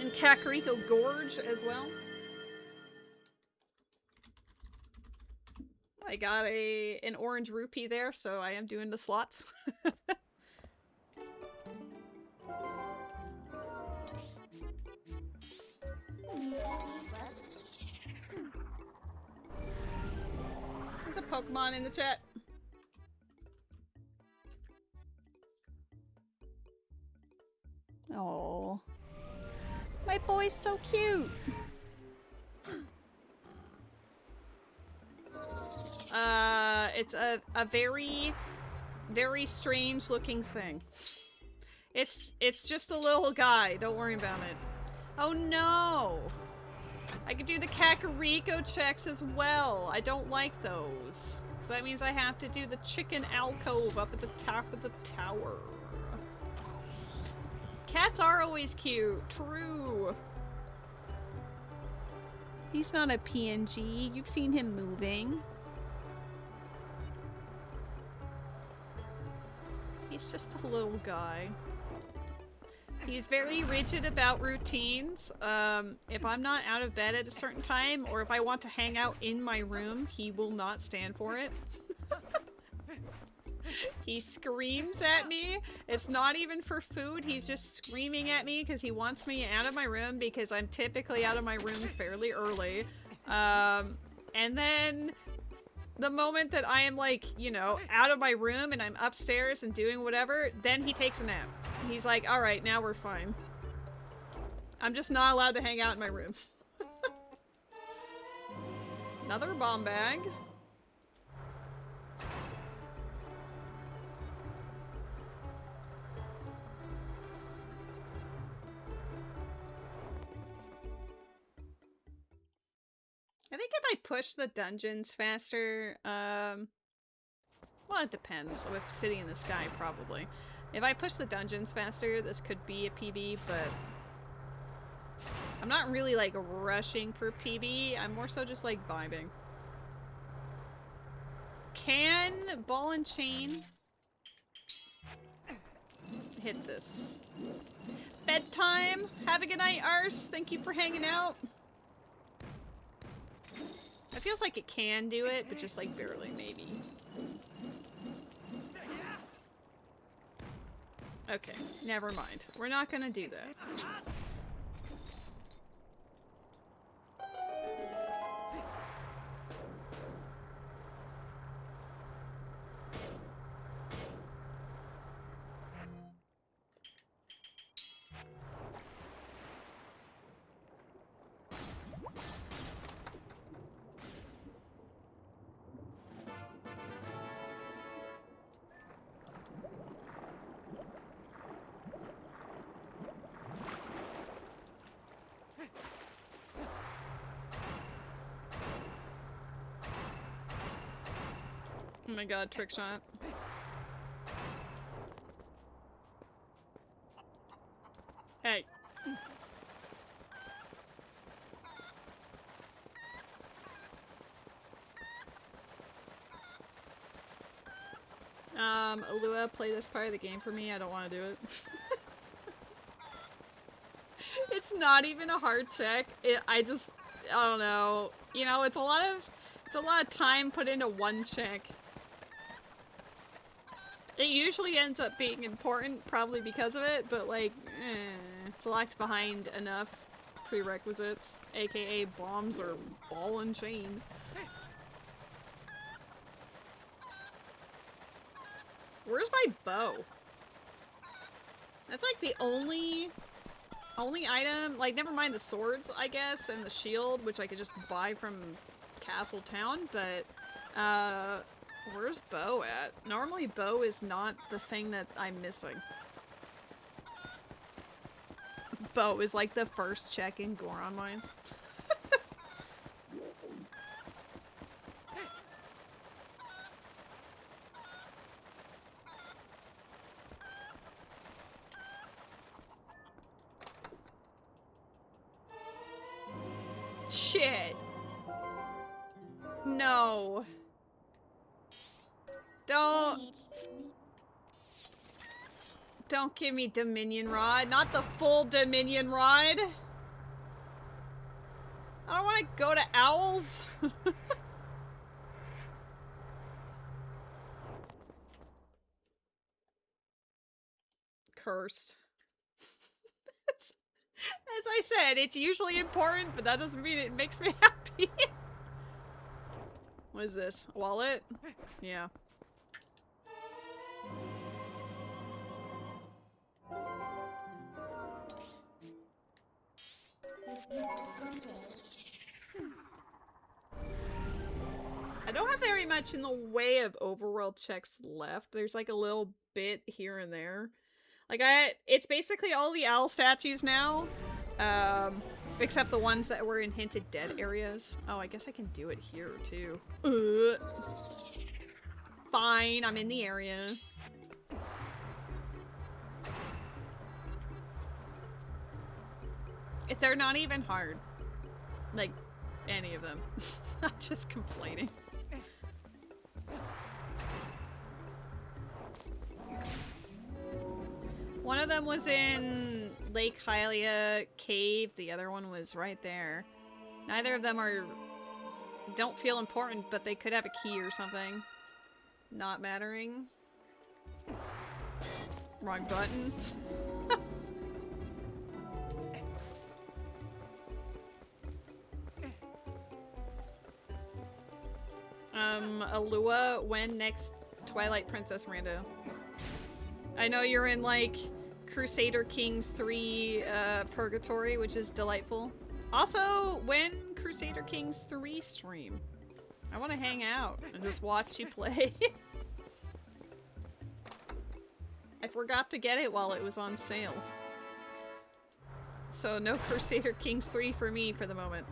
in Kakariko Gorge as well. I got an orange rupee there, so I am doing the slots. There's a Pokemon in the chat. Oh, my boy's so cute. It's a very, very strange looking thing. It's just a little guy. Don't worry about it. Oh no! I could do the Kakariko checks as well. I don't like those. So that means I have to do the chicken alcove up at the top of the tower. Cats are always cute. True. He's not a PNG. You've seen him moving. He's just a little guy. He's very rigid about routines. If I'm not out of bed at a certain time, or if I want to hang out in my room, he will not stand for it. He screams at me. It's not even for food. He's just screaming at me because he wants me out of my room because I'm typically out of my room fairly early. And then the moment that I am like, you know, out of my room and I'm upstairs and doing whatever, then he takes a nap. He's like, all right, now we're fine. I'm just not allowed to hang out in my room. Another bomb bag. I think if I push the dungeons faster, well, it depends. With City in the Sky, probably. If I push the dungeons faster, this could be a PB, but I'm not really, like, rushing for PB. I'm more so just, like, vibing. Can Ball and Chain hit this? Bedtime! Have a good night, Arse! Thank you for hanging out! It feels like it can do it, but just like barely, maybe. Okay, never mind. We're not gonna do that. Oh my god, trick shot. Hey. Alua, play this part of the game for me. I don't want to do it. It's not even a hard check. I don't know. You know, it's a lot of time put into one check. It usually ends up being important, probably because of it, but like, it's locked behind enough prerequisites, aka bombs or ball and chain. Where's my bow? That's like the only item, like never mind the swords, I guess, and the shield, which I could just buy from Castle Town, but where's bow at? Normally bow is not the thing that I'm missing. Bow is like the first check in Goron Mines. Shit. No. Don't give me Dominion Rod. Not the full Dominion Rod. I don't want to go to Owls. Cursed. As I said, it's usually important, but that doesn't mean it makes me happy. What is this? A wallet? Yeah. I don't have very much in the way of overworld checks left. There's like a little bit here and there. Like it's basically all the owl statues now. Except the ones that were in hinted dead areas. Oh, I guess I can do it here too. Fine, I'm in the area. If they're not even hard. Like, any of them. I'm just complaining. One of them was in Lake Hylia Cave, the other one was right there. Neither of them don't feel important, but they could have a key or something. Not mattering. Wrong button. Alua when next Twilight Princess Rando? I know you're in, like, Crusader Kings 3 Purgatory, which is delightful. Also, when Crusader Kings 3 stream? I want to hang out and just watch you play. I forgot to get it while it was on sale. So no Crusader Kings 3 for me for the moment.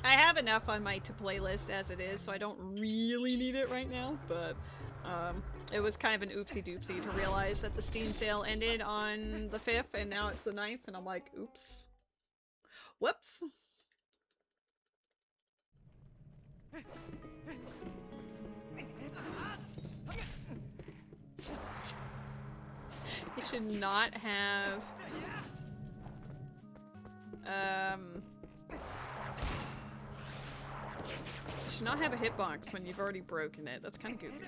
I have enough on my to-play list as it is, so I don't really need it right now, but it was kind of an oopsie-doopsie to realize that the Steam sale ended on the 5th, and now it's the 9th, and I'm like, oops. Whoops. It should not have... You should not have a hitbox when you've already broken it. That's kind of goofy.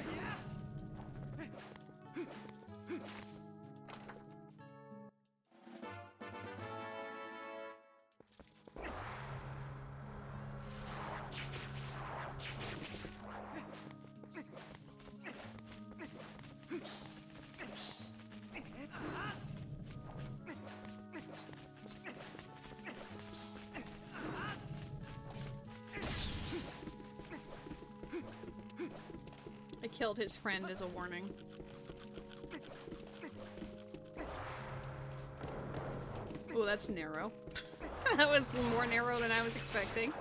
I killed his friend as a warning. Oh, that's narrow. That was more narrow than I was expecting.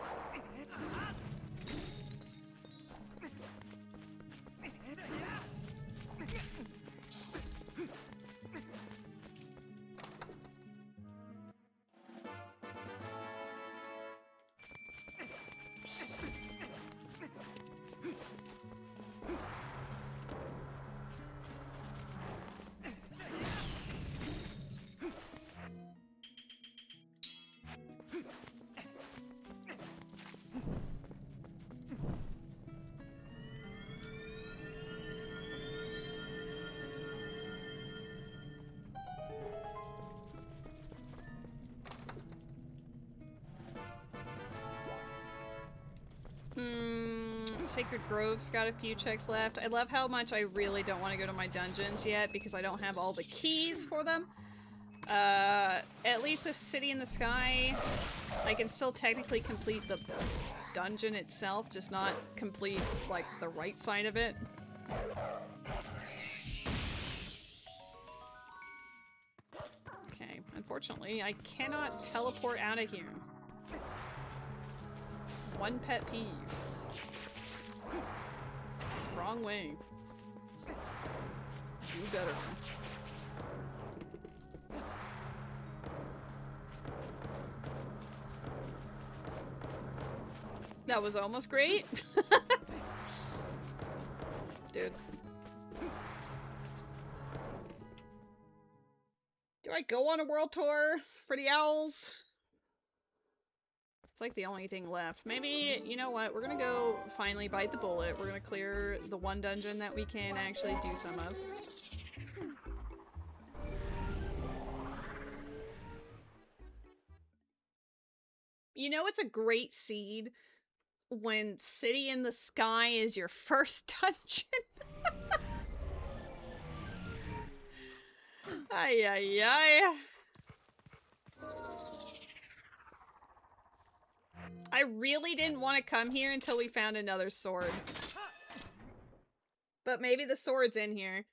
Sacred Grove's got a few checks left. I love how much I really don't want to go to my dungeons yet because I don't have all the keys for them. At least with City in the Sky, I can still technically complete the dungeon itself, just not complete, like, the right side of it. Okay, unfortunately, I cannot teleport out of here. One pet peeve. Wrong way. Do better. That was almost great. Dude. Do I go on a world tour for the owls? It's like the only thing left. Maybe, you know what, we're gonna go finally bite the bullet. We're gonna clear the one dungeon that we can actually do some of. You know it's a great seed when City in the Sky is your first dungeon? Ay, ay, ay. I really didn't want to come here until we found another sword. But maybe the sword's in here.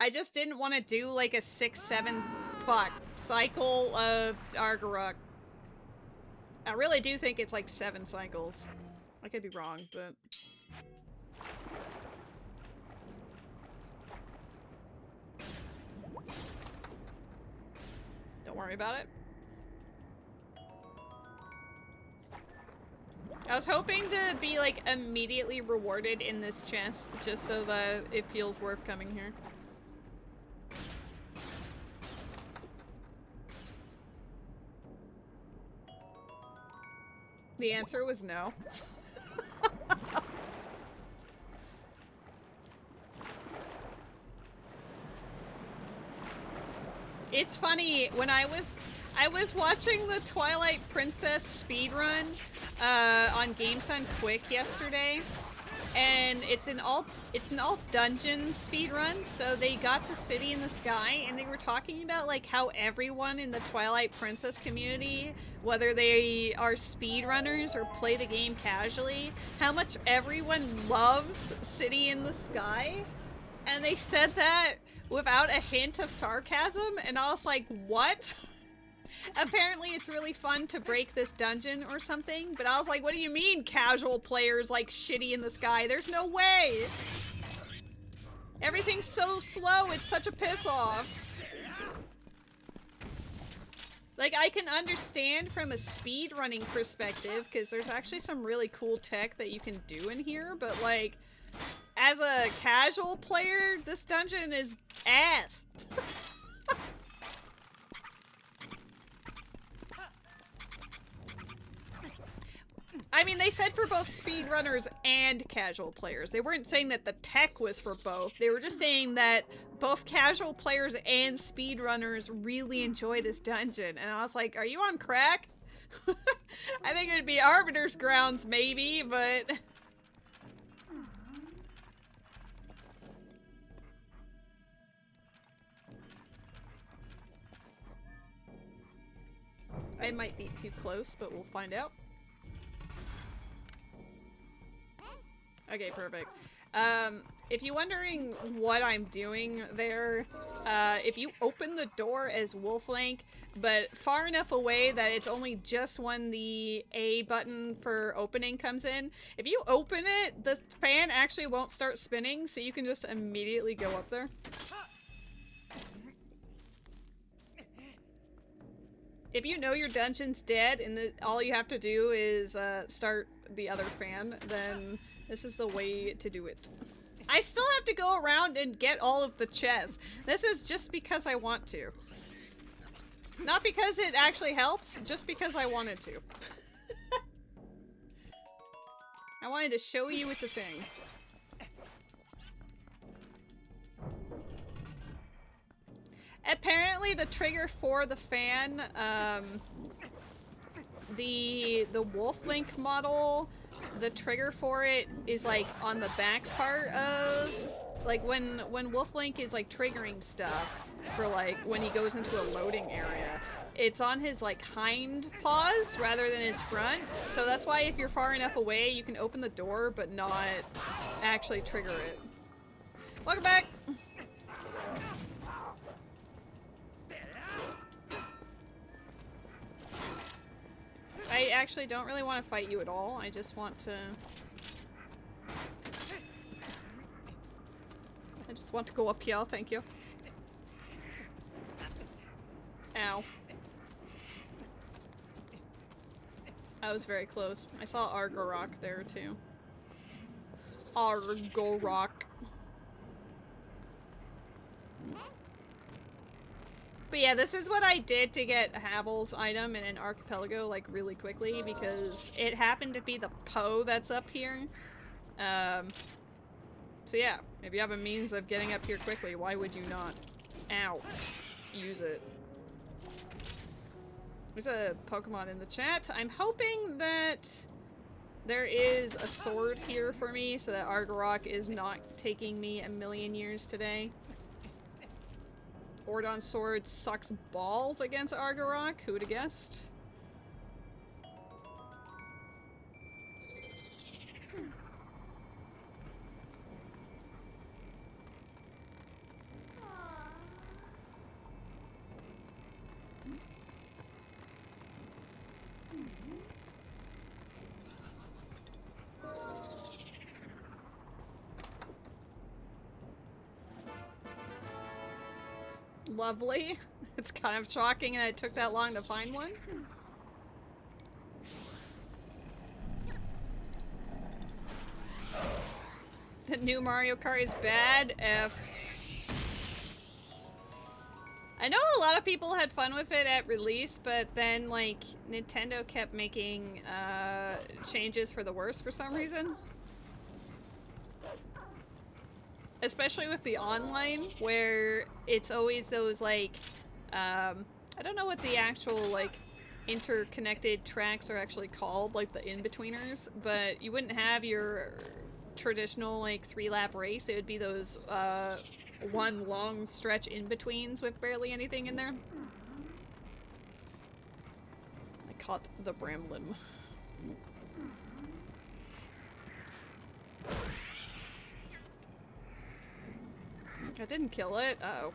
I just didn't want to do like a 6-7 cycle of Argarok. I really do think it's like 7 cycles. I could be wrong, but... Don't worry about it. I was hoping to be, like, immediately rewarded in this chest, just so that it feels worth coming here. The answer was no. It's funny, when I I was watching the Twilight Princess speedrun on GameSun Quick yesterday, and it's an all dungeon speedrun. So they got to City in the Sky, and they were talking about like how everyone in the Twilight Princess community, whether they are speedrunners or play the game casually, how much everyone loves City in the Sky, and they said that without a hint of sarcasm, and I was like, what? Apparently it's really fun to break this dungeon or something, but I was like, what do you mean casual players like Shitty in the Sky? There's no way! Everything's so slow, it's such a piss off. Like, I can understand from a speedrunning perspective, because there's actually some really cool tech that you can do in here, but like, as a casual player, this dungeon is ass. I mean, they said for both speedrunners and casual players. They weren't saying that the tech was for both. They were just saying that both casual players and speedrunners really enjoy this dungeon. And I was like, are you on crack? I think it'd be Arbiter's Grounds, maybe, but... I might be too close, but we'll find out. Okay, perfect. If you're wondering what I'm doing there, if you open the door as Wolflink, but far enough away that it's only just when the A button for opening comes in, if you open it, the fan actually won't start spinning, so you can just immediately go up there. If you know your dungeon's dead and all you have to do is start the other fan, then this is the way to do it. I still have to go around and get all of the chests. This is just because I want to. Not because it actually helps, just because I wanted to. I wanted to show you it's a thing. Apparently the trigger for the fan, the Wolflink model, the trigger for it is like on the back part of, like when Wolflink is like triggering stuff for like when he goes into a loading area, it's on his like hind paws rather than his front. So that's why if you're far enough away, you can open the door but not actually trigger it. Welcome back! I actually don't really want to fight you at all. I just want to... go up here, thank you. Ow. I was very close. I saw Argorok there too. Argorok. But yeah, this is what I did to get Havel's item in an archipelago, like, really quickly, because it happened to be the Poe that's up here. So yeah, if you have a means of getting up here quickly, why would you not? Ow. Use it. There's a Pokemon in the chat. I'm hoping that there is a sword here for me, so that Argorok is not taking me a million years today. Ordon Sword sucks balls against Argorok. Who would have guessed? Lovely. It's kind of shocking that it took that long to find one. The new Mario Kart is bad. I know a lot of people had fun with it at release, but then like Nintendo kept making changes for the worse for some reason. Especially with the online, where it's always those like I don't know what the actual, like, interconnected tracks are actually called, like the in-betweeners, but you wouldn't have your traditional, like, 3-lap race. It would be those, one long stretch in-betweens with barely anything in there. I caught the bramblin. I didn't kill it. Uh-oh.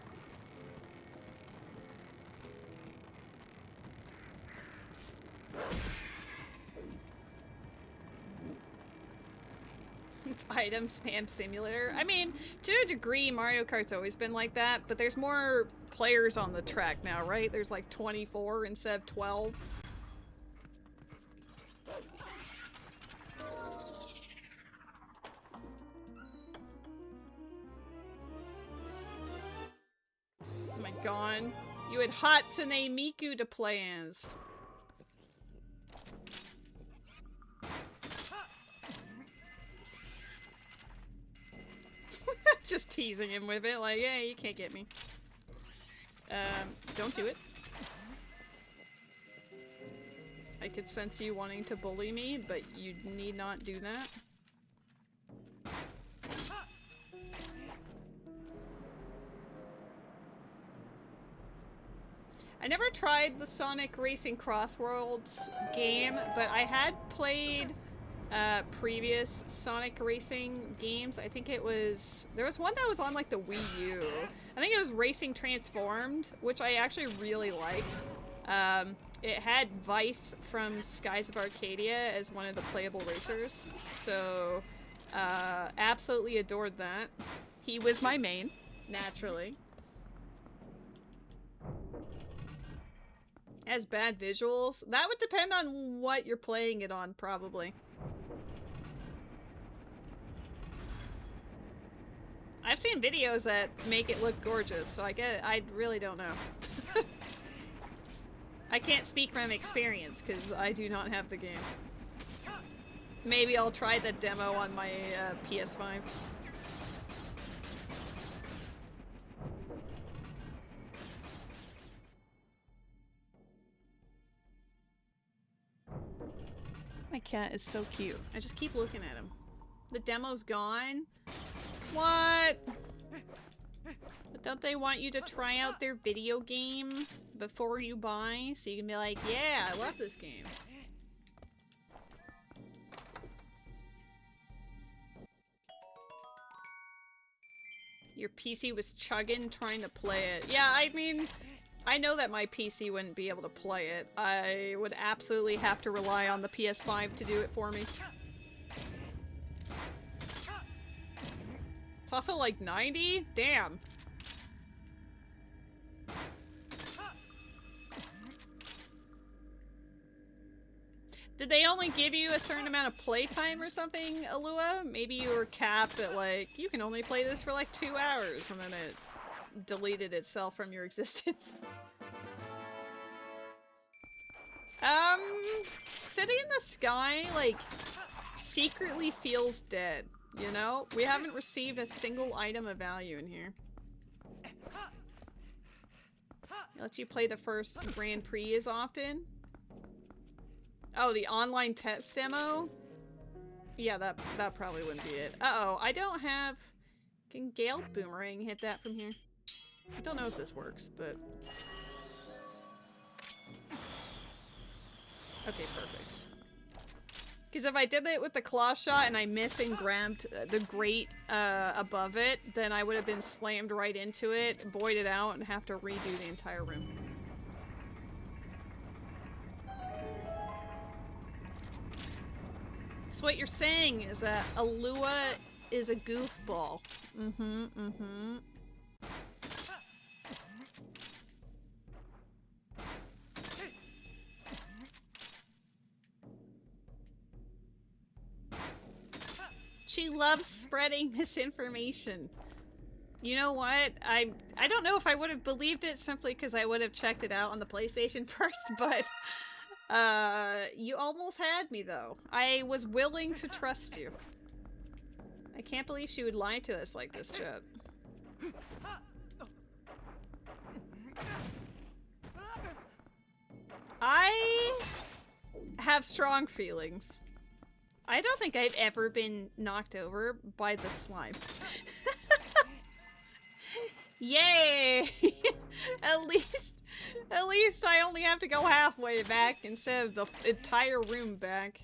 It's item spam simulator. I mean, to a degree, Mario Kart's always been like that, but there's more players on the track now, right? There's like 24 instead of 12. Oh my god. You had Hatsune Miku to play as. Just teasing him with it, like, yeah, you can't get me. Don't do it. I could sense you wanting to bully me, but you need not do that. I never tried the Sonic Racing Crossworlds game, but I had played previous Sonic Racing games. I think it was... There was one that was on, like, the Wii U. I think it was Racing Transformed, which I actually really liked. It had Vice from Skies of Arcadia as one of the playable racers. So, absolutely adored that. He was my main, naturally. Has bad visuals. That would depend on what you're playing it on, probably. I've seen videos that make it look gorgeous, so I really don't know. I can't speak from experience, because I do not have the game. Maybe I'll try the demo on my PS5. My cat is so cute. I just keep looking at him. The demo's gone? What? But don't they want you to try out their video game before you buy? So you can be like, yeah, I love this game. Your PC was chugging trying to play it. Yeah, I mean, I know that my PC wouldn't be able to play it. I would absolutely have to rely on the PS5 to do it for me. It's also like 90? Damn. Did they only give you a certain amount of playtime or something, Alua? Maybe you were capped at, like, you can only play this for like 2 hours, and then it deleted itself from your existence. City in the Sky, like, secretly feels dead, you know? We haven't received a single item of value in here. It lets you play the first Grand Prix as often. Oh, the online test demo? Yeah, that probably wouldn't be it. Uh-oh, I don't have... Can Gale Boomerang hit that from here? I don't know if this works, but... Okay, perfect. Because if I did it with the claw shot and I missed and grabbed the grate above it, then I would have been slammed right into it, voided out, and have to redo the entire room. So what you're saying is that Alua is a goofball. Mm-hmm, mm-hmm. She loves spreading misinformation. You know what? I don't know if I would have believed it simply because I would have checked it out on the PlayStation first, but you almost had me though. I was willing to trust you. I can't believe she would lie to us like this, Chet. I have strong feelings. I don't think I've ever been knocked over by the slime. Yay! At least I only have to go halfway back instead of the entire room back.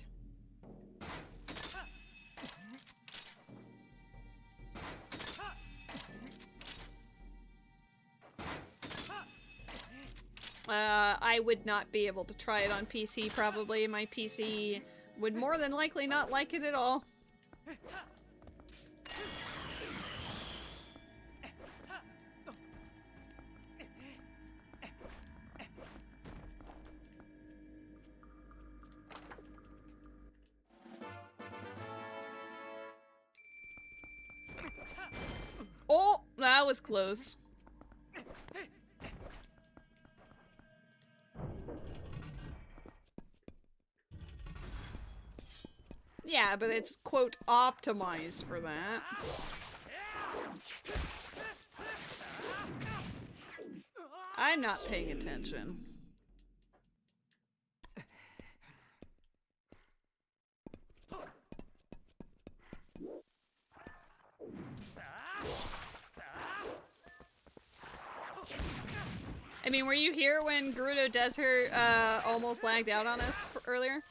I would not be able to try it on PC, probably. My PC would more than likely not like it at all. Oh, that was close. Yeah, but it's, quote, optimized for that. I'm not paying attention. I mean, were you here when Gerudo Desert almost lagged out on us earlier?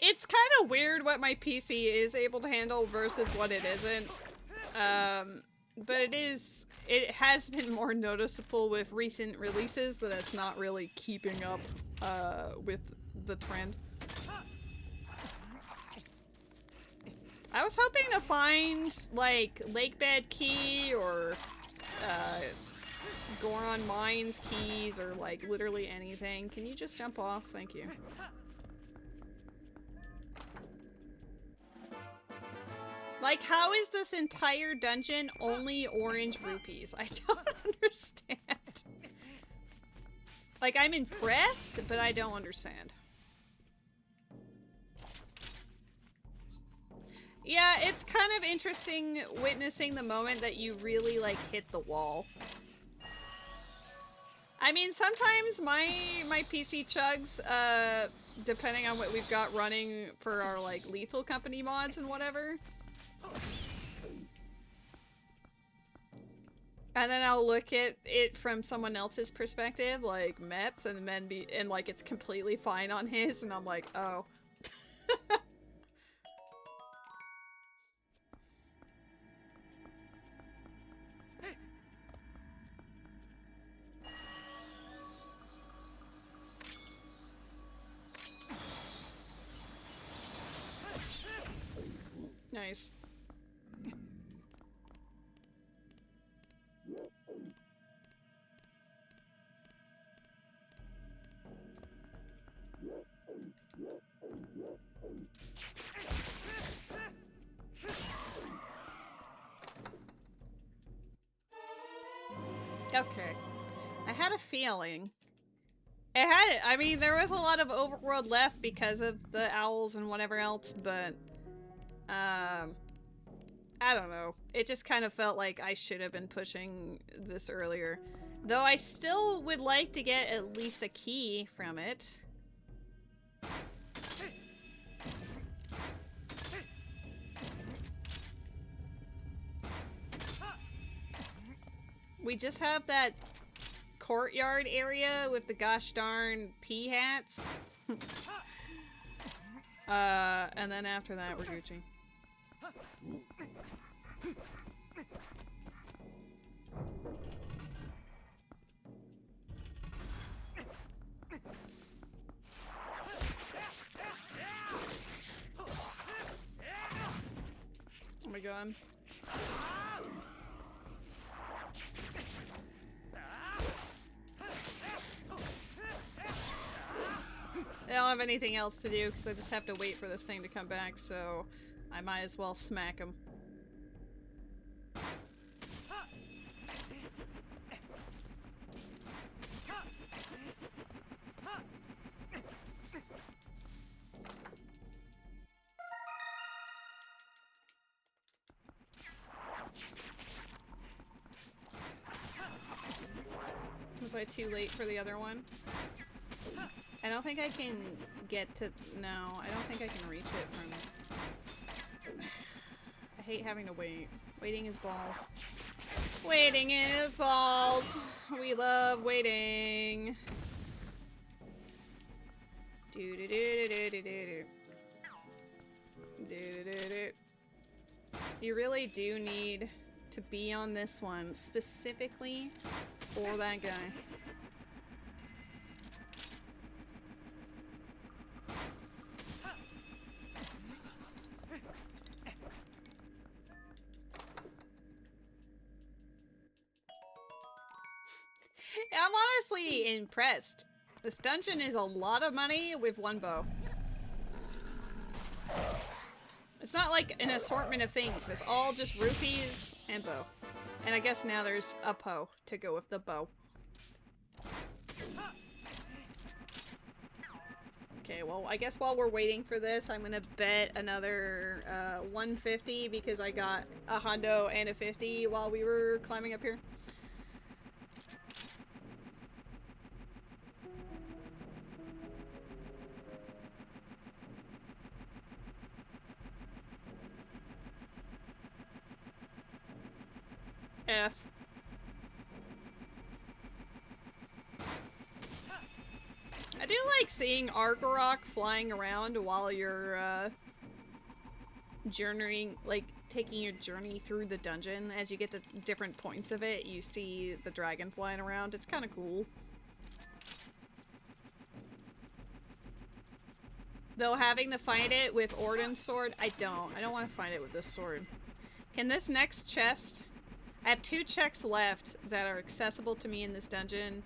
It's kind of weird what my PC is able to handle versus what it isn't. But it has been more noticeable with recent releases that it's not really keeping up with the trend. I was hoping to find like Lakebed Key or Goron Mines keys or like literally anything. Can you just jump off? Thank you. Like, how is this entire dungeon only orange rupees? I don't understand. Like, I'm impressed, but I don't understand. Yeah, it's kind of interesting witnessing the moment that you really, like, hit the wall. I mean, sometimes my PC chugs, depending on what we've got running for our, like, Lethal Company mods and whatever. And then I'll look at it from someone else's perspective, like Mets, and then like it's completely fine on his, and I'm like, oh. Nice. Okay. I had a feeling. I mean, there was a lot of overworld left because of the owls and whatever else, but I don't know. It just kind of felt like I should have been pushing this earlier. Though I still would like to get at least a key from it. We just have that courtyard area with the gosh darn pea hats. And then after that, we're Gucci. Oh my god. I don't have anything else to do because I just have to wait for this thing to come back, so I might as well smack him. Was I too late for the other one? I don't think I can get to... No, I don't think I can reach it from... I hate having to wait. Waiting is balls. Waiting is balls! We love waiting! Do-do-do-do-do-do-do. Do-do-do-do. You really do need to be on this one specifically for that guy. I'm honestly impressed. This dungeon is a lot of money with one bow. It's not like an assortment of things. It's all just rupees and bow. And I guess now there's a Poe to go with the bow. Okay, well, I guess while we're waiting for this, I'm gonna bet another 150 because I got a hundo and a 50 while we were climbing up here. F. I do like seeing Argarok flying around while you're journeying, like taking your journey through the dungeon. As you get to different points of it, you see the dragon flying around. It's kind of cool. Though having to fight it with Orden's sword, I don't want to fight it with this sword. Can this next chest... I have 2 checks left that are accessible to me in this dungeon.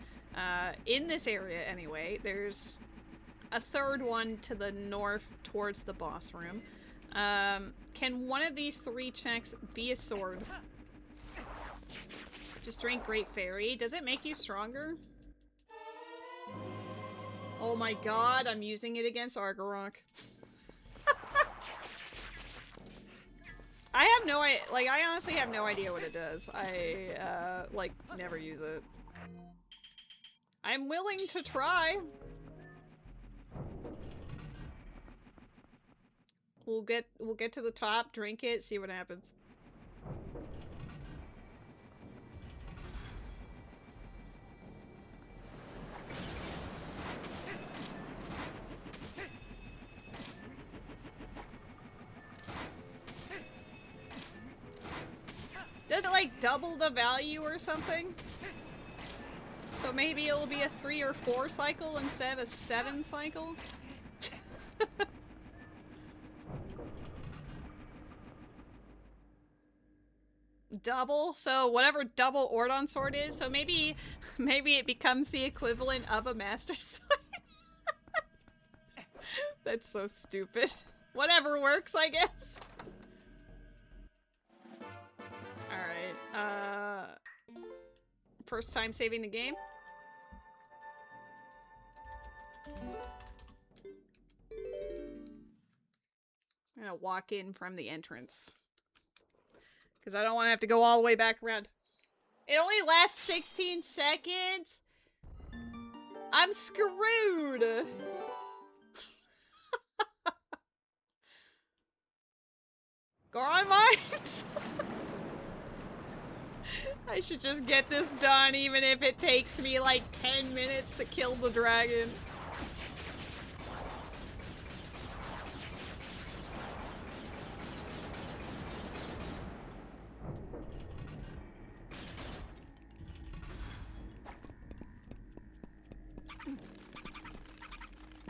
In this area, anyway. There's a 3rd one to the north towards the boss room. Can one of these 3 checks be a sword? Just drink Great Fairy. Does it make you stronger? Oh my god, I'm using it against Argarok. I have no idea, like, I honestly have no idea what it does. I, like, never use it. I'm willing to try. We'll get to the top, drink it, see what happens. Does it like double the value or something? So maybe it'll be a 3 or 4 cycle instead of a 7 cycle? Double? So whatever double Ordon sword is, so maybe it becomes the equivalent of a master sword. That's so stupid. Whatever works, I guess. Alright, first time saving the game. I'm gonna walk in from the entrance. Because I don't want to have to go all the way back around. It only lasts 16 seconds? I'm screwed! Go on, mines! I should just get this done, even if it takes me like 10 minutes to kill the dragon.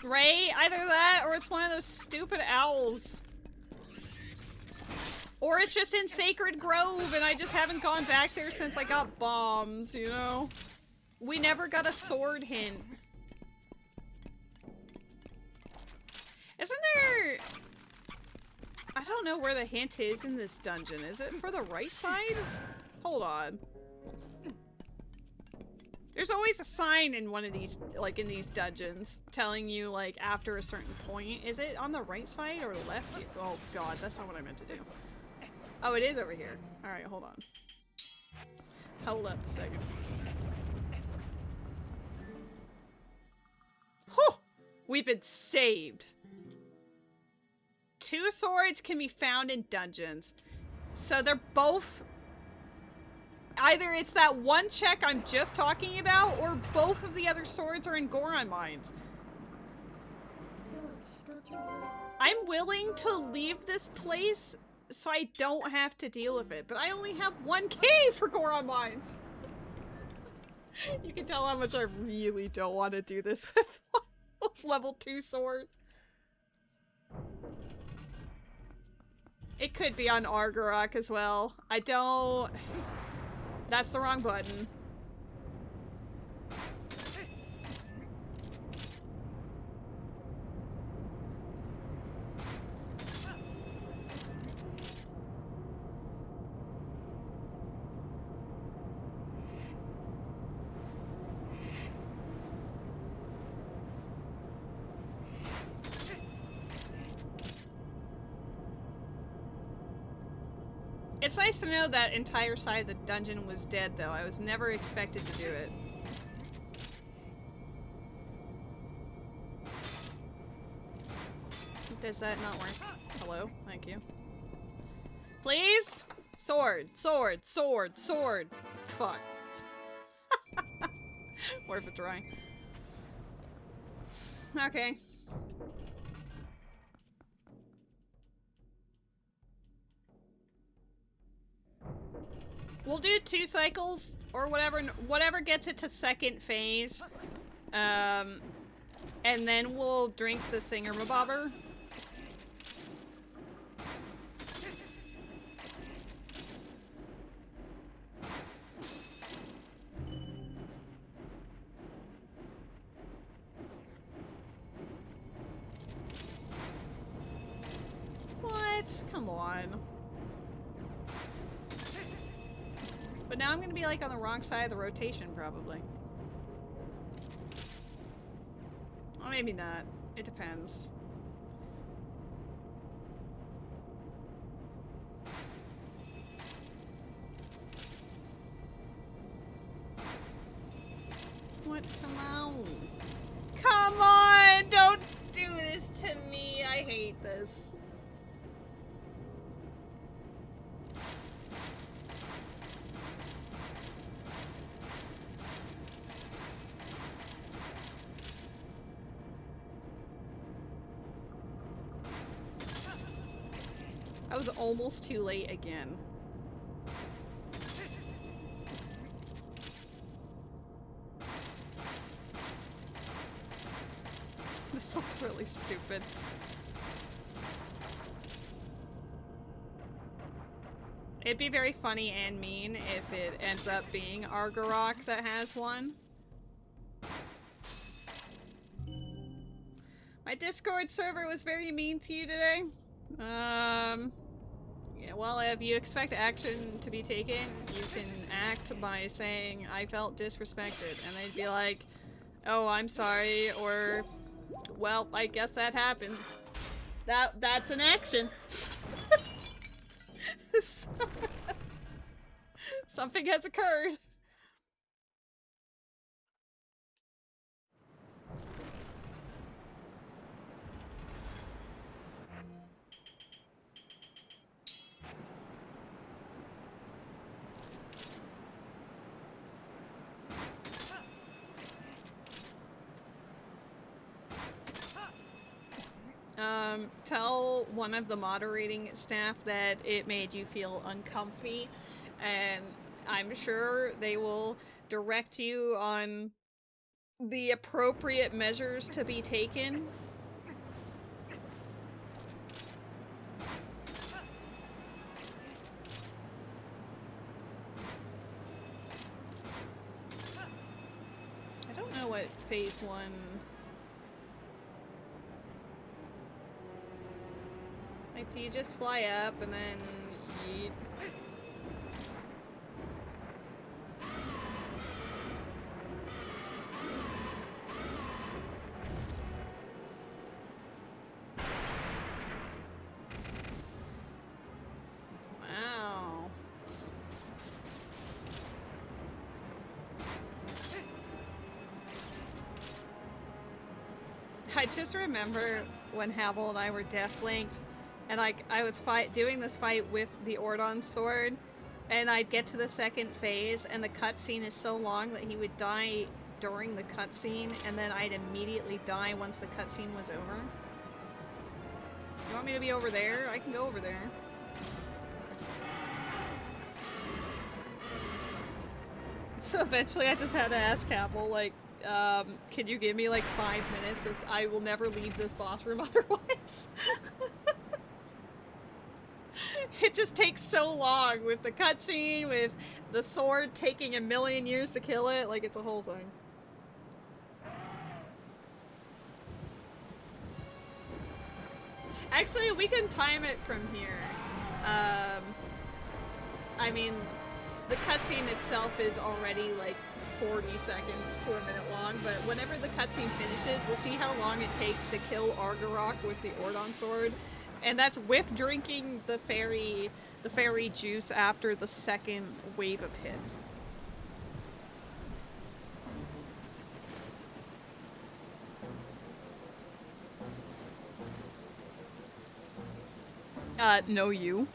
Right? Either that, or it's one of those stupid owls. Or it's just in Sacred Grove and I just haven't gone back there since I got bombs, you know? We never got a sword hint. Isn't there... I don't know where the hint is in this dungeon. Is it for the right side? Hold on. There's always a sign in one of these, like in these dungeons, telling you like after a certain point. Is it on the right side or the left? Oh god, that's not what I meant to do. Oh, it is over here. Alright, hold on. Hold up a second. We've been saved. 2 swords can be found in dungeons. So they're both... Either it's that one check I'm just talking about, or both of the other swords are in Goron mines. I'm willing to leave this place so I don't have to deal with it, but I only have 1 key for Goron mines. You can tell how much I really don't want to do this with level 2 sword. It could be on Argorok as well. I don't... That's the wrong button. It's nice to know that entire side of the dungeon was dead, though. I was never expected to do it. Does that not work? Hello? Thank you. Please? Sword, sword, sword, sword. Fuck. Worth a try. Okay. We'll do 2 cycles or whatever gets it to 2nd phase. And then we'll drink the thingamabobber. What? Come on. But now I'm gonna be like on the wrong side of the rotation, probably. Or maybe not. It depends. What? Come on. Come on! Don't do this to me. I hate this. I was almost too late again. This looks really stupid. It'd be very funny and mean if it ends up being Argorok that has one. My Discord server was very mean to you today. Yeah, well, if you expect action to be taken, you can act by saying, I felt disrespected, and they'd be like, oh, I'm sorry, or, well, I guess that happens. That's an action. Something has occurred. Tell one of the moderating staff that it made you feel uncomfy, and I'm sure they will direct you on the appropriate measures to be taken. I don't know what phase 1... Like, do you just fly up and then yeet? Wow. I just remember when Havel and I were death linked, and I was doing this fight with the Ordon sword, and I'd get to the second phase, and the cutscene is so long that he would die during the cutscene, and then I'd immediately die once the cutscene was over. You want me to be over there? I can go over there. So eventually I just had to ask Havel, like, can you give me like 5 minutes? I will never leave this boss room otherwise. It just takes so long with the cutscene, with the sword taking a million years to kill it. Like, it's a whole thing. Actually, we can time it from here. I mean, the cutscene itself is already like 40 seconds to a minute long, but whenever the cutscene finishes, we'll see how long it takes to kill Argarok with the Ordon sword. And that's with drinking the fairy juice after the second wave of hits. No you.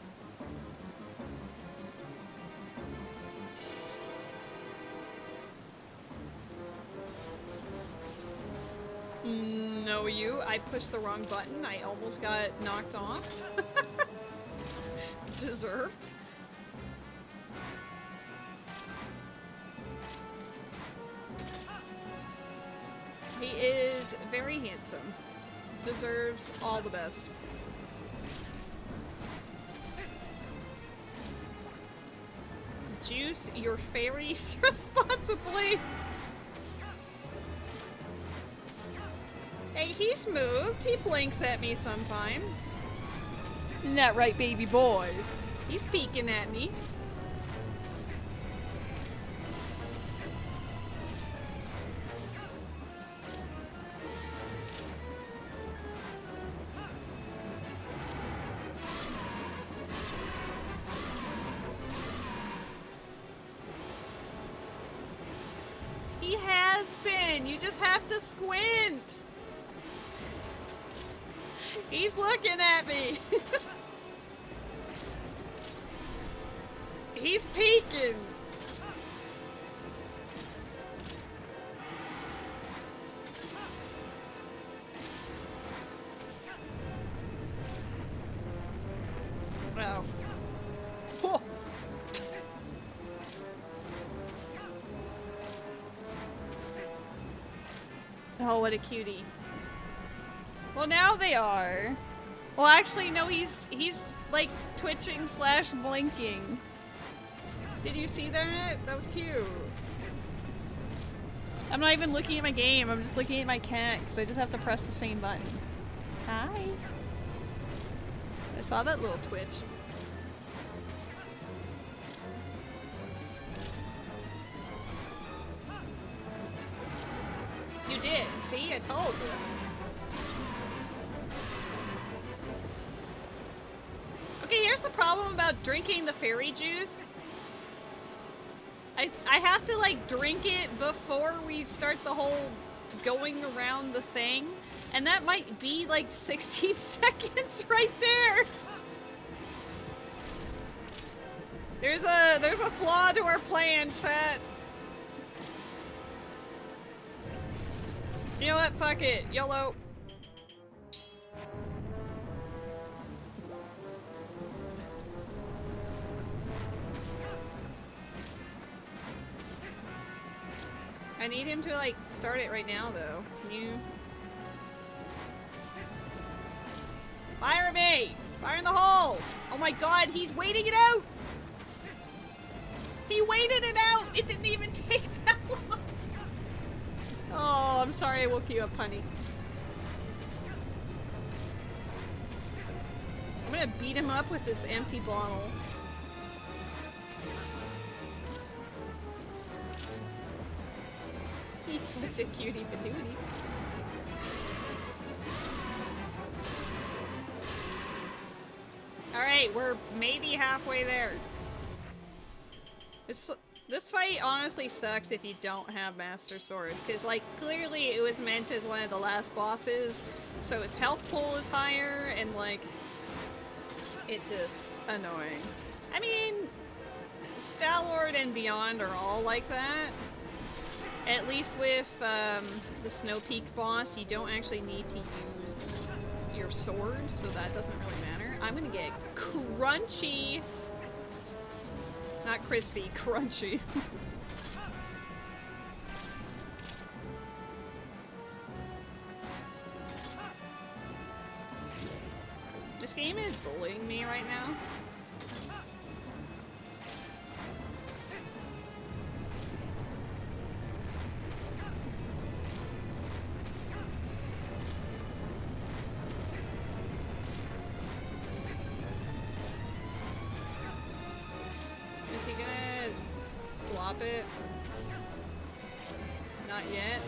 No you. I pushed the wrong button. I almost got knocked off. Deserved. He is very handsome. Deserves all the best. Juice your fairies responsibly. Hey, he's moved. He blinks at me sometimes. Isn't that right, baby boy? He's peeking at me. He has been. You just have to squint. He's looking at me. He's peeking. Wow. Oh. Oh, what a cutie. Well, now they are. Well, actually, no, he's like twitching / blinking. Did you see that? That was cute. I'm not even looking at my game. I'm just looking at my cat because I just have to press the same button. Hi. I saw that little twitch. You did. See? I told you. Okay, here's the problem about drinking the fairy juice. I have to like drink it before we start the whole going around the thing, and that might be like 16 seconds right there. There's a flaw to our plan, chat. You know what? Fuck it. YOLO. I need him to, like, start it right now, though. Can you... Fire me! Fire in the hole! Oh my god, he's waiting it out! He waited it out! It didn't even take that long! Oh, I'm sorry I woke you up, honey. I'm gonna beat him up with this empty bottle. He's such a cutie patootie. Alright, we're maybe halfway there. This fight honestly sucks if you don't have Master Sword, because like clearly it was meant as one of the last bosses, so his health pool is higher, and like it's just annoying. I mean, Stalord and Beyond are all like that. At least with the Snow Peak boss, you don't actually need to use your sword, so that doesn't really matter. I'm gonna get crunchy. Not crispy, crunchy. This game is bullying me right now. Is he gonna swap it? Not yet.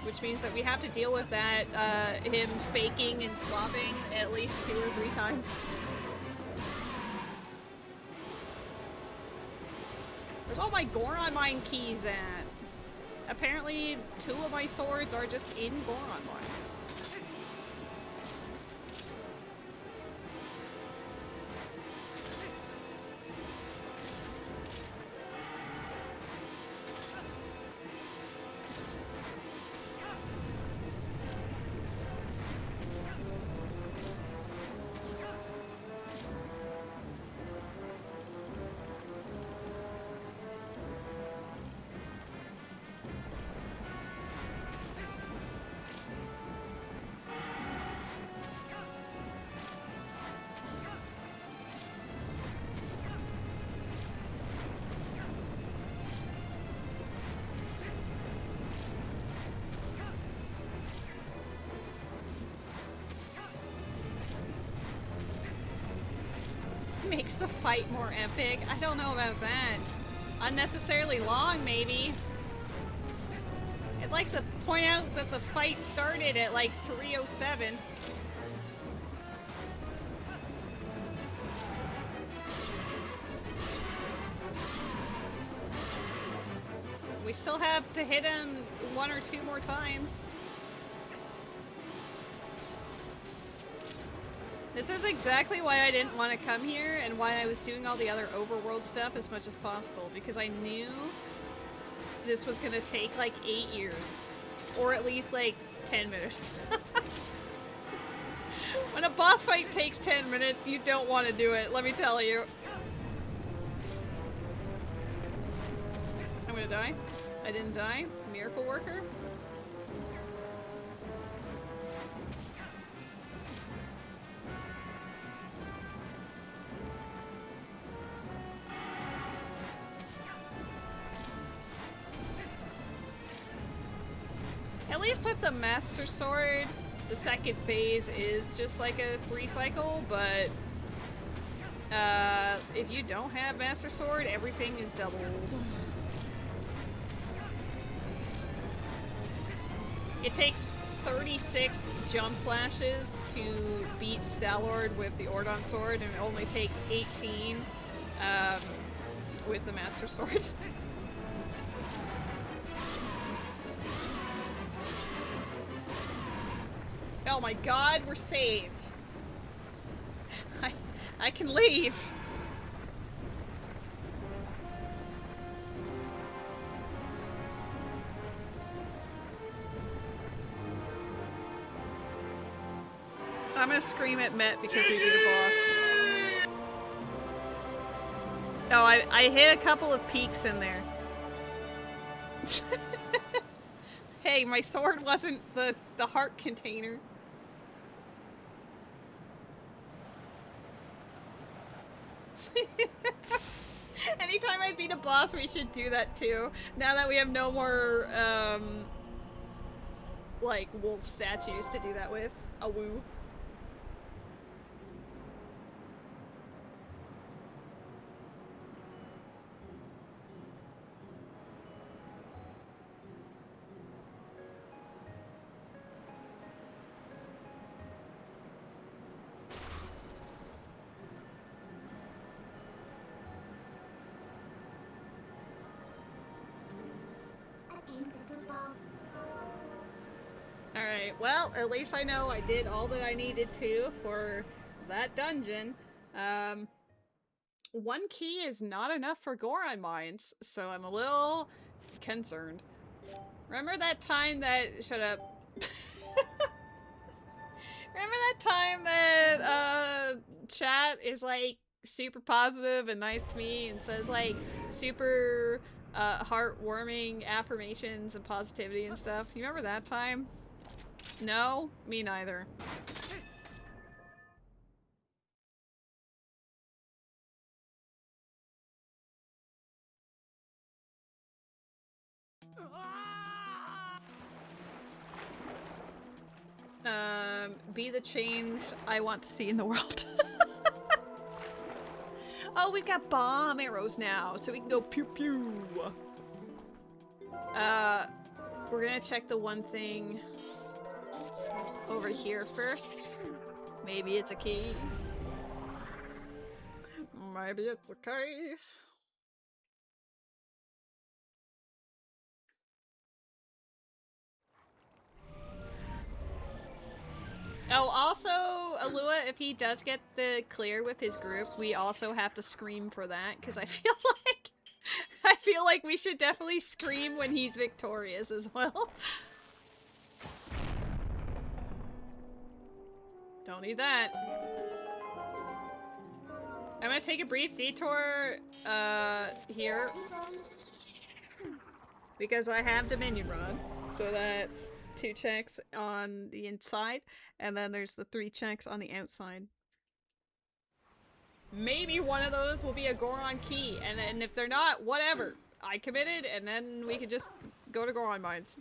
Which means that we have to deal with that, him faking and swapping at least 2 or 3 times. Where's all my Goron Mine keys at? Apparently 2 of my swords are just in Goron Mines. Makes the fight more epic. I don't know about that. Unnecessarily long, maybe. I'd like to point out that the fight started at like 3:07. We still have to hit him 1 or 2 more times. This is exactly why I didn't want to come here and why I was doing all the other overworld stuff as much as possible, because I knew this was gonna take like 8 years. Or at least like 10 minutes. When a boss fight takes 10 minutes, you don't want to do it, let me tell you. I'm gonna die. I didn't die. Miracle worker. At least with the Master Sword, the second phase is just like a 3 cycle, but if you don't have Master Sword, everything is doubled. It takes 36 jump slashes to beat Stalord with the Ordon Sword, and it only takes 18 with the Master Sword. Oh my god, we're saved. I can leave. I'm gonna scream at Met because we beat a boss. Oh, I hit a couple of peaks in there. Hey, my sword wasn't the heart container. Anytime I beat a boss, we should do that too. Now that we have no more, like, wolf statues to do that with. A woo. Alright, well, at least I know I did all that I needed to for that dungeon. One key is not enough for Goron Mines, so I'm a little concerned. Remember that time that- shut up. Remember that time that, chat is, like, super positive and nice to me and says, like, super, heartwarming affirmations and positivity and stuff? You remember that time? No? Me neither. Be the change I want to see in the world. Oh, we've got bomb arrows now, so we can go pew pew. We're gonna check the one thing over here first. Maybe it's a key. Maybe it's a key. Oh, also, Alua, if he does get the clear with his group, we also have to scream for that, because I feel like we should definitely scream when he's victorious as well. Don't need that. I'm gonna take a brief detour, here. Because I have Dominion Rod, so that's 2 checks on the inside, and then there's the 3 checks on the outside. Maybe one of those will be a Goron key, and then if they're not, whatever. I committed, and then we can just go to Goron Mines.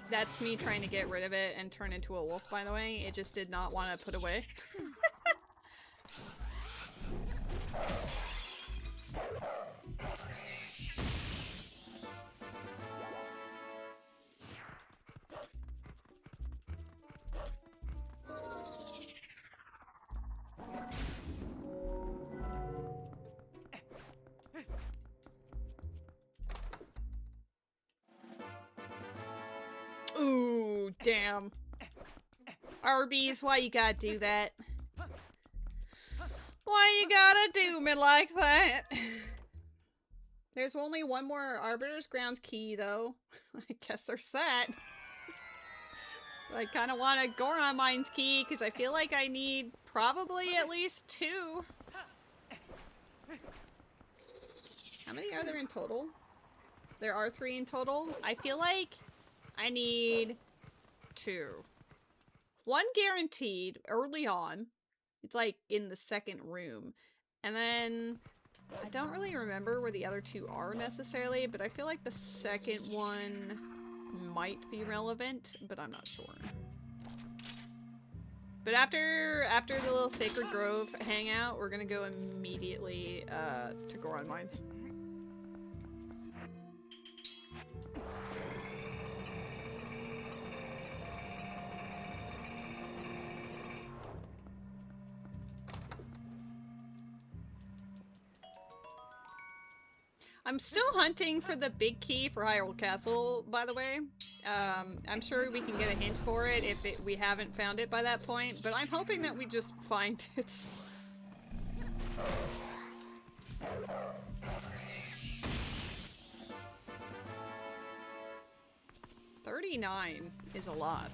That's me trying to get rid of it and turn into a wolf, by the way. It just did not want to put away. Ooh, damn. Arby's, why you gotta do that? Why you gotta do me like that? There's only one more Arbiter's Grounds key, though. I guess there's that. I kind of want a Goron Mines key, because I feel like I need probably at least 2. How many are there in total? There are 3 in total. I feel like I need 2. 1 guaranteed early on. It's like in the second room. And then I don't really remember where the other 2 are necessarily, but I feel like the second one might be relevant, but I'm not sure. But after the little Sacred Grove hangout, we're gonna go immediately to Goron Mines. I'm still hunting for the big key for Hyrule Castle, by the way. I'm sure we can get a hint for it if we haven't found it by that point, but I'm hoping that we just find it. 39 is a lot.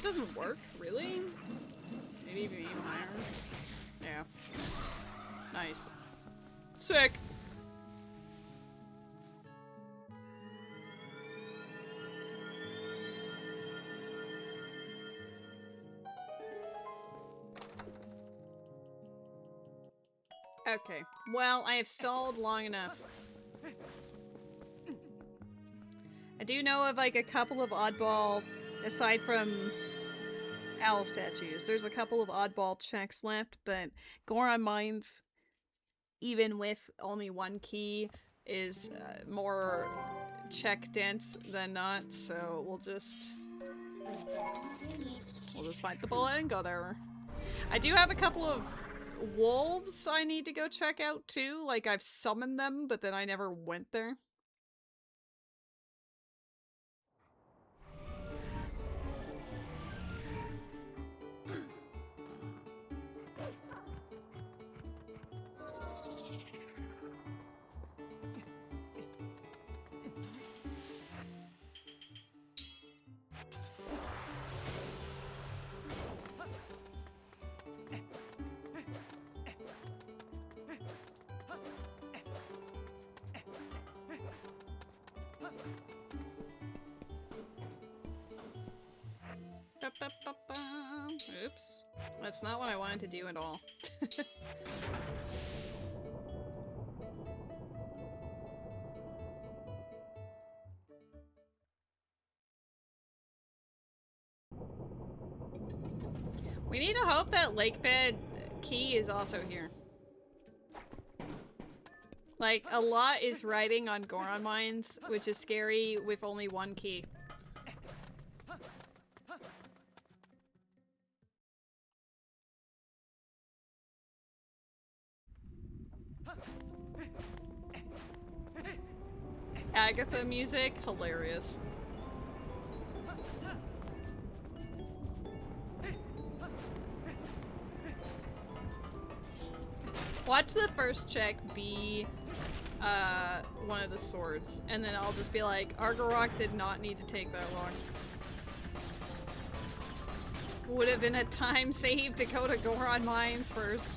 doesn't work, really? Maybe even aim higher. Yeah. Nice. Sick! Okay, well, I have stalled long enough. I do know of like a couple of oddball, aside from owl statues, there's a couple of oddball checks left, but Goron Mines, even with only one key, is more check dense than not, so we'll just bite the bullet and go there. I do have a couple of wolves I need to go check out too, like I've summoned them, but then I never went there. Oops. That's not what I wanted to do at all. We need to hope that Lakebed key is also here. Like, a lot is riding on Goron Mines, which is scary with only one key. Agatha music, hilarious. Watch the first check be one of the swords, and then I'll just be like, Argorok did not need to take that long. Would have been a time save to go to Goron Mines first.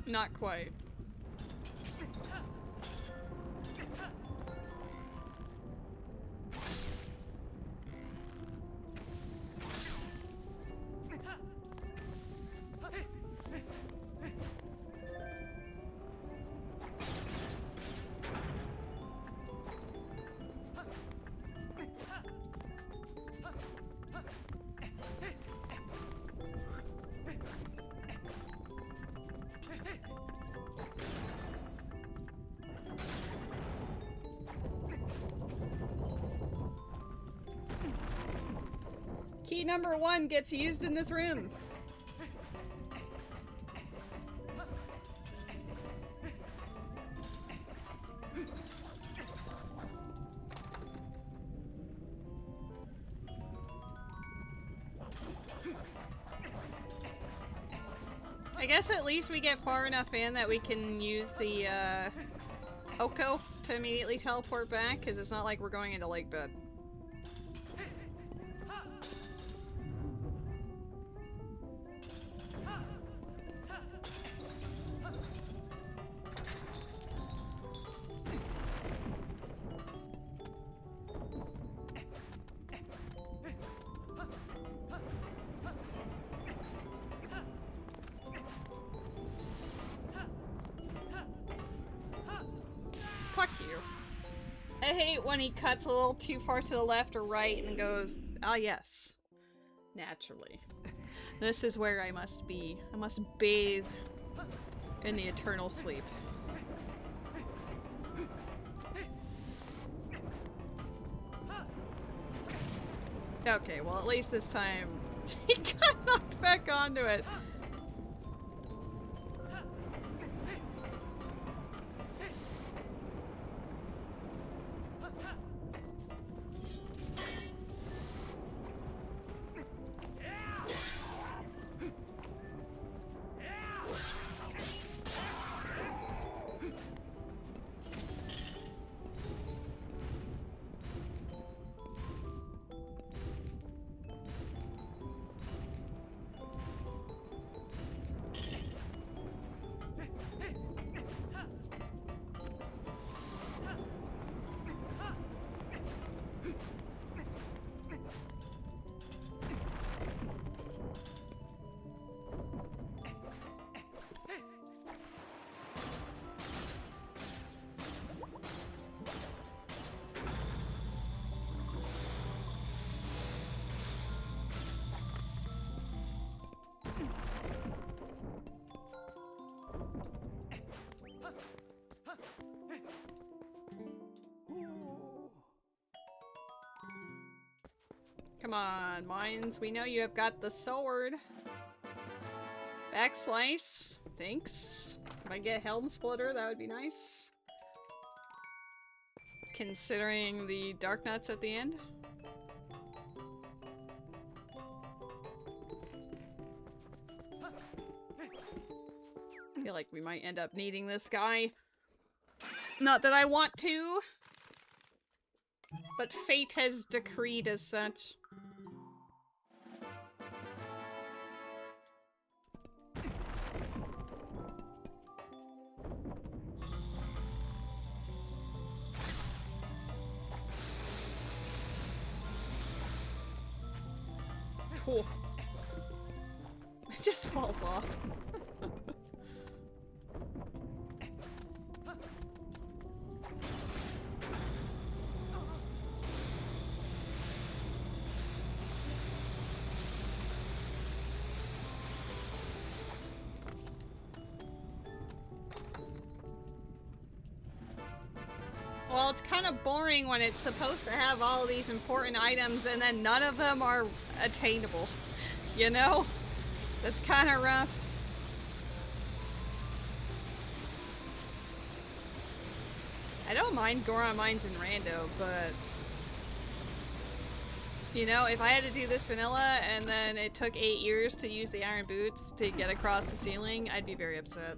Not quite. Key number 1 gets used in this room. I guess at least we get far enough in that we can use the Oko to immediately teleport back, because it's not like we're going into Lakebed. When he cuts a little too far to the left or right and goes, ah yes, naturally. This is where I must be. I must bathe in the eternal sleep. Okay, well at least this time he got knocked back onto it. Come on, mines. We know you have got the sword. Back slice. Thanks. If I get Helm Splitter, that would be nice. Considering the Dark Nuts at the end. I feel like we might end up needing this guy. Not that I want to, but fate has decreed as such. Cool. It just falls off. Well, it's kind of boring when it's supposed to have all these important items and then none of them are attainable. You know? That's kind of rough. I don't mind Goron Mines and Rando, but... You know, if I had to do this vanilla and then it took 8 years to use the iron boots to get across the ceiling, I'd be very upset.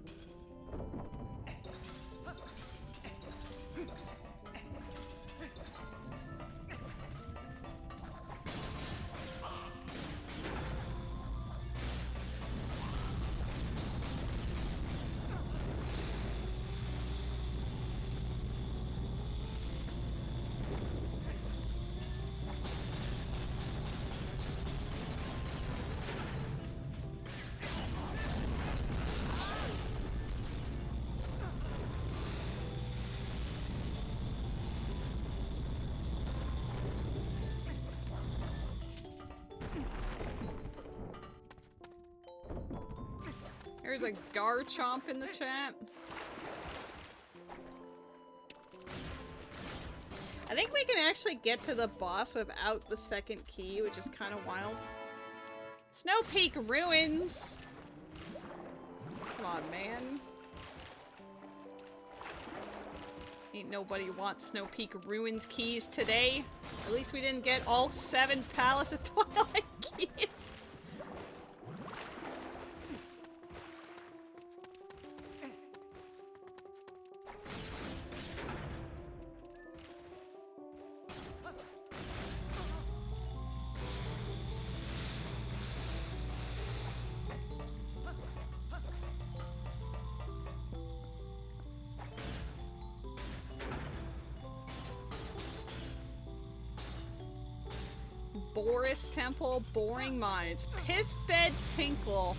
There's a Garchomp in the chat. I think we can actually get to the boss without the second key, which is kind of wild. Snow Peak Ruins! Come on, man. Ain't nobody wants Snow Peak Ruins keys today. At least we didn't get all 7 Palace of Twilight keys. Boris Temple, Boring Mines, Pissbed Tinkle.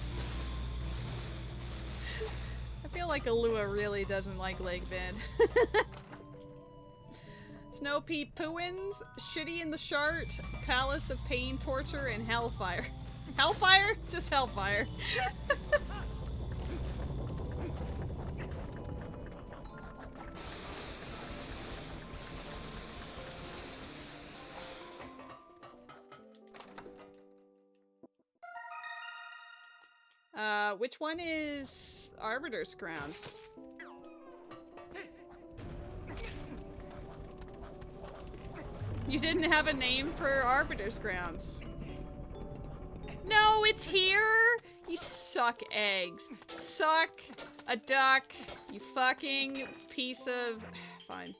I feel like Alua really doesn't like Leg Bend. Snow Peep Pooins, Shitty in the Shart, Palace of Pain, Torture, and Hellfire. Hellfire? Just Hellfire. Which one is Arbiter's Grounds? You didn't have a name for Arbiter's Grounds. No, it's here! You suck eggs. Suck a duck, you fucking piece of... Fine.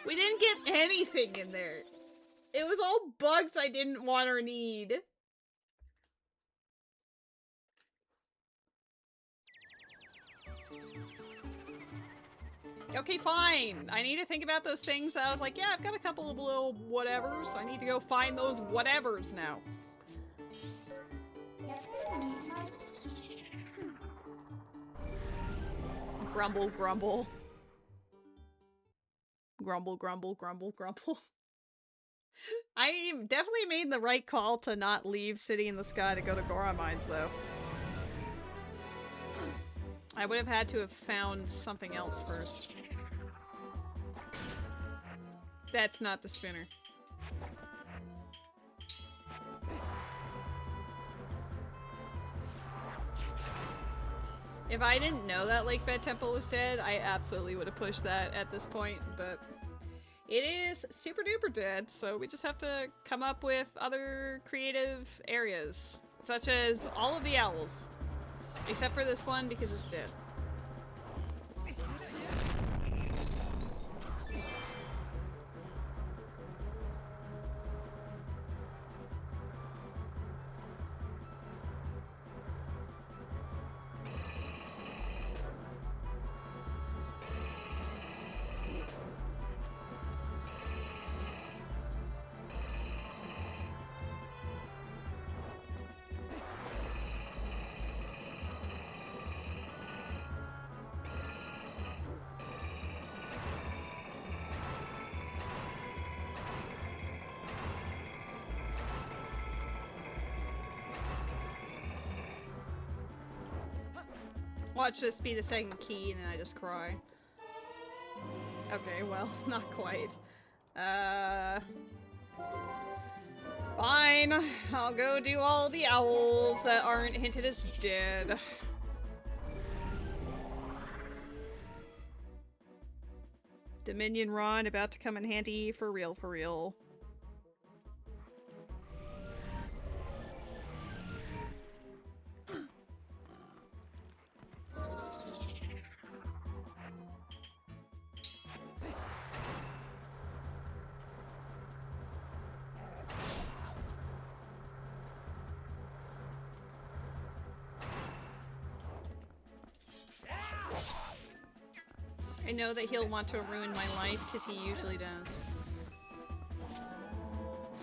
We didn't get anything in there. It was all bugs I didn't want or need. Okay, fine. I need to think about those things that I was like, yeah, I've got a couple of little whatevers, so I need to go find those whatevers now. Grumble, grumble. Grumble, grumble, grumble, grumble. I definitely made the right call to not leave City in the Sky to go to Goron Mines, though. I would have had to have found something else first. That's not the spinner. If I didn't know that Lakebed Temple was dead, I absolutely would have pushed that at this point, but it is super duper dead, so we just have to come up with other creative areas, such as all of the owls, except for this one because it's dead. Watch this be the second key and then I just cry. Okay, well, not quite. Fine. I'll go do all the owls that aren't hinted as dead. Dominion Ron about to come in handy for real, for real. I know that he'll want to ruin my life, because he usually does.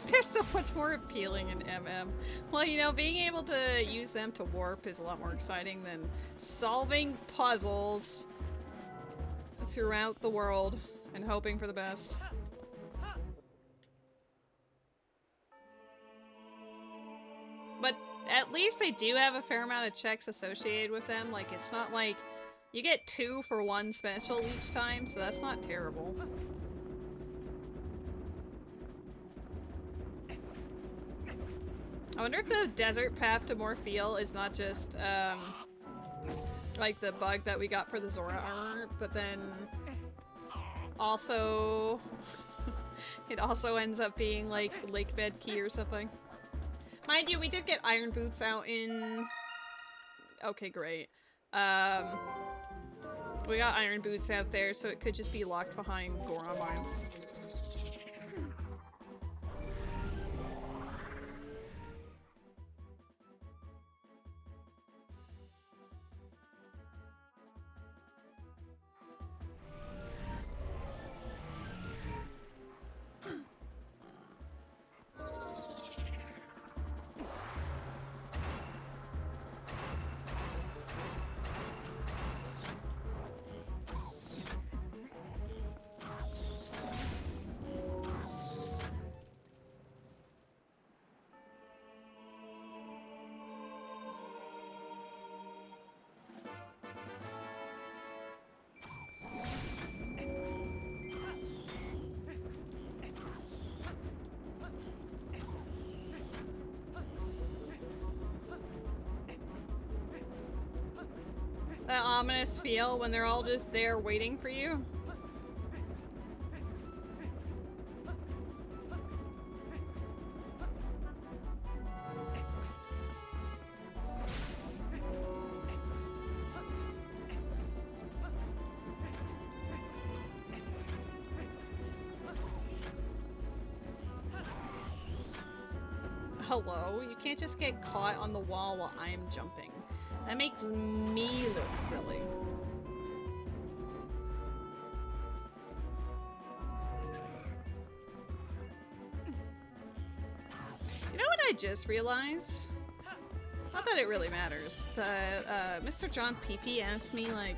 They're so much more appealing in MM. Well, you know, being able to use them to warp is a lot more exciting than solving puzzles throughout the world and hoping for the best. But at least they do have a fair amount of checks associated with them. Like, it's not like you get 2 for 1 special each time, so that's not terrible. I wonder if the desert path to Morpheal is not just, like the bug that we got for the Zora armor, but then also it also ends up being like Lakebed Key or something. Mind you, we did get Iron Boots out in... Okay, great. We got Iron Boots out there, so it could just be locked behind Goron mines. That ominous feel when they're all just there waiting for you. Hello? You can't just get caught on the wall while I'm jumping. That makes me look silly. You know what I just realized? Not that it really matters, but Mr. John PP asked me like,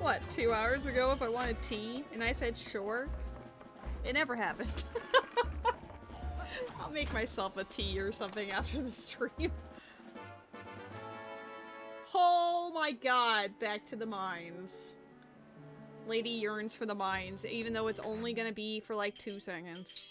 what, 2 hours ago if I wanted tea? And I said sure. It never happened. I'll make myself a tea or something after the stream. Oh my god, back to the mines. Lady yearns for the mines, even though it's only gonna be for like 2 seconds.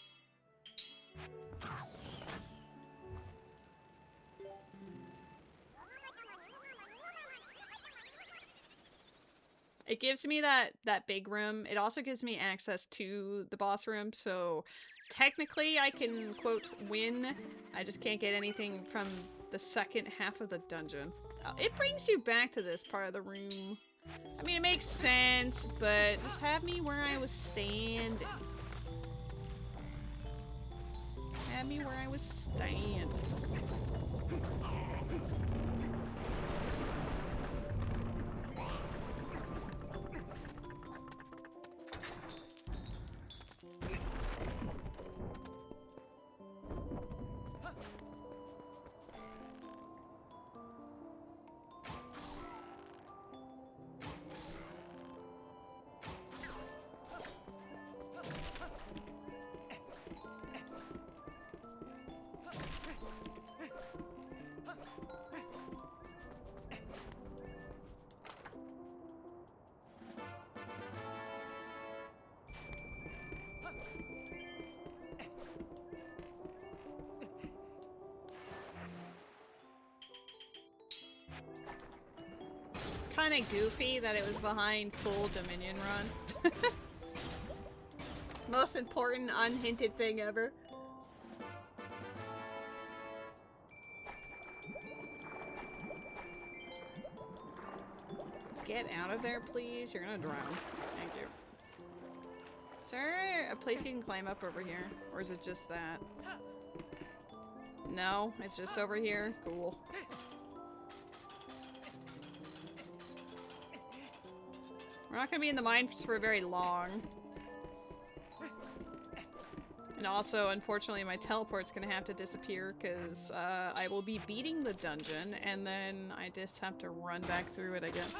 It gives me that big room. It also gives me access to the boss room, so technically I can, quote, win. I just can't get anything from the second half of the dungeon. It brings you back to this part of the room. I mean, it makes sense, but just have me where I was standing. Have me where I was standing. Kinda goofy that it was behind full Dominion run. Most important unhinted thing ever. Get out of there, please. You're gonna drown. Thank you. Is there a place you can climb up over here? Or is it just that? No, it's just over here. Cool. We're not gonna be in the mines for very long. And also, unfortunately, my teleport's gonna have to disappear because I will be beating the dungeon and then I just have to run back through it, I guess.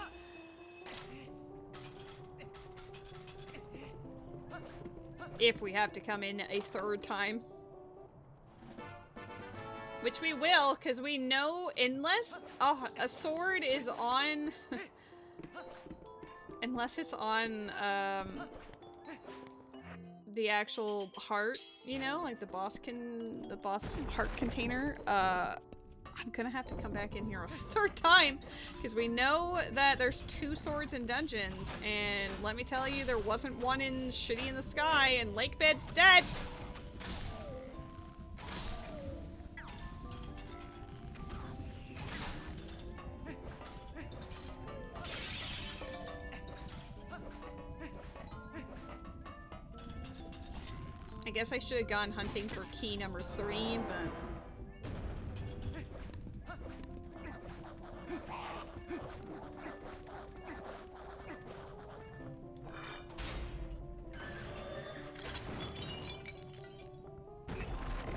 If we have to come in a 3rd time. Which we will, because we know unless a sword is on... Unless it's on, the actual heart, you know, like the boss heart container, I'm gonna have to come back in here a 3rd time, because we know that there's 2 swords in dungeons, and let me tell you, there wasn't one in Shitty in the Sky, and Lakebed's dead! I guess I should have gone hunting for key number 3, but...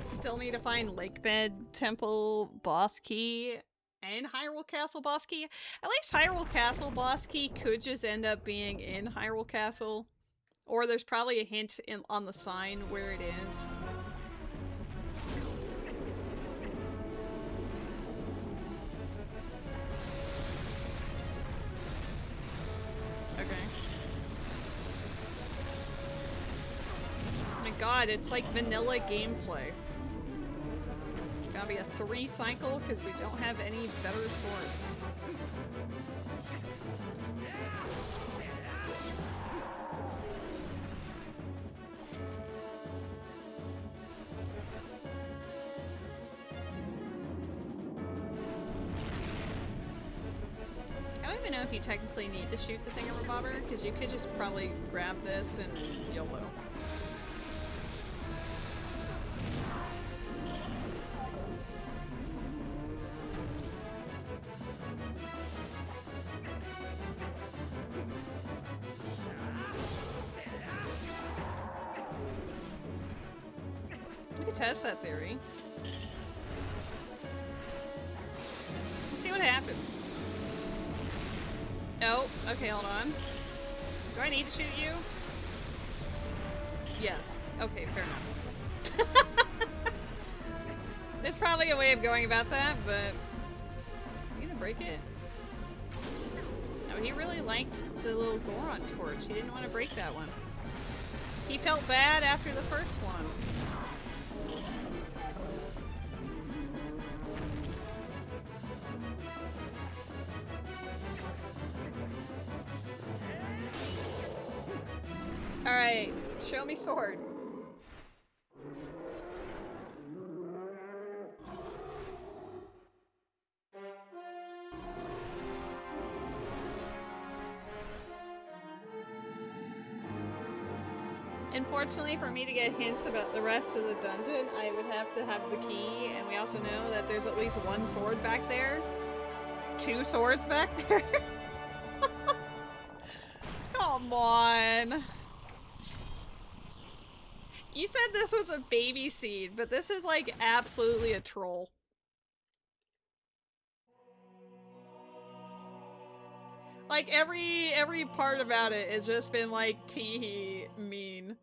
Still need to find Lakebed Temple boss key and Hyrule Castle boss key. At least Hyrule Castle boss key could just end up being in Hyrule Castle. Or there's probably a hint on the sign where it is. Okay. Oh my god, it's like vanilla gameplay. It's gotta be a 3 cycle because we don't have any better swords. I don't even know if you technically need to shoot the thingamabobber, because you could just probably grab this and YOLO. We could test that theory. Let's see what happens. Oh, okay, hold on. Do I need to shoot you? Yes. Okay, fair enough. There's probably a way of going about that, but... I'm gonna break it. No, he really liked the little Goron torch. He didn't want to break that one. He felt bad after the first one. Alright, show me sword. Unfortunately, for me to get hints about the rest of the dungeon, I would have to have the key, and we also know that there's at least one sword back there. 2 swords back there. Come on. You said this was a baby seed, but this is like absolutely a troll. Like every part about it has just been like teehee mean.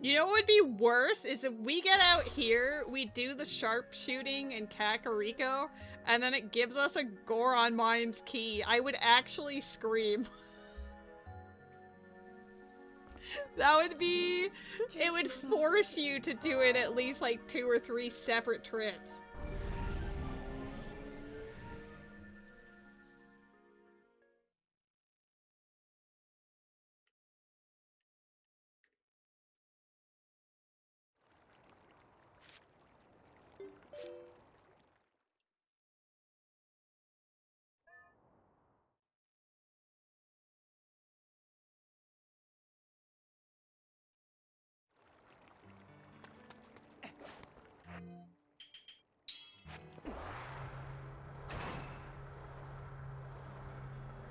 You know what would be worse is if we get out here, we do the sharpshooting in Kakariko, and then it gives us a Goron Mines key. I would actually scream. That would be... It would force you to do it at least like 2 or 3 separate trips.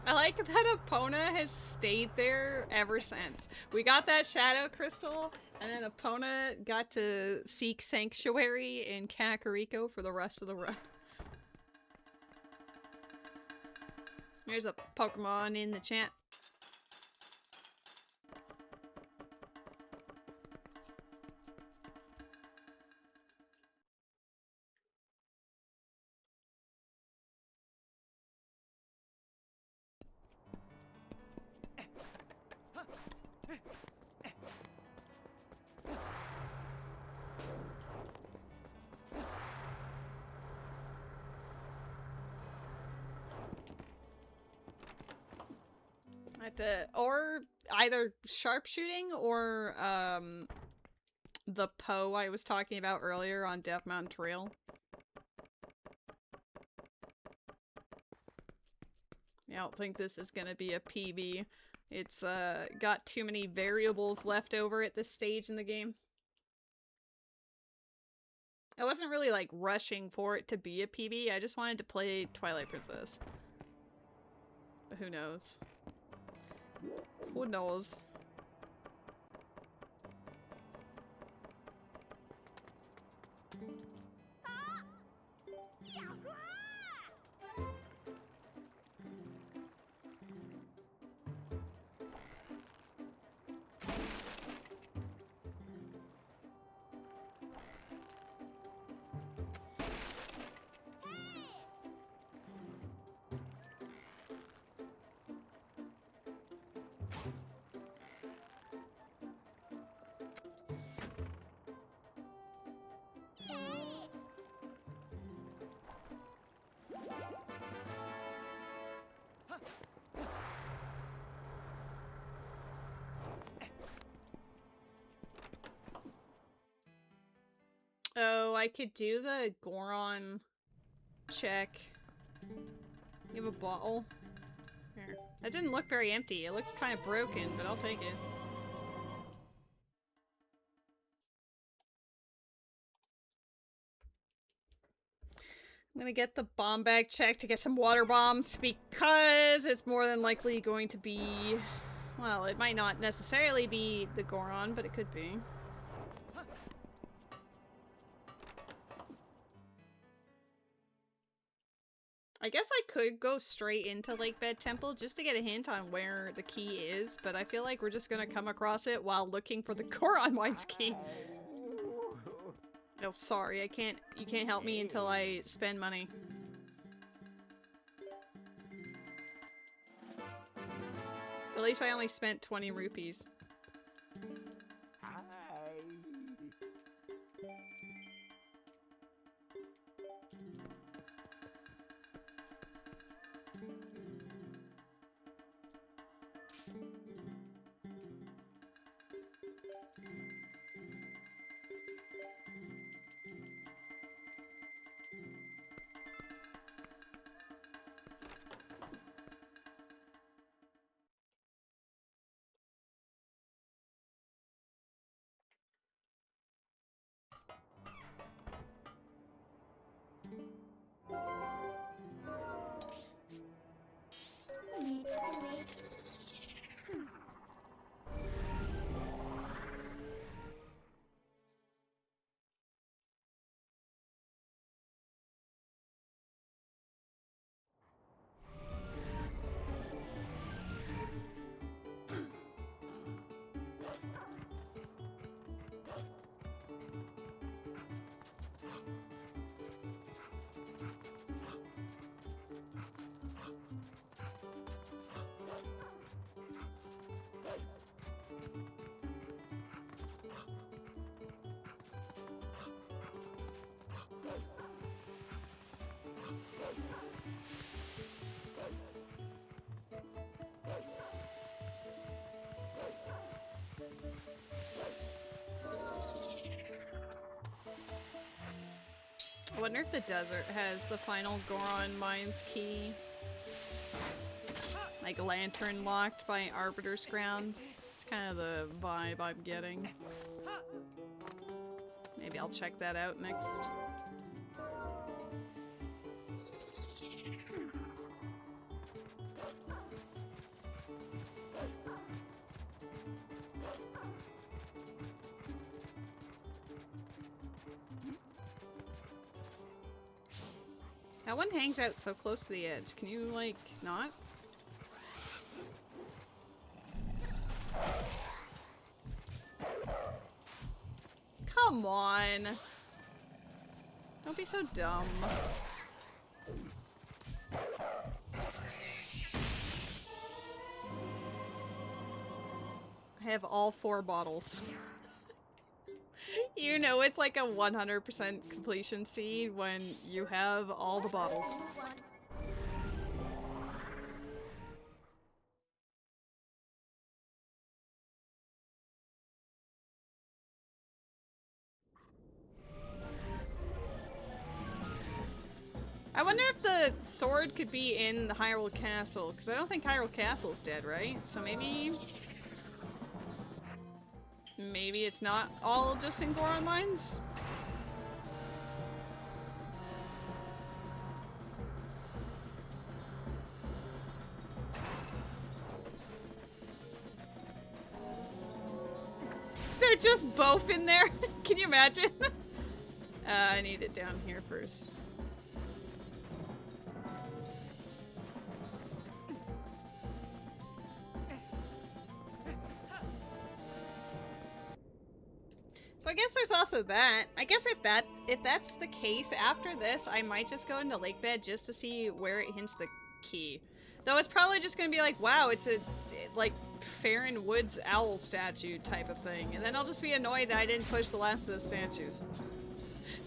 I like that Epona has stayed there ever since. We got that shadow crystal, and then Epona got to seek sanctuary in Kakariko for the rest of the run. There's a Pokemon in the chat. Or either sharpshooting or the Poe I was talking about earlier on Death Mountain Trail. Yeah, I don't think this is gonna be a PB. It's got too many variables left over at this stage in the game. I wasn't really like rushing for it to be a PB, I just wanted to play Twilight Princess. But who knows? Who knows? Oh, I could do the Goron check. You have a bottle? Here. That didn't look very empty. It looks kind of broken, but I'll take it. I'm gonna get the bomb bag checked to get some water bombs because it's more than likely going to be... Well, it might not necessarily be the Goron, but it could be. I guess I could go straight into Lake Bed Temple just to get a hint on where the key is, but I feel like we're just gonna come across it while looking for the Goron Mines key. No, sorry, I can't. You can't help me until I spend money. At least I only spent 20 rupees. I wonder if the desert has the final Goron Mines key. Like lantern locked by Arbiter's Grounds. It's kind of the vibe I'm getting. Maybe I'll check that out next. That one hangs out so close to the edge. Can you, like, not? Come on. Don't be so dumb. I have all 4 bottles. You know it's like a 100% completion seed when you have all the bottles. I wonder if the sword could be in the Hyrule Castle, because I don't think Hyrule Castle's dead, right? So maybe it's not all just in Goron Mines? They're just both in there? Can you imagine? I need it down here first. So I guess there's also that. I guess if that's the case, after this, I might just go into Lake Bed just to see where it hints the key. Though it's probably just gonna be like, wow, it's a, like, Farron Woods owl statue type of thing. And then I'll just be annoyed that I didn't push the last of the statues.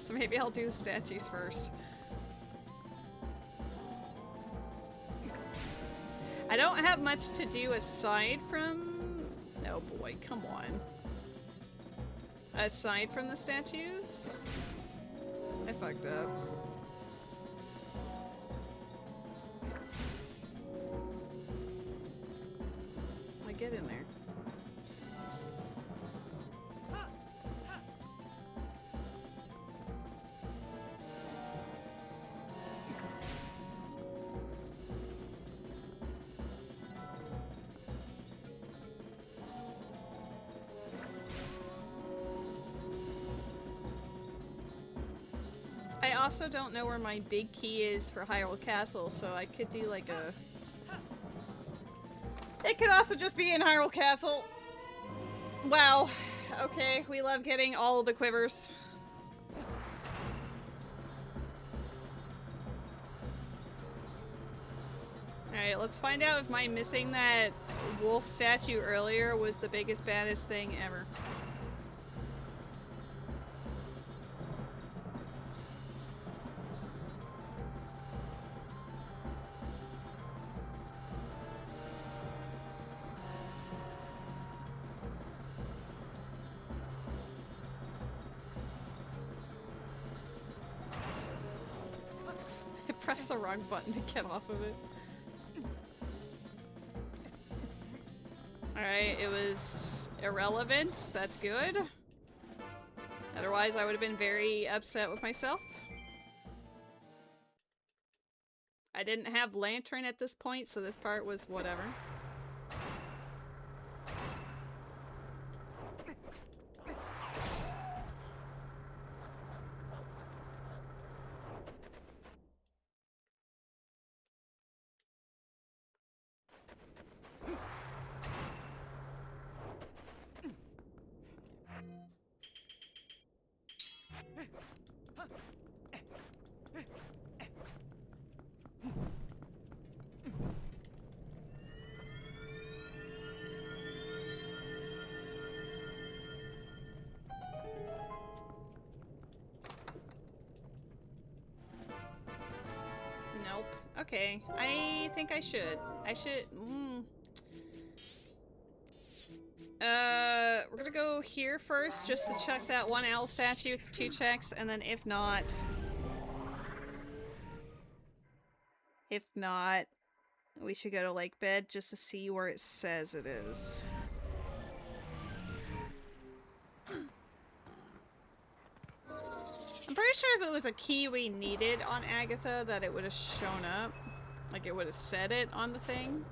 So maybe I'll do the statues first. I don't have much to do aside from... Oh boy, come on. Aside from the statues? I fucked up. I get in there. I also don't know where my big key is for Hyrule Castle, so I could do like a... It could also just be in Hyrule Castle. Wow. Okay, we love getting all of the quivers. Alright, let's find out if my missing that wolf statue earlier was the biggest, baddest thing ever. I pressed the wrong button to get off of it. Alright, it was irrelevant. That's good. Otherwise, I would have been very upset with myself. I didn't have lantern at this point, so this part was whatever. Nope. Okay. I think I should. We're gonna go here first just to check that one owl statue with the 2 checks, and then if not, we should go to Lake Bed just to see where it says it is. I'm pretty sure if it was a key we needed on Agatha that it would have shown up. Like it would have said it on the thing.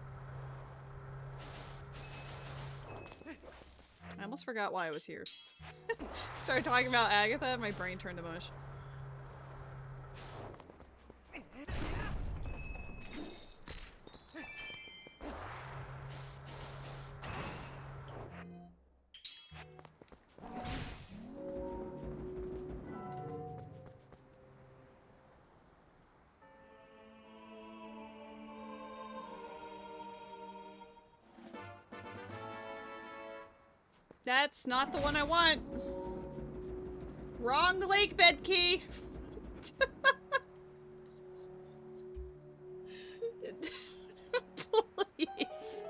I almost forgot why I was here. Started talking about Agatha and my brain turned to mush. That's not the one I want. Wrong lake bed key. Please.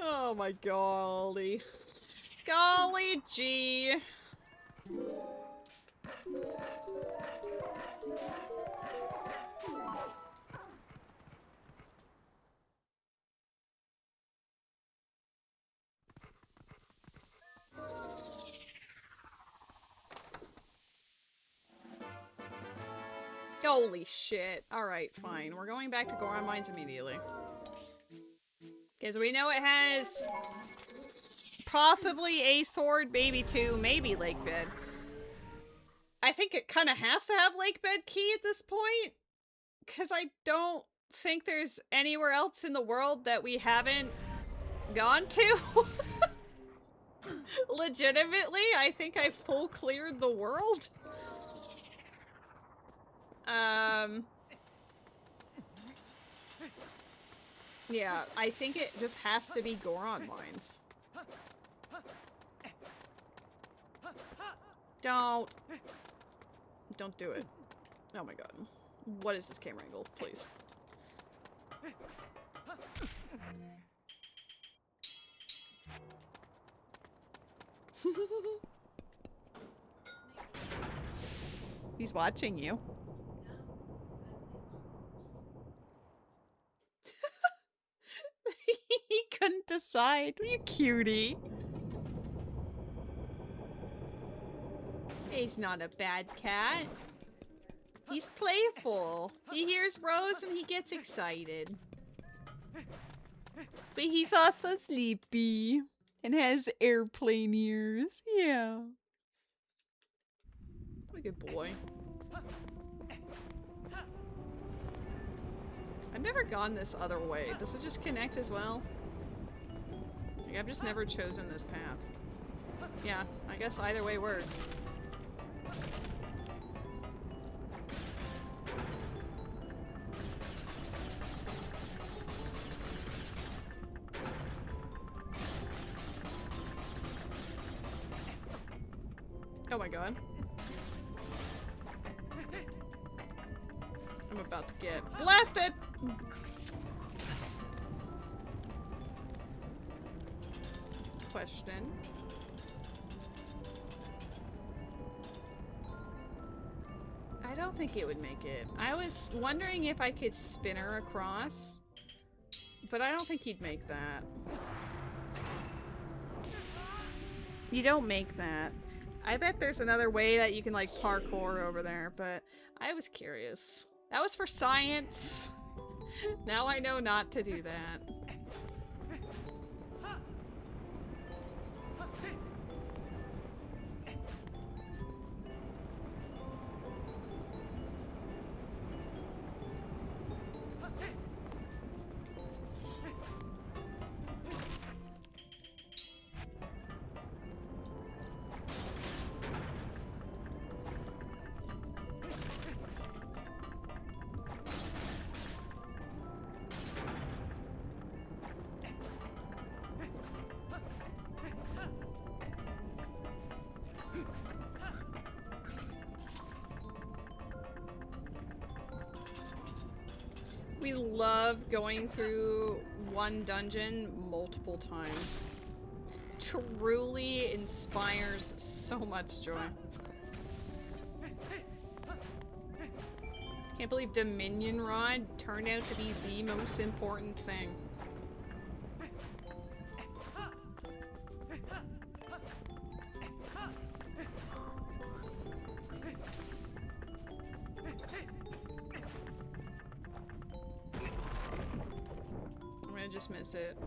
Oh my golly. Golly gee. Holy shit. Alright, fine. We're going back to Goron Mines immediately. Because we know it has possibly a sword, maybe 2, maybe Lake Bed. I think it kind of has to have Lake Bed key at this point. Because I don't think there's anywhere else in the world that we haven't gone to. Legitimately, I think I full cleared the world. Yeah, I think it just has to be Goron Mines. Don't do it. Oh my god. What is this camera angle? Please. He's watching you. He couldn't decide. You cutie. He's not a bad cat. He's playful. He hears Rose and he gets excited. But he's also sleepy and has airplane ears. Yeah. a good boy. I've never gone this other way. Does it just connect as well? Like, I've just never chosen this path. Yeah, I guess either way works. Oh my god. I'm about to get blasted! Question. I don't think it would make it. I was wondering if I could spin her across, but I don't think you'd make that. You don't make that. I bet there's another way that you can like parkour over there, but I was curious. That was for science. Now I know not to do that. We love going through one dungeon multiple times. Truly inspires so much joy. Can't believe Dominion Rod turned out to be the most important thing. Just miss it.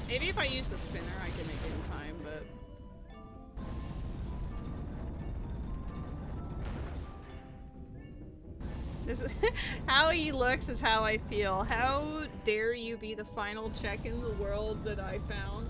Maybe if I use the spinner I can make it in time, but this is how he looks is how I feel. How dare you be the final check in the world that I found?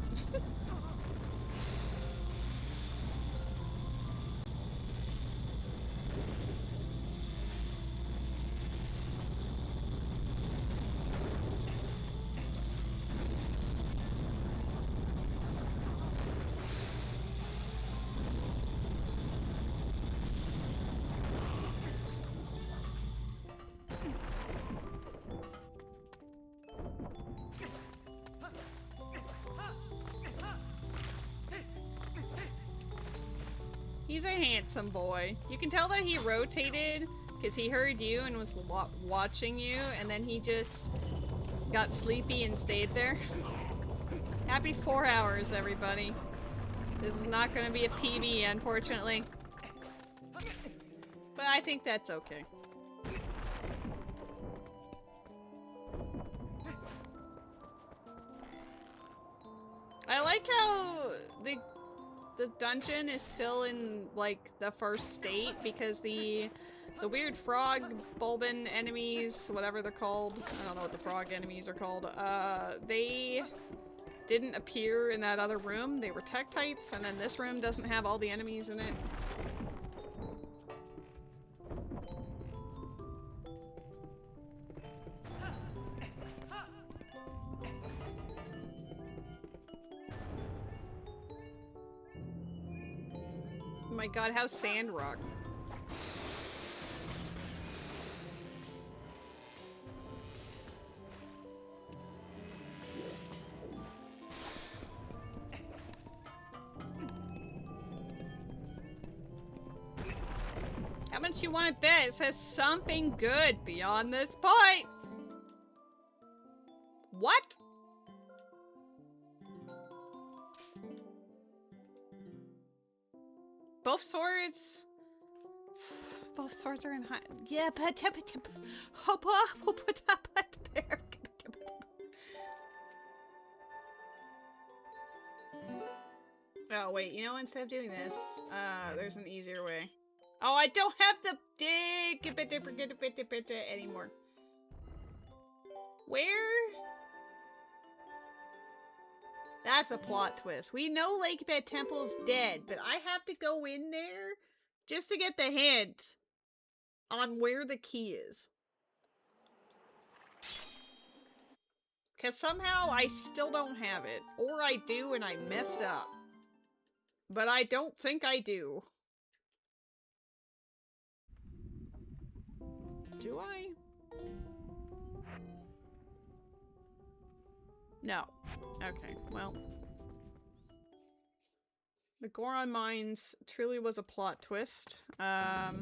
He's a handsome boy. You can tell that he rotated because he heard you and was watching you, and then he just got sleepy and stayed there. Happy 4 hours, everybody. This is not going to be a PB, unfortunately. But I think that's okay. I like how the dungeon is still in like the first state because the weird frog bulbin enemies, whatever they're called, I don't know what the frog enemies are called, they didn't appear in that other room. They were Tektites, and then this room doesn't have all the enemies in it. Oh my god, how's Sandrock? How much you want to bet? It says something good beyond this point. What? Both swords? Both swords are in high. Yeah, but Oh, wait, you know, instead of doing this, there's an easier way. Oh, I don't have to dig anymore. Where? That's a plot twist. We know Lake Bed Temple's dead, but I have to go in there just to get the hint on where the key is. Because somehow I still don't have it. Or I do and I messed up. But I don't think I do. Do I? No. Okay, well. The Goron Mines truly was a plot twist. That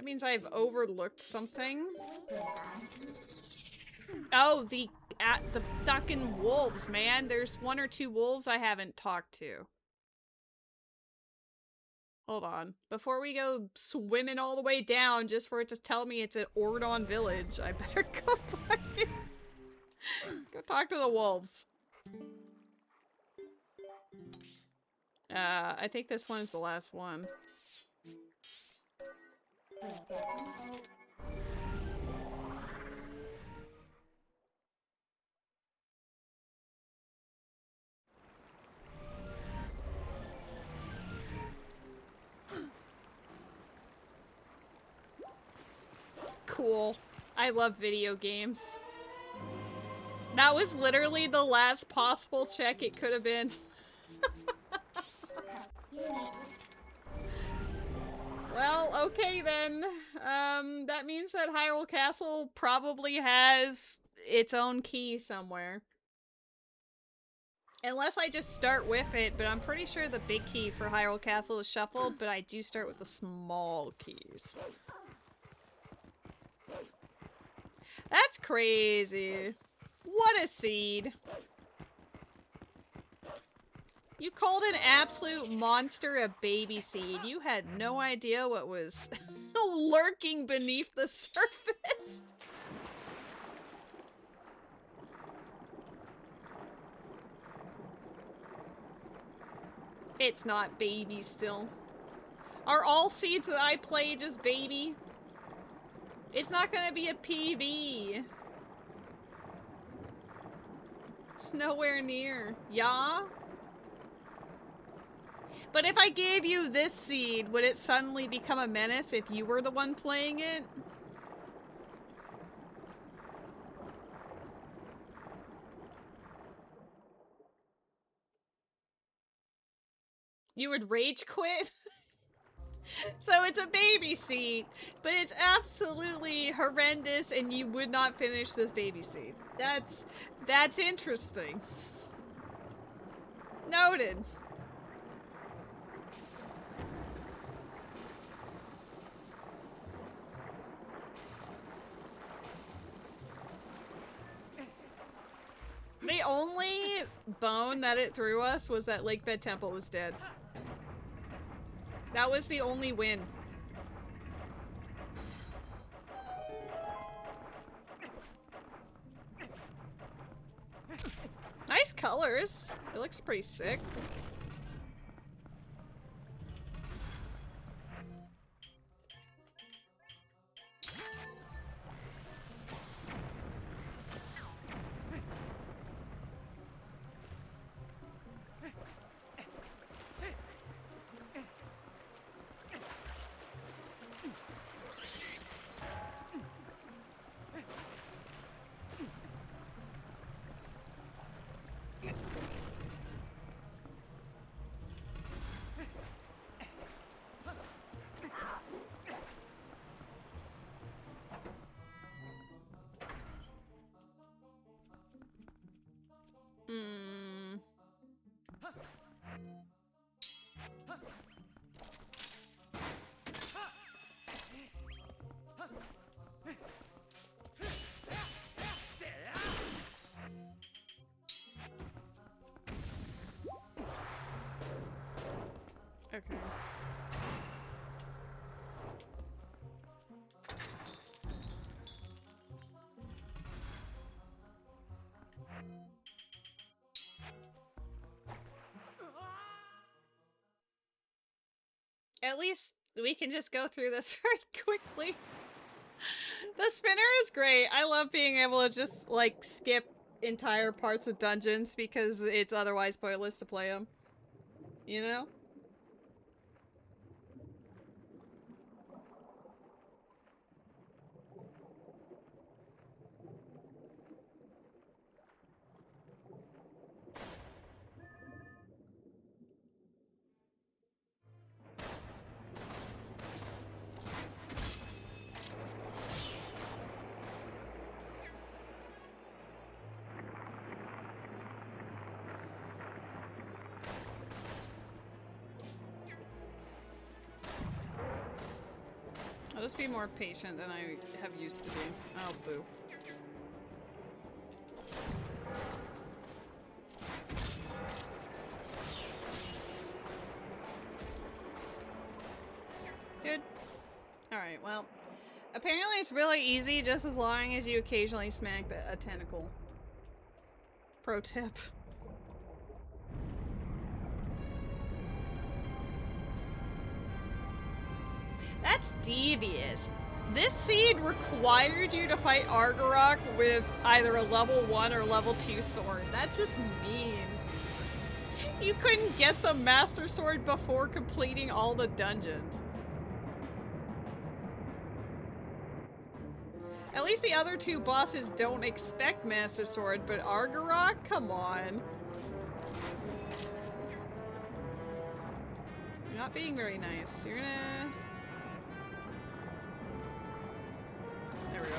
means I've overlooked something. Oh, the fucking wolves, man. There's 1 or 2 wolves I haven't talked to. Hold on. Before we go swimming all the way down just for it to tell me it's an Ordon village, I better go fucking go talk to the wolves. I think this one's the last one. Cool. I love video games. That was literally the last possible check it could have been. Well, okay then. That means that Hyrule Castle probably has its own key somewhere. Unless I just start with it, but I'm pretty sure the big key for Hyrule Castle is shuffled, but I do start with the small keys. That's crazy. What a seed. You called an absolute monster a baby seed. You had no idea what was lurking beneath the surface. It's not baby still. Are all seeds that I play just baby? It's not gonna be a PB. It's nowhere near. Yeah? But if I gave you this seed, would it suddenly become a menace if you were the one playing it? You would rage quit? So it's a baby seed, but it's absolutely horrendous and you would not finish this baby seed. That's interesting. Noted. The only bone that it threw us was that Lake Bed Temple was dead. That was the only win. Nice colors. It looks pretty sick. at least we can just go through this very quickly. The spinner is great. I love being able to just, like, skip entire parts of dungeons because it's otherwise pointless to play them. You know? I'll just be more patient than I have used to be. Oh, boo. Dude. Alright, well. Apparently it's really easy just as long as you occasionally smack a tentacle. Pro tip. That's devious. This seed required you to fight Argarok with either a level 1 or level 2 sword. That's just mean. You couldn't get the Master Sword before completing all the dungeons. At least the other two bosses don't expect Master Sword, but Argarok? Come on. You're not being very nice. You're gonna... There we go.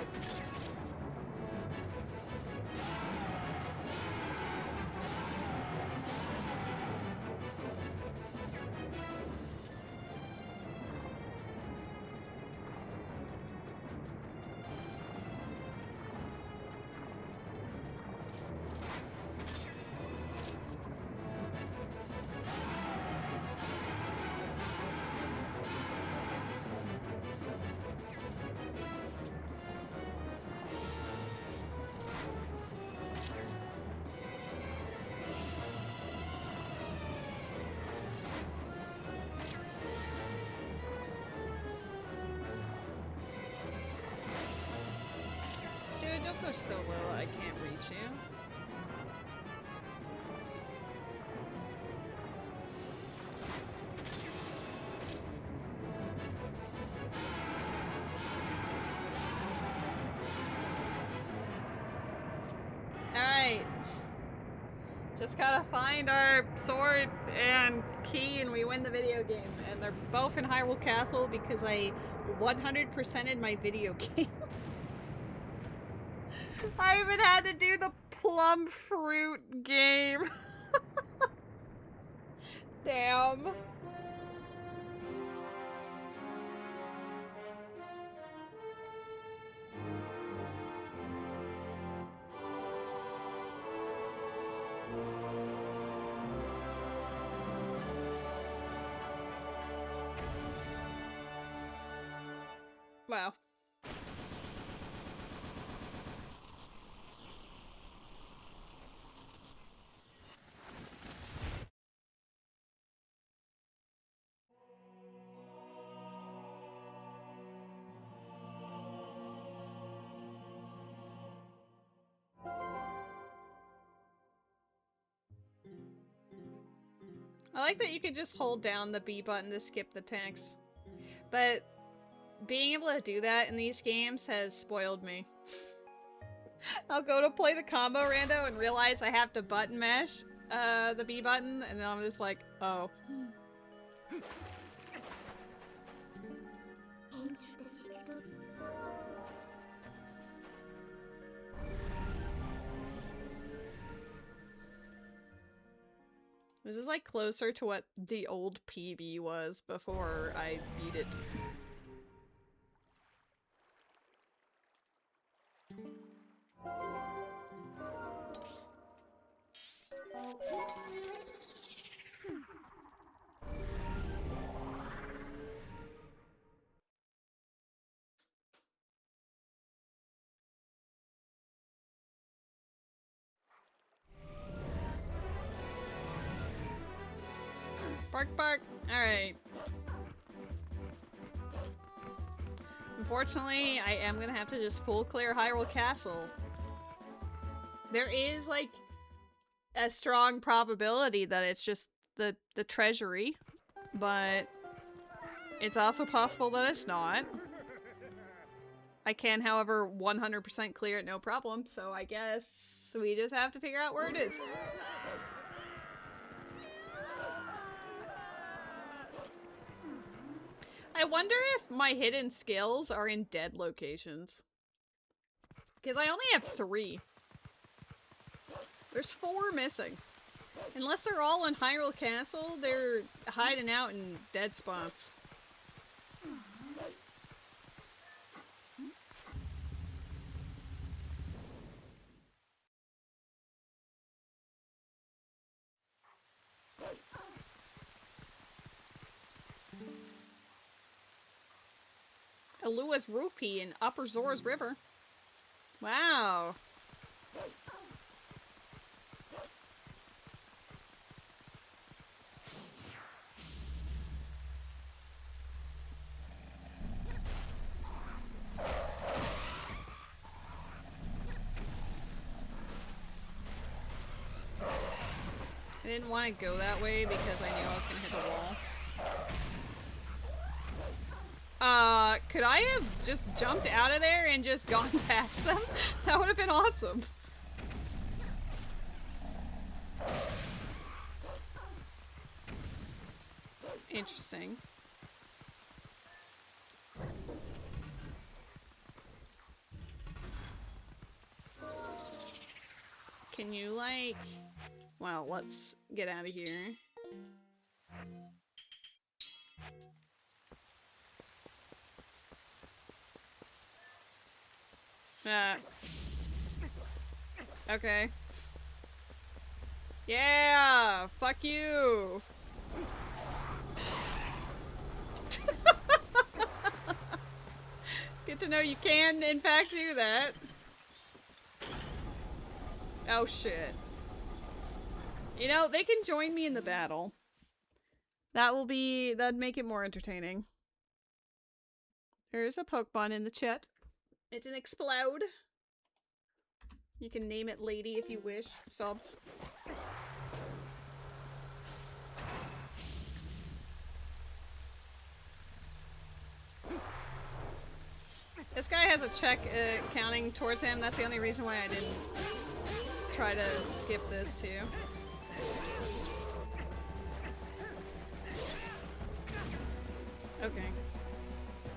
Don't go so low, I can't reach you. Alright. Just gotta find our sword and key and we win the video game. And they're both in Hyrule Castle because I 100%ed my video game. I even had to do the plum fruit game. Damn. Wow. I like that you could just hold down the B button to skip the text. But being able to do that in these games has spoiled me. I'll go to play the combo rando and realize I have to button mash the B button, and then I'm just like, oh. This is like closer to what the old PB was before I beat it. Bark, bark. All right. Unfortunately, I am gonna have to just full clear Hyrule Castle. There is, like, a strong probability that it's just the treasury, but it's also possible that it's not. I can, however, 100% clear it no problem, so I guess we just have to figure out where it is. I wonder if my hidden skills are in dead locations. Because I only have 3. There's 4 missing. Unless they're all in Hyrule Castle, they're hiding out in dead spots. Alua's Rupee in Upper Zora's River. Wow. I didn't want to go that way because I knew I was going to hit the wall. Could I have just jumped out of there and just gone past them? That would have been awesome. Interesting. Can you, like... Well, let's get out of here. Okay. Yeah! Fuck you! Good to know you can, in fact, do that. Oh, shit. You know, they can join me in the battle. That'd make it more entertaining. There's a Pokemon in the chat. It's an Explode. You can name it Lady if you wish. Sobs. This guy has a check counting towards him. That's the only reason why I didn't try to skip this too. Okay.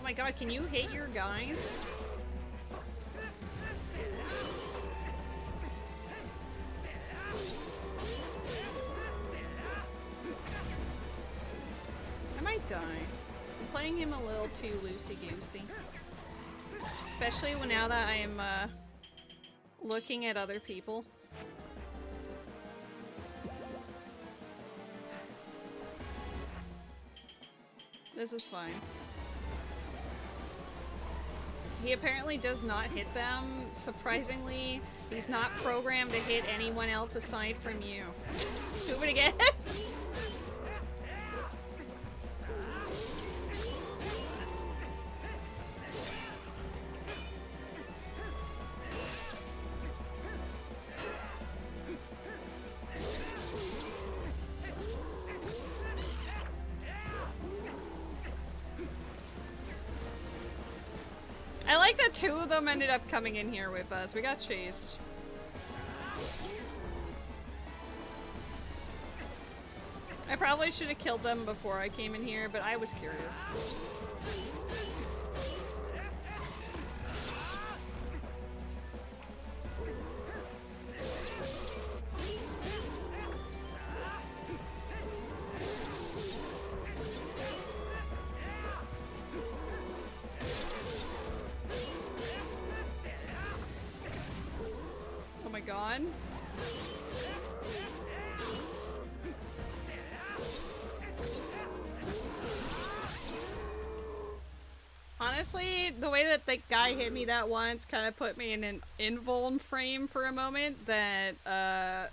Oh my god, can you hit your guys? I might die. I'm playing him a little too loosey-goosey. Especially when now that I am looking at other people. This is fine. He apparently does not hit them. Surprisingly, he's not programmed to hit anyone else aside from you. Do it again. I like that 2 of them ended up coming in here with us. We got chased. I probably should have killed them before I came in here, but I was curious. Oh my god. Honestly, the way that the guy hit me that once kind of put me in an invuln frame for a moment that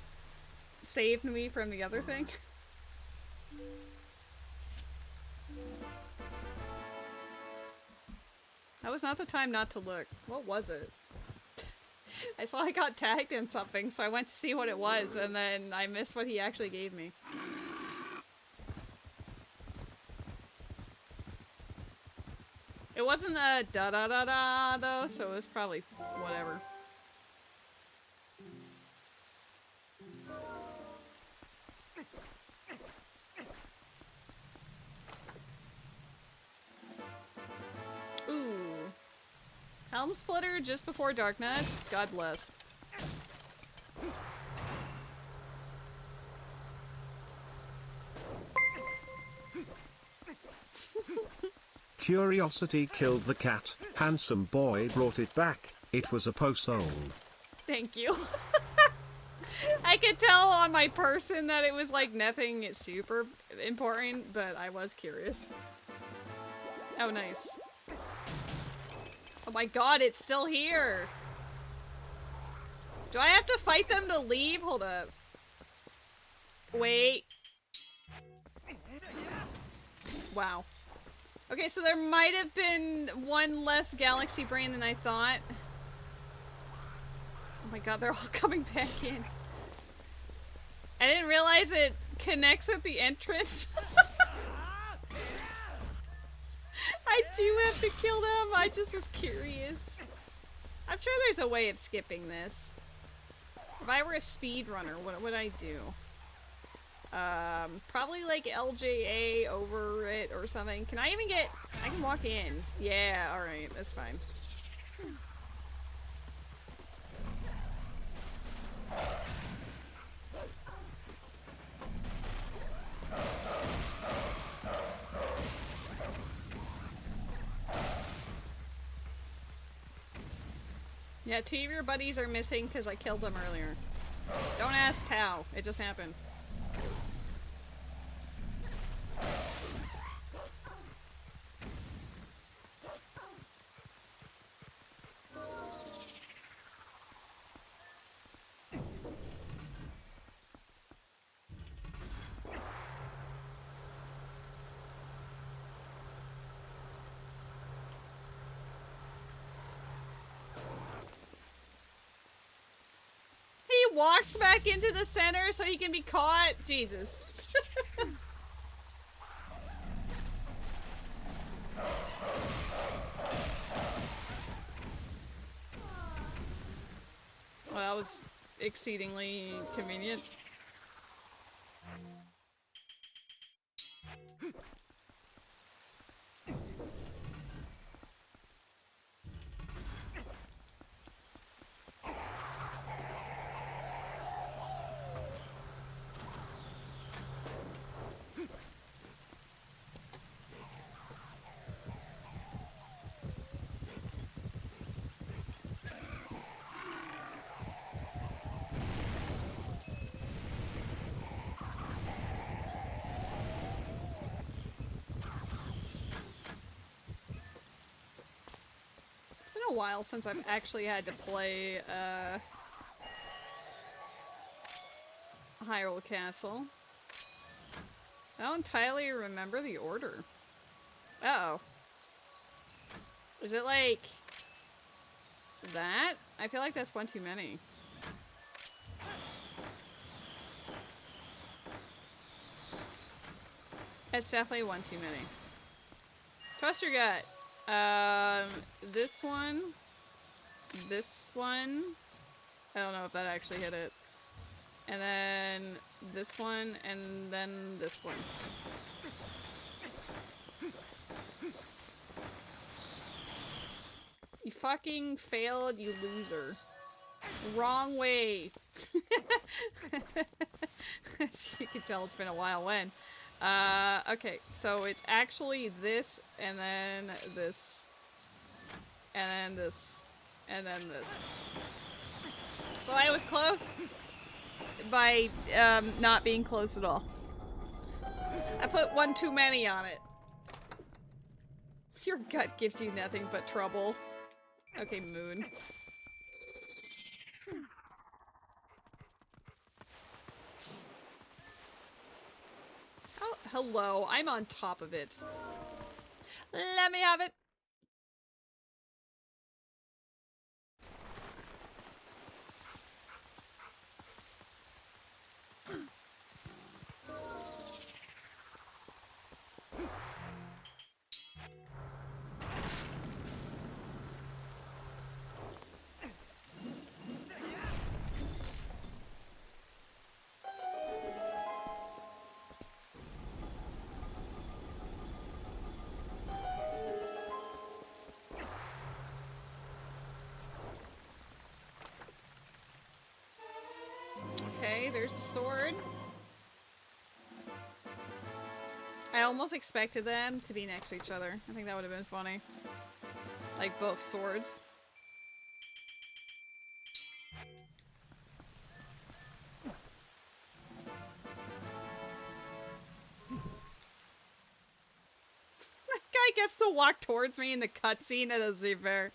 saved me from the other thing. That was not the time not to look. What was it? I saw I got tagged in something, so I went to see what it was, and then I missed what he actually gave me. It wasn't a da-da-da-da, though, so it was probably whatever. Ooh. Helm Splitter just before Dark Nuts? God bless. Curiosity killed the cat. Handsome boy brought it back. It was a Poes old. Thank you. I could tell on my person that it was like nothing super important, but I was curious. Oh, nice. Oh my god, it's still here! Do I have to fight them to leave? Hold up. Wait. Wow. Okay, so there might have been one less galaxy brain than I thought. Oh my god, they're all coming back in. I didn't realize it connects with the entrance. I do have to kill them. I just was curious. I'm sure there's a way of skipping this. If I were a speedrunner, what would I do? Probably like LJA over it or something. Can I even get... I can walk in. Yeah, alright, that's fine. Yeah, 2 of your buddies are missing because I killed them earlier. Don't ask how. It just happened. He walks back into the center so he can be caught? Jesus. Well, that was exceedingly convenient. A while since I've actually had to play Hyrule Castle. I don't entirely remember the order. Uh-oh. Is it like that? I feel like that's one too many. It's definitely one too many. Trust your gut. This one. This one. I don't know if that actually hit it. And then this one, and then this one. You fucking failed, you loser. Wrong way. As you can tell, it's been a while when. Okay, so it's actually this, and then this, and then this, and then this. So I was close by not being close at all. I put one too many on it. Your gut gives you nothing but trouble. Okay, Moon. Oh, hello. I'm on top of it. Let me have it. Okay, there's the sword. I almost expected them to be next to each other. I think that would have been funny. Like both swords. That guy gets to walk towards me in the cutscene at a zipper.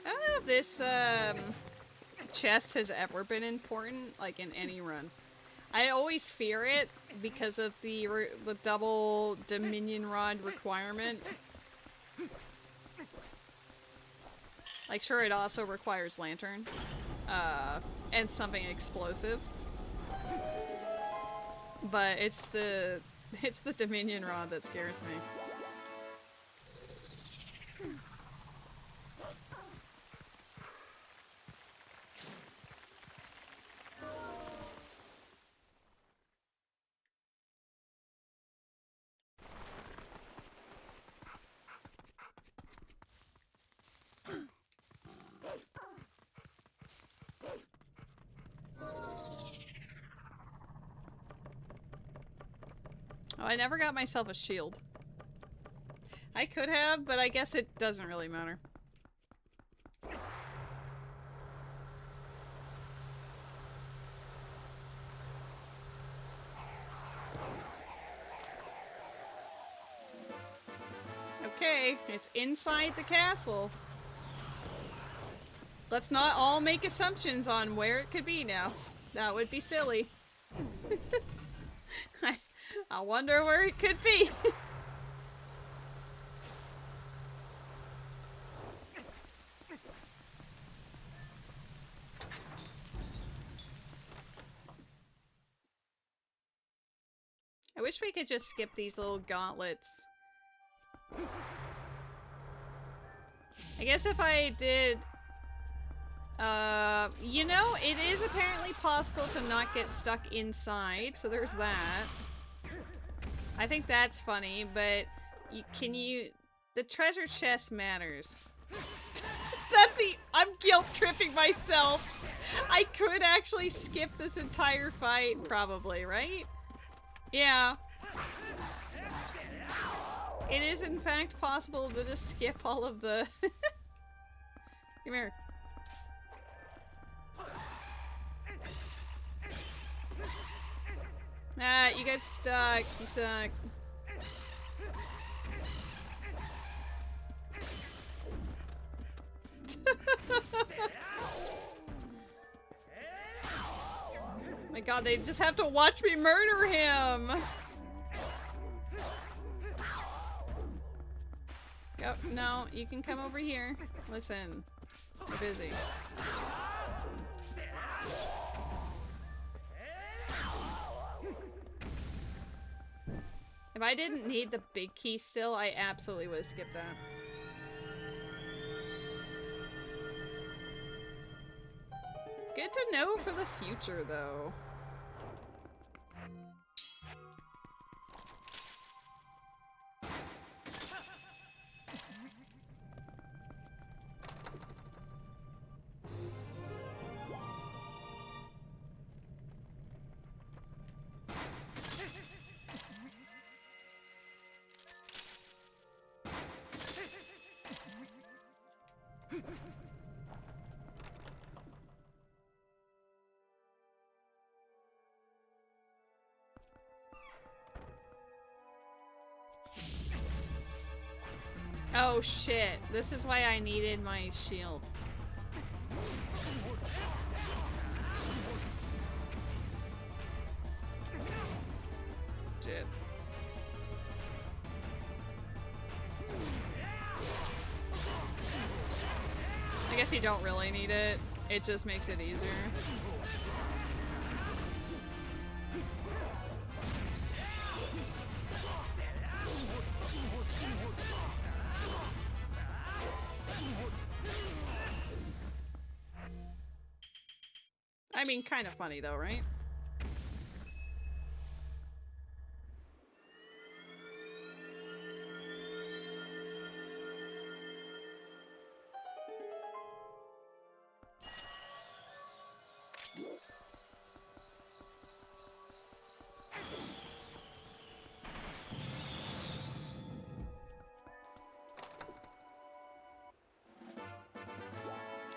I don't know if this chest has ever been important, like in any run. I always fear it because of the double Dominion Rod requirement. Like, sure, it also requires Lantern, and something explosive. But it's the Dominion Rod that scares me. Oh, I never got myself a shield. I could have, but I guess it doesn't really matter. Okay, it's inside the castle. Let's not all make assumptions on where it could be now. That would be silly. I wonder where it could be. I wish we could just skip these little gauntlets. I guess if I did... you know, it is apparently possible to not get stuck inside, so there's that. I think that's funny, but the treasure chest matters. That's the... I'm guilt-tripping myself. I could actually skip this entire fight, probably, right? Yeah. It is, in fact, possible to just skip all of the... Come here. Nah, you guys are stuck. You suck. My god, they just have to watch me murder him! Yep, no, you can come over here. Listen, we're busy. If I didn't need the big key still, I absolutely would have skipped that. Good to know for the future, though. Oh shit, this is why I needed my shield. guess you don't really need it. It just makes it easier. I mean, kind of funny though, right?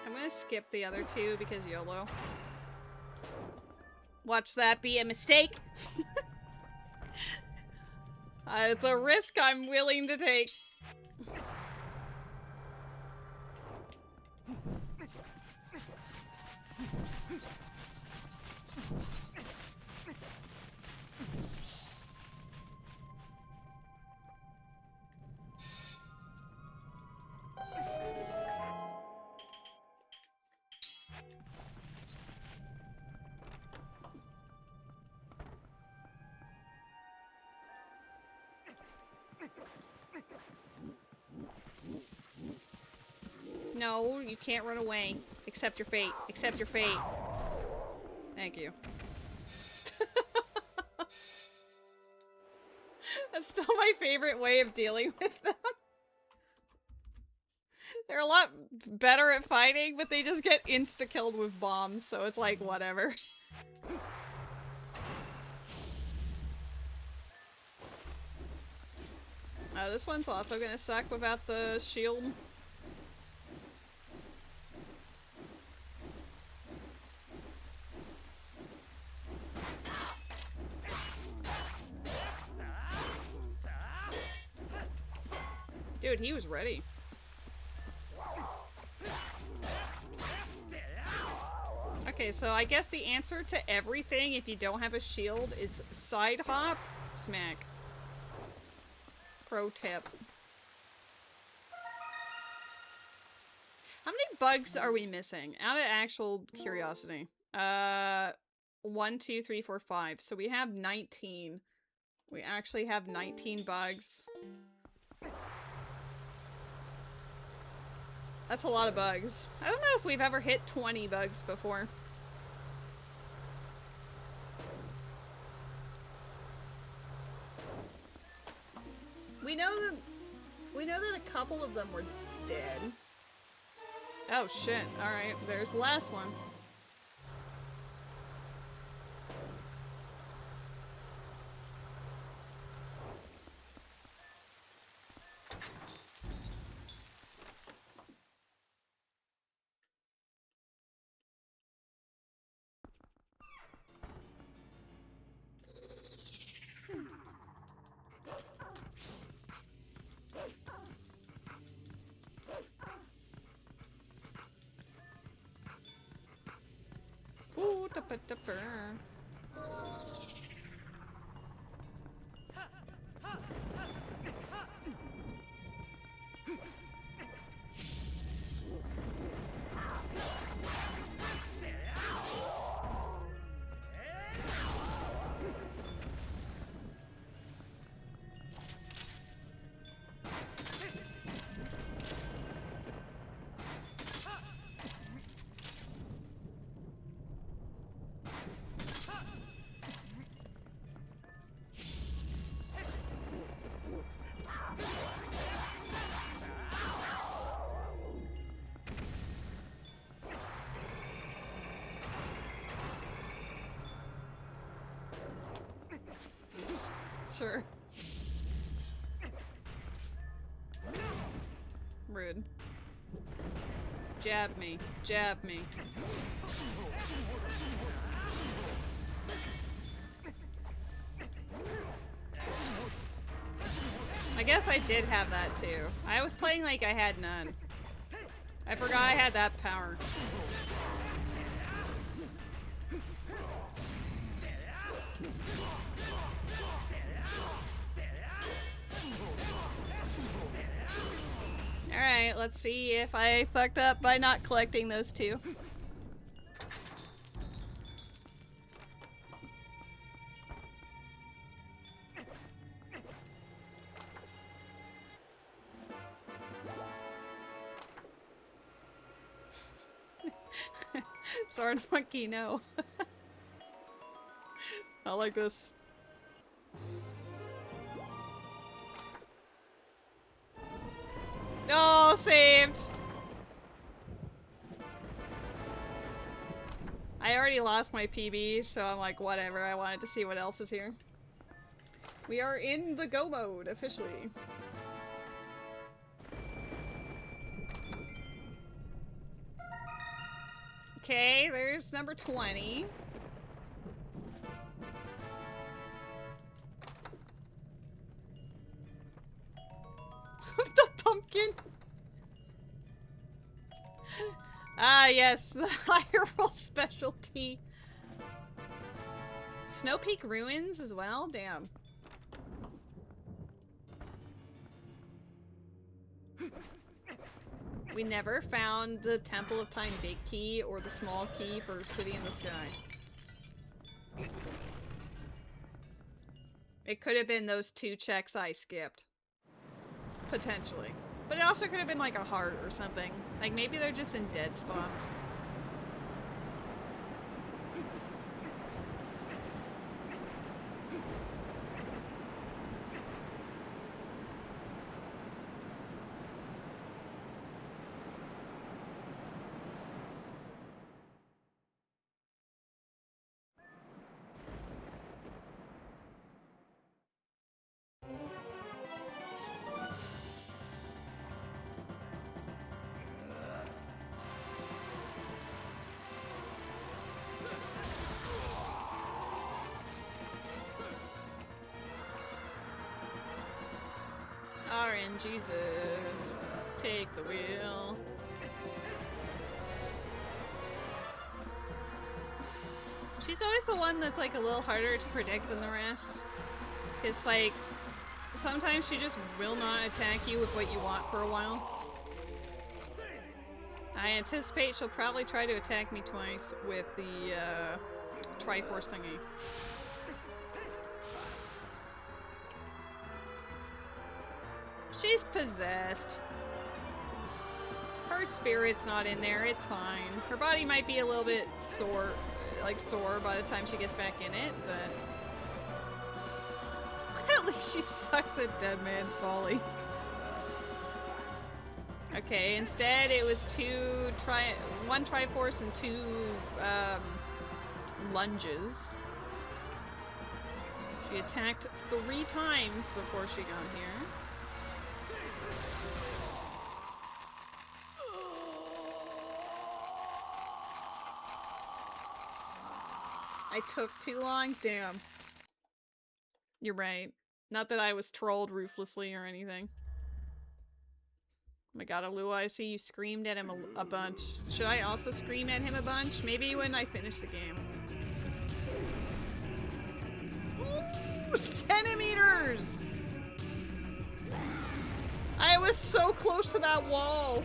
I'm gonna skip the other two because YOLO. Watch that be a mistake. It's a risk I'm willing to take. No, you can't run away. Accept your fate. Accept your fate. Thank you. That's still my favorite way of dealing with them. They're a lot better at fighting, but they just get insta-killed with bombs, so it's like, whatever. This one's also gonna suck without the shield. Dude, he was ready. Okay, so I guess the answer to everything, if you don't have a shield, is side hop, smack. Pro tip. How many bugs are we missing? Out of actual curiosity. 1, 2, 3, 4, 5. So we have 19. We actually have 19 bugs. That's a lot of bugs. I don't know if we've ever hit 20 bugs before. We know that a couple of them were dead. Oh shit. Alright, there's the last one. Ooh, dapper. Sure. Rude. Jab me. Jab me. I guess I did have that too. I was playing like I had none. I forgot I had that power. Alright. Alright, let's see if I fucked up by not collecting those two. Sword monkey, no. I like this. Oh, saved! I already lost my PB, so I'm like, whatever. I wanted to see what else is here. We are in the go mode, officially. Okay, there's number 20. The pumpkin! Ah, yes, the Hyrule specialty. Snow Peak Ruins as well? Damn. We never found the Temple of Time big key or the small key for City in the Sky. It could have been those 2 checks I skipped. Potentially. But it also could have been like a heart or something. Like maybe they're just in dead spots. Jesus, take the wheel. She's always the one that's like a little harder to predict than the rest. Because like, sometimes she just will not attack you with what you want for a while. I anticipate she'll probably try to attack me twice with the Triforce thingy. She's possessed. Her spirit's not in there, it's fine. Her body might be a little bit sore by the time she gets back in it, but at least she sucks at Dead Man's Folly. Okay, instead it was one Triforce and 2 lunges. She attacked 3 times before she got here. I took too long? Damn. You're right. Not that I was trolled ruthlessly or anything. Oh my god, Alua, I see you screamed at him a bunch. Should I also scream at him a bunch? Maybe when I finish the game. Ooh, centimeters! I was so close to that wall.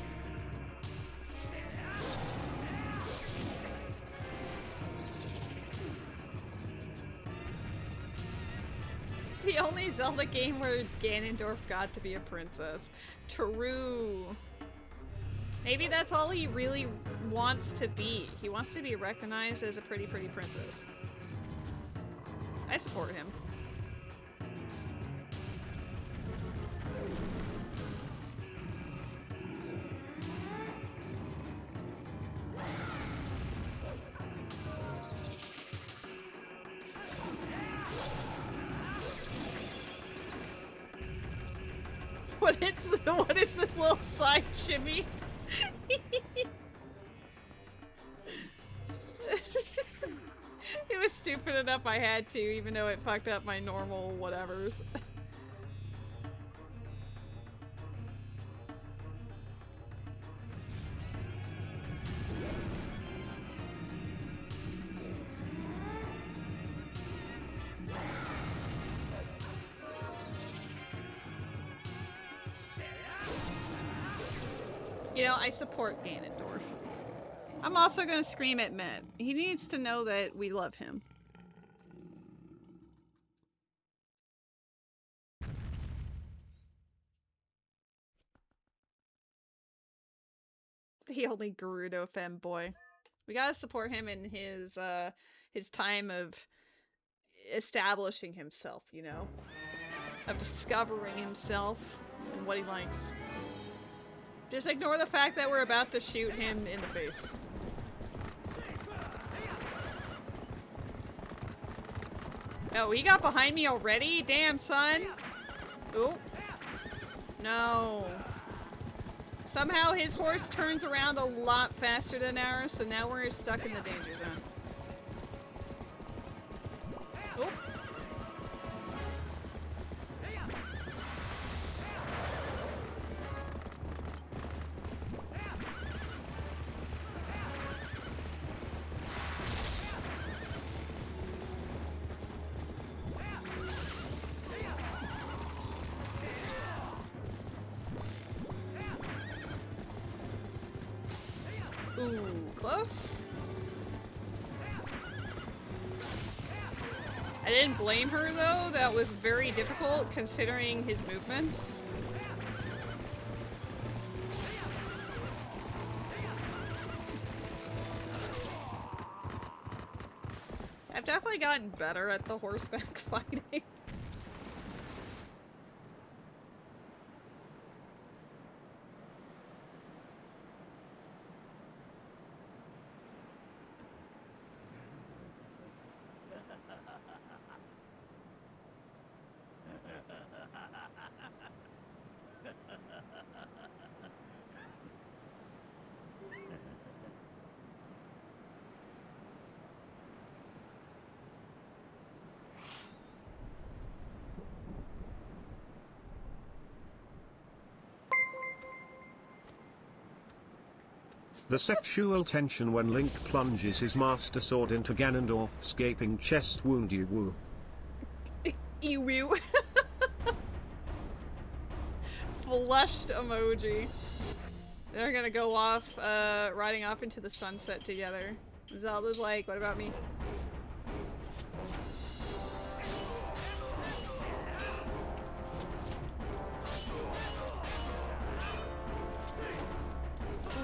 The only Zelda game where Ganondorf got to be a princess. True. Maybe that's all he really wants to be. He wants to be recognized as a pretty princess. I support him. What is this little side shimmy? It was stupid enough I had to, even though it fucked up my normal whatevers. You know, I support Ganondorf. I'm also gonna scream at Matt. He needs to know that we love him. The only Gerudo femboy. We gotta support him in his time of establishing himself, you know? Of discovering himself and what he likes. Just ignore the fact that we're about to shoot him in the face. Oh, he got behind me already? Damn, son! Oh. No. Somehow his horse turns around a lot faster than ours, so now we're stuck in the danger zone. Oh. Ooh, close. I didn't blame her though, that was very difficult considering his movements. I've definitely gotten better at the horseback fighting. The sexual tension when Link plunges his Master Sword into Ganondorf's gaping chest wound. You woo. Ew. Flushed emoji. They're gonna go off, riding off into the sunset together. Zelda's like, what about me?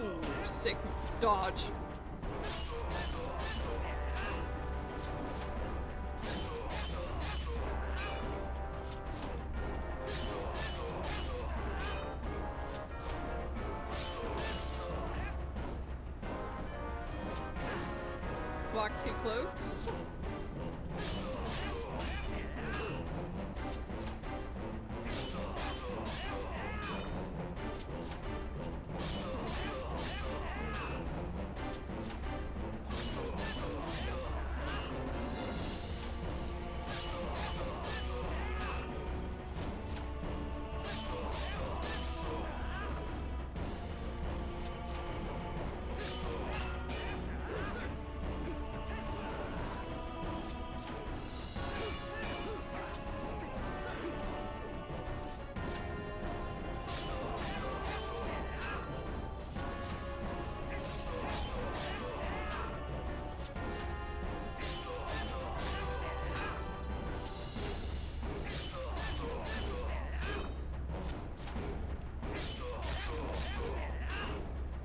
Ooh, sick dodge. Walk too close.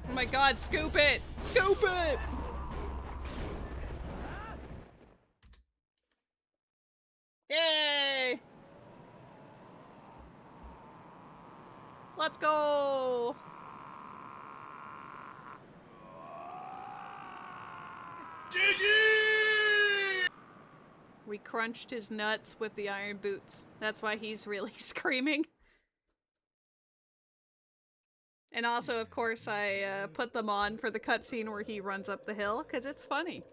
Oh my god, scoop it! Scoop it! Yay! Let's go! We crunched his nuts with the iron boots. That's why he's really screaming. And also, of course, I put them on for the cutscene where he runs up the hill, because it's funny.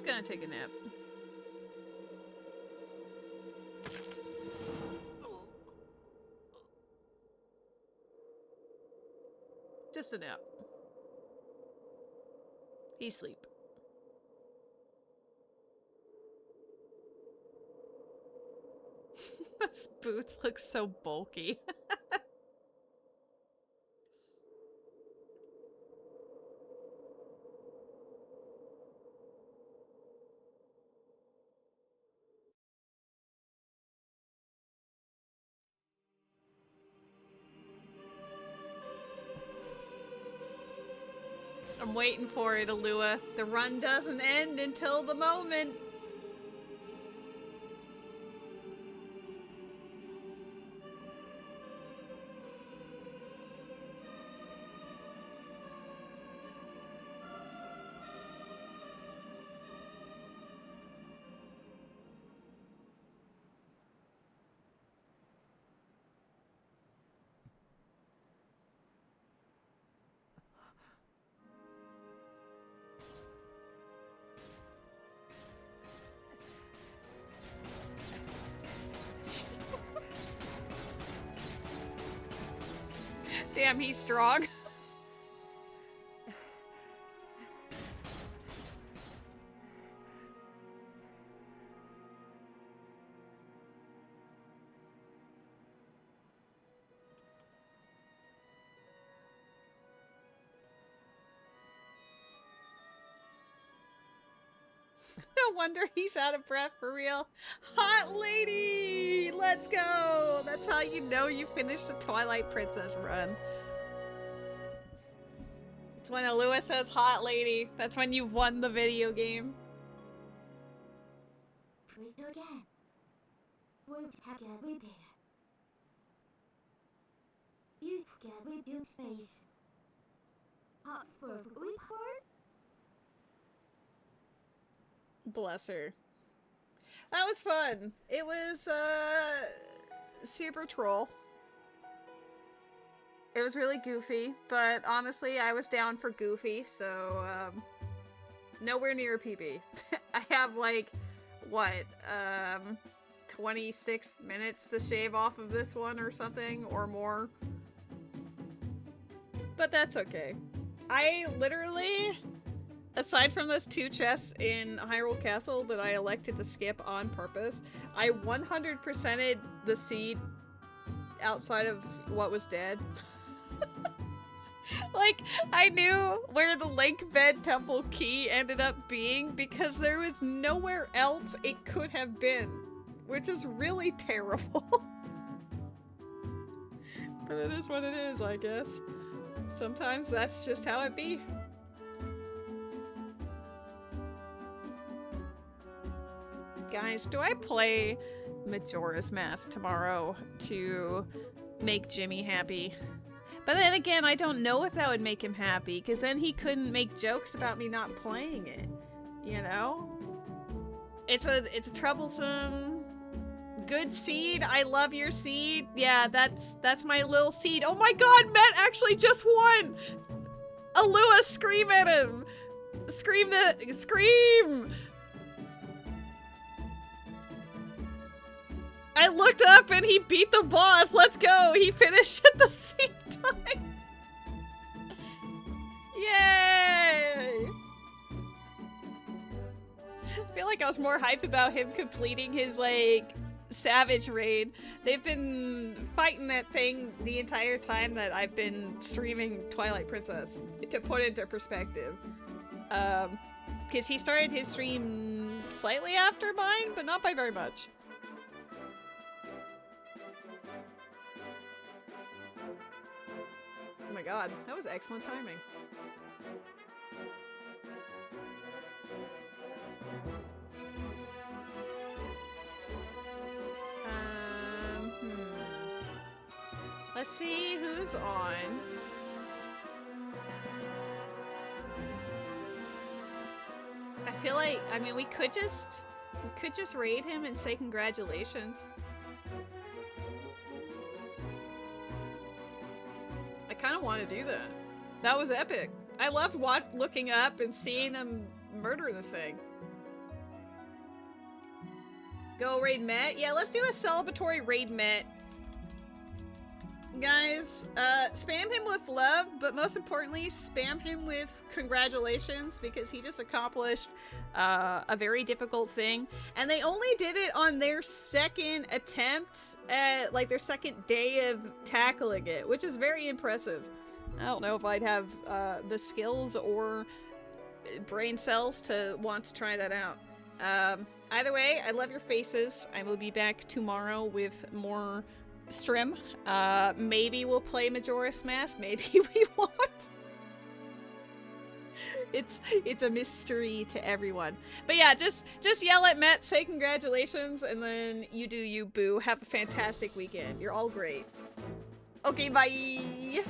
just gonna take a nap. Just a nap. He's asleep. Those boots look so bulky. I'm waiting for it, Alua. The run doesn't end until the moment. Damn, he's strong. No wonder he's out of breath for real. Hot lady! Let's go! That's how you know you finished the Twilight Princess run. It's when Alua says hot lady. That's when you've won the video game. Please do again. Won't have a repair. You forget we build space. Hot for report? Bless her. That was fun. It was, super troll. It was really goofy, but honestly, I was down for goofy, so, nowhere near a PB. I have, like, what, 26 minutes to shave off of this one or something, or more. But that's okay. I literally, aside from those 2 chests in Hyrule Castle that I elected to skip on purpose, I 100%ed the seed outside of what was dead. Like, I knew where the Link Bed Temple key ended up being because there was nowhere else it could have been, which is really terrible. But it is what it is, I guess. Sometimes that's just how it be. Guys, do I play Majora's Mask tomorrow to make Jimmy happy? But then again, I don't know if that would make him happy, because then he couldn't make jokes about me not playing it, you know? It's a troublesome good seed. I love your seed. Yeah, that's my little seed. Oh my god, Matt actually just won! Alua, scream at him! Scream! I looked up and he beat the boss. Let's go. He finished at the same time. Yay! I feel like I was more hype about him completing his, like, Savage raid. They've been fighting that thing the entire time that I've been streaming Twilight Princess, to put into perspective. Because he started his stream slightly after mine, but not by very much. Oh my god, that was excellent timing. Let's see who's on. I feel like, I mean, we could just raid him and say congratulations. I kind of want to do that. That was epic. I loved looking up and seeing them murder the thing. Go raid Met? Yeah, let's do a celebratory raid Met. Guys, spam him with love, but most importantly, spam him with congratulations because he just accomplished a very difficult thing. And they only did it on their second attempt at, like, their second day of tackling it, which is very impressive. I don't know if I'd have the skills or brain cells to want to try that out. Either way, I love your faces. I will be back tomorrow with more Strim. Maybe we'll play Majora's Mask, maybe we won't. It's a mystery to everyone. But yeah, just yell at Matt, say congratulations, and then you do you, boo. Have a fantastic weekend. You're all great. Okay, bye!